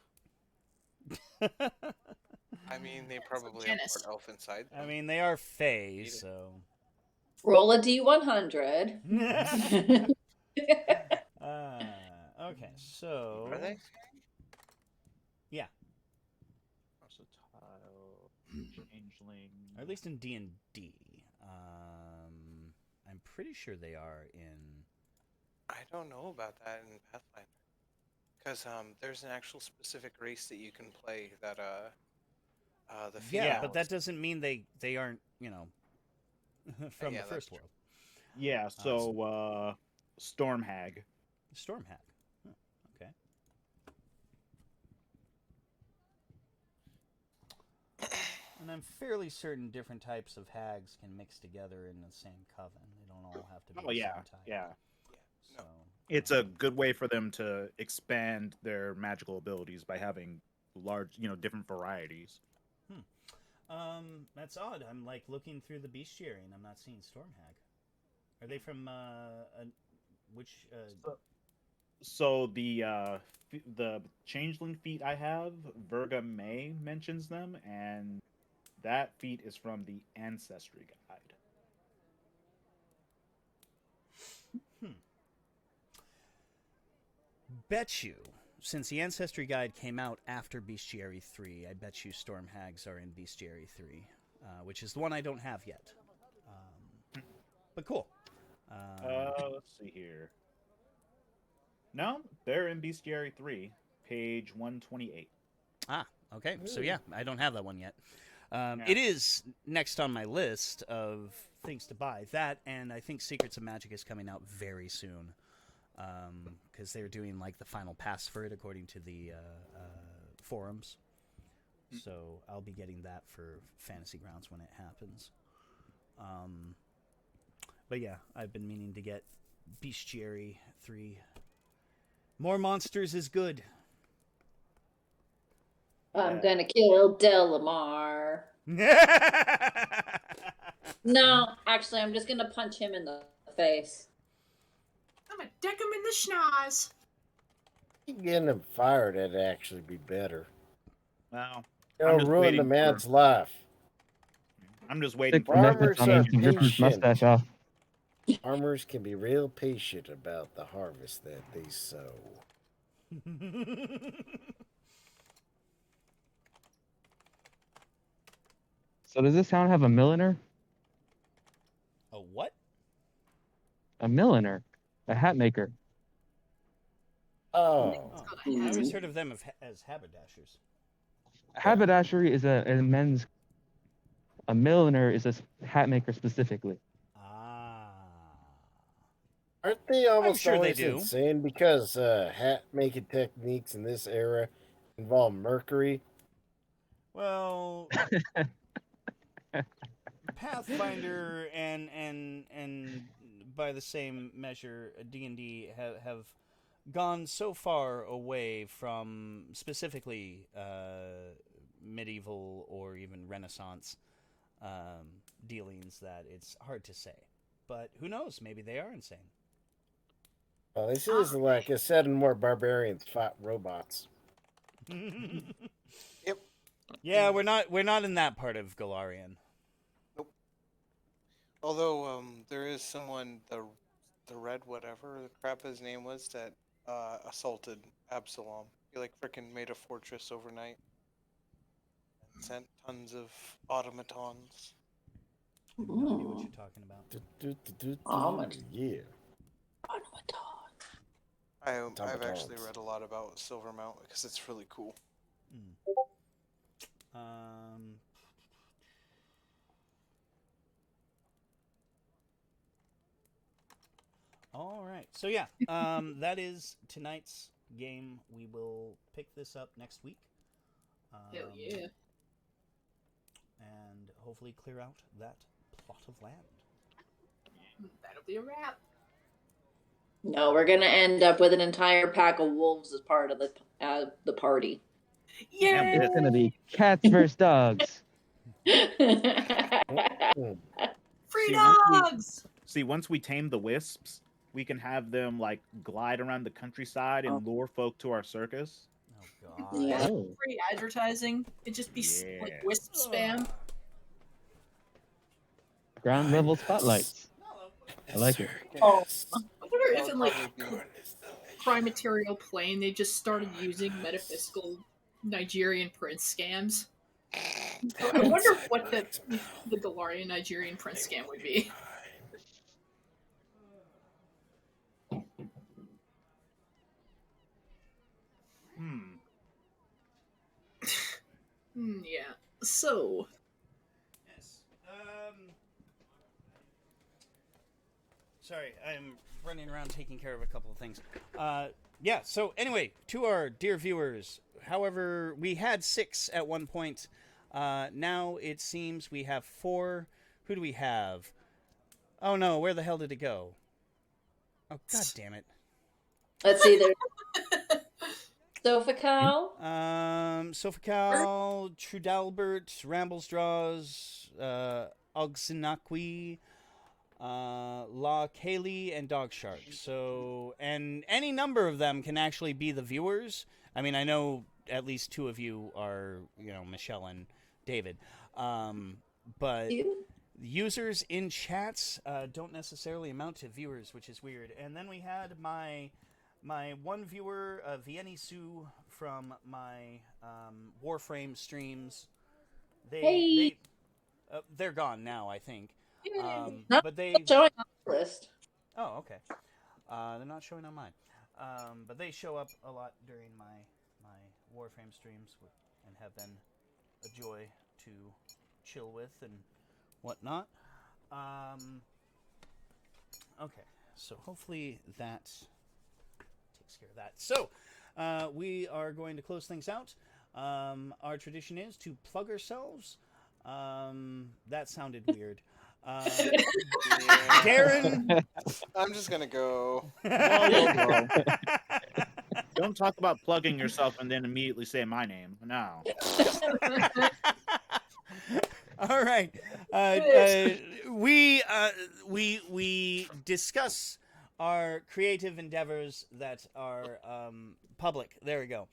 I mean, they probably have Janice. part elf inside. I mean, they are fae, so. roll a d100. Okay, so. Are they? Yeah, Versatile, changeling. or at least in D&D. I'm pretty sure they are in. I don't know about that in Pathfinder. Because there's an actual specific race that you can play that the female. Yeah, but that doesn't mean they aren't, from Yeah, the that's first true. world. Yeah, so storm hag. Storm hag. Huh, okay. And I'm fairly certain different types of hags can mix together in the same coven. They don't all have to be Oh the yeah, same type. yeah. So, It's a good way for them to expand their magical abilities by having large, different varieties. That's odd. I'm like looking through the bestiary and I'm not seeing Storm Hag. Are they from which? So the changeling feat I have, Virga May mentions them, and that feat is from the Ancestry Guide. bet you, since the Ancestry Guide came out after Bestiary 3, I bet you Storm Hags are in Bestiary 3, which is the one I don't have yet. But cool. Let's see here. No, they're in Bestiary 3, page 128. Ah, okay. So yeah, I don't have that one yet. Yeah. It is next on my list of things to buy. That, and I think Secrets of Magic is coming out very soon, because they're doing like the final pass for it according to the forums. So I'll be getting that for Fantasy Grounds when it happens. But yeah, I've been meaning to get Bestiary 3. More monsters is good. I'm gonna kill Delamar. No, actually, I'm just gonna punch him in the face. I'm gonna deck him in the schnoz. Getting him fired, that'd actually be better. Well, It'll ruin the man's life. I'm just waiting Stick for the Farmers necklace on him are to rip his patient. mustache off. Farmers can be real patient about the harvest that they sow. So does this town have a milliner? A what? A milliner. A hat maker. Oh. I always heard of them as haberdashers. Haberdashery is a men's. A milliner is a hat maker specifically. Aren't they almost sure they always do. insane because hat making techniques in this era involve mercury? Well, Pathfinder and by the same measure, D&D have gone so far away from specifically medieval or even Renaissance dealings that it's hard to say. But who knows? Maybe they are insane. Well, this is like a set and more barbarians fought robots. Yep. Yeah, we're not in that part of Golarion. Nope. Although there is someone, the red whatever the crap his name was, that assaulted Absalom. He like freaking made a fortress overnight and sent tons of automatons. I have no idea what you're talking about. Yeah. I've actually read a lot about Silvermount because it's really cool. All right. So yeah, that is tonight's game. We will pick this up next week. Hell yeah. And hopefully clear out that plot of land. That'll be a wrap. No, we're gonna end up with an entire pack of wolves as part of the party. Yeah. It's gonna be cats versus dogs. Free dogs! Once we tame the wisps, we can have them like glide around the countryside and lure folk to our circus. Oh god. Yeah. Free advertising. It'd just be like wisp spam. Ground level spotlights. I like it. Oh, I wonder if in like Prime Material Plane they just started using metaphysical Nigerian prince scams. I wonder what the Galarian Nigerian prince scam would be. Yeah. So. Yes. Sorry, I'm running around taking care of a couple of things. Yeah, so anyway, to our dear viewers, however, we had 6 at one point. Now it seems we have 4. Who do we have? Oh no, where the hell did it go? Oh, god damn it. Let's see, there's Sophical. Sophical, Trudalbert, Ramblesdraws, Ogsinakwi, La Kaylee, and Dog Shark. So, and any number of them can actually be the viewers. I mean, I know at least 2 of you are, Michelle and David. But users in chats don't necessarily amount to viewers, which is weird. And then we had my my one viewer, Vieni Sue, from my Warframe streams. Hey. They're gone now, I think. Not But they. showing on the list. Oh, okay. They're not showing on mine. But they show up a lot during my Warframe streams and have been a joy to chill with and whatnot. Okay, so hopefully that takes care of that. So, we are going to close things out. Our tradition is to plug ourselves. That sounded weird. Darren. I'm just gonna go. Whoa. Don't talk about plugging yourself and then immediately say my name. No. All right. We discuss our creative endeavors that are public. There we go.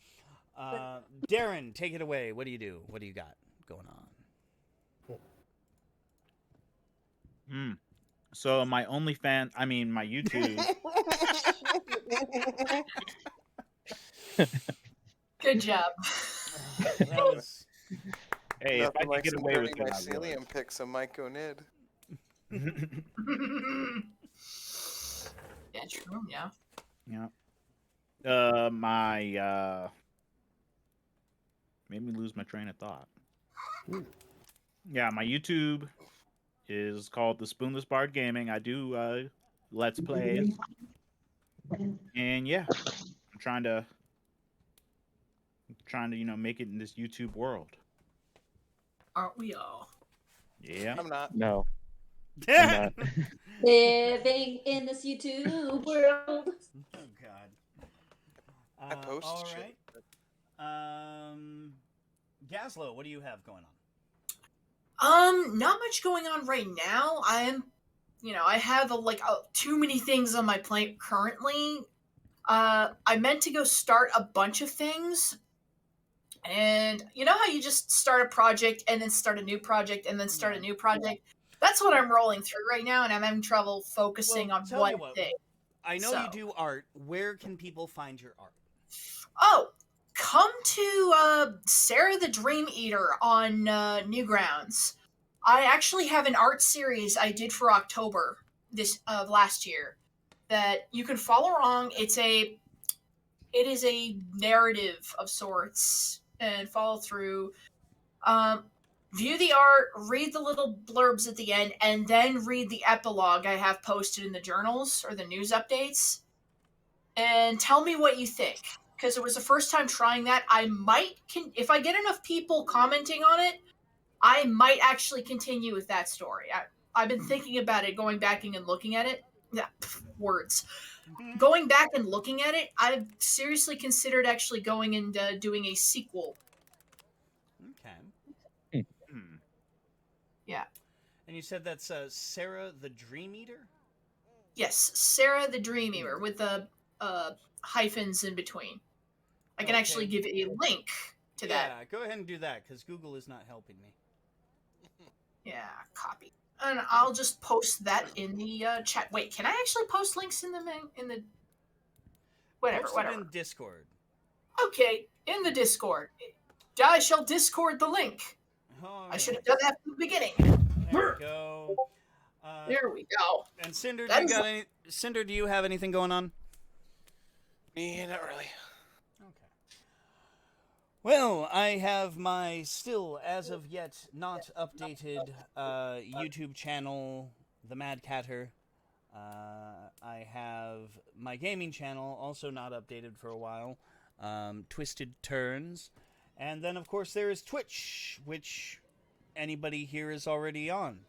Darren, take it away. What do you do? What do you got going on? So my my YouTube. Good job. That was... Hey, if I Nothing could get some away with dirty it, I would. mycelium pics of Mike O'Nid. Yeah, true. Yeah. Yeah. Made me lose my train of thought. Yeah, my YouTube is called The Spoonless Bard Gaming. I do Let's Plays. And yeah, I'm trying to make it in this YouTube world. Aren't we all? Yeah. I'm not. No. I'm not. Living in this YouTube world. Oh, God. I post all shit. right. Gazlow, what do you have going on? Not much going on right now. I have too many things on my plate currently. I meant to go start a bunch of things. And you know how you just start a project and then start a new project and then start a new project? That's what I'm rolling through right now, and I'm having trouble focusing on tell me one what, thing. I know you do art. Where can people find your art? Oh, come to Sarah the Dream Eater on Newgrounds. I actually have an art series I did for October of last year that you can follow along. It is a narrative of sorts and follow through. View the art, read the little blurbs at the end, and then read the epilogue I have posted in the journals or the news updates. And tell me what you think. Because it was the first time trying that. If I get enough people commenting on it, I might actually continue with that story. I've been thinking about it, going back and looking at it. Yeah, words. Going back and looking at it, I've seriously considered actually going and doing a sequel. Okay. Hmm. Yeah. And you said that's Sarah the Dream Eater? Yes, Sarah the Dream Eater with the hyphens in between. I can actually give a link to that. Yeah, go ahead and do that, because Google is not helping me. Yeah, copy. And I'll just post that in the chat. Wait, can I actually post links in the whatever? Post it in Discord. Okay, in the Discord. I shall Discord the link. All I should have right. done that from the beginning. There we go. There we go. And Cinder, That is- Cinder, do you have anything going on? Me, not really. Okay. Well, I have my still, as of yet, not updated YouTube channel, The Mad Catter. I have my gaming channel, also not updated for a while, Twisted Turns. And then, of course, there is Twitch, which anybody here is already on.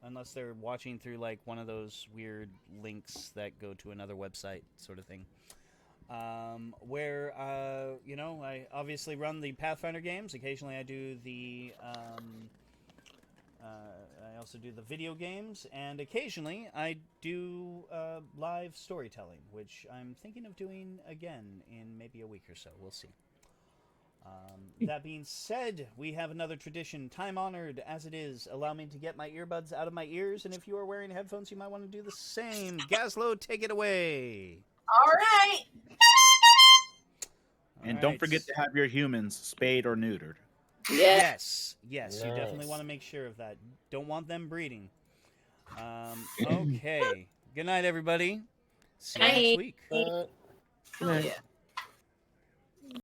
Unless they're watching through, like, one of those weird links that go to another website sort of thing. Where, I obviously run the Pathfinder games. Occasionally I do the, I also do the video games. And occasionally I do live storytelling, which I'm thinking of doing again in maybe a week or so. We'll see. That being said, we have another tradition, time-honored as it is. Allow me to get my earbuds out of my ears, and if you are wearing headphones, you might want to do the same. Gazlow, take it away. All right. And don't forget to have your humans spayed or neutered. Yeah. Yes, you definitely Nice. want to make sure of that. Don't want them breeding. Okay. Good night, everybody. See you Night. next week. Hell yeah.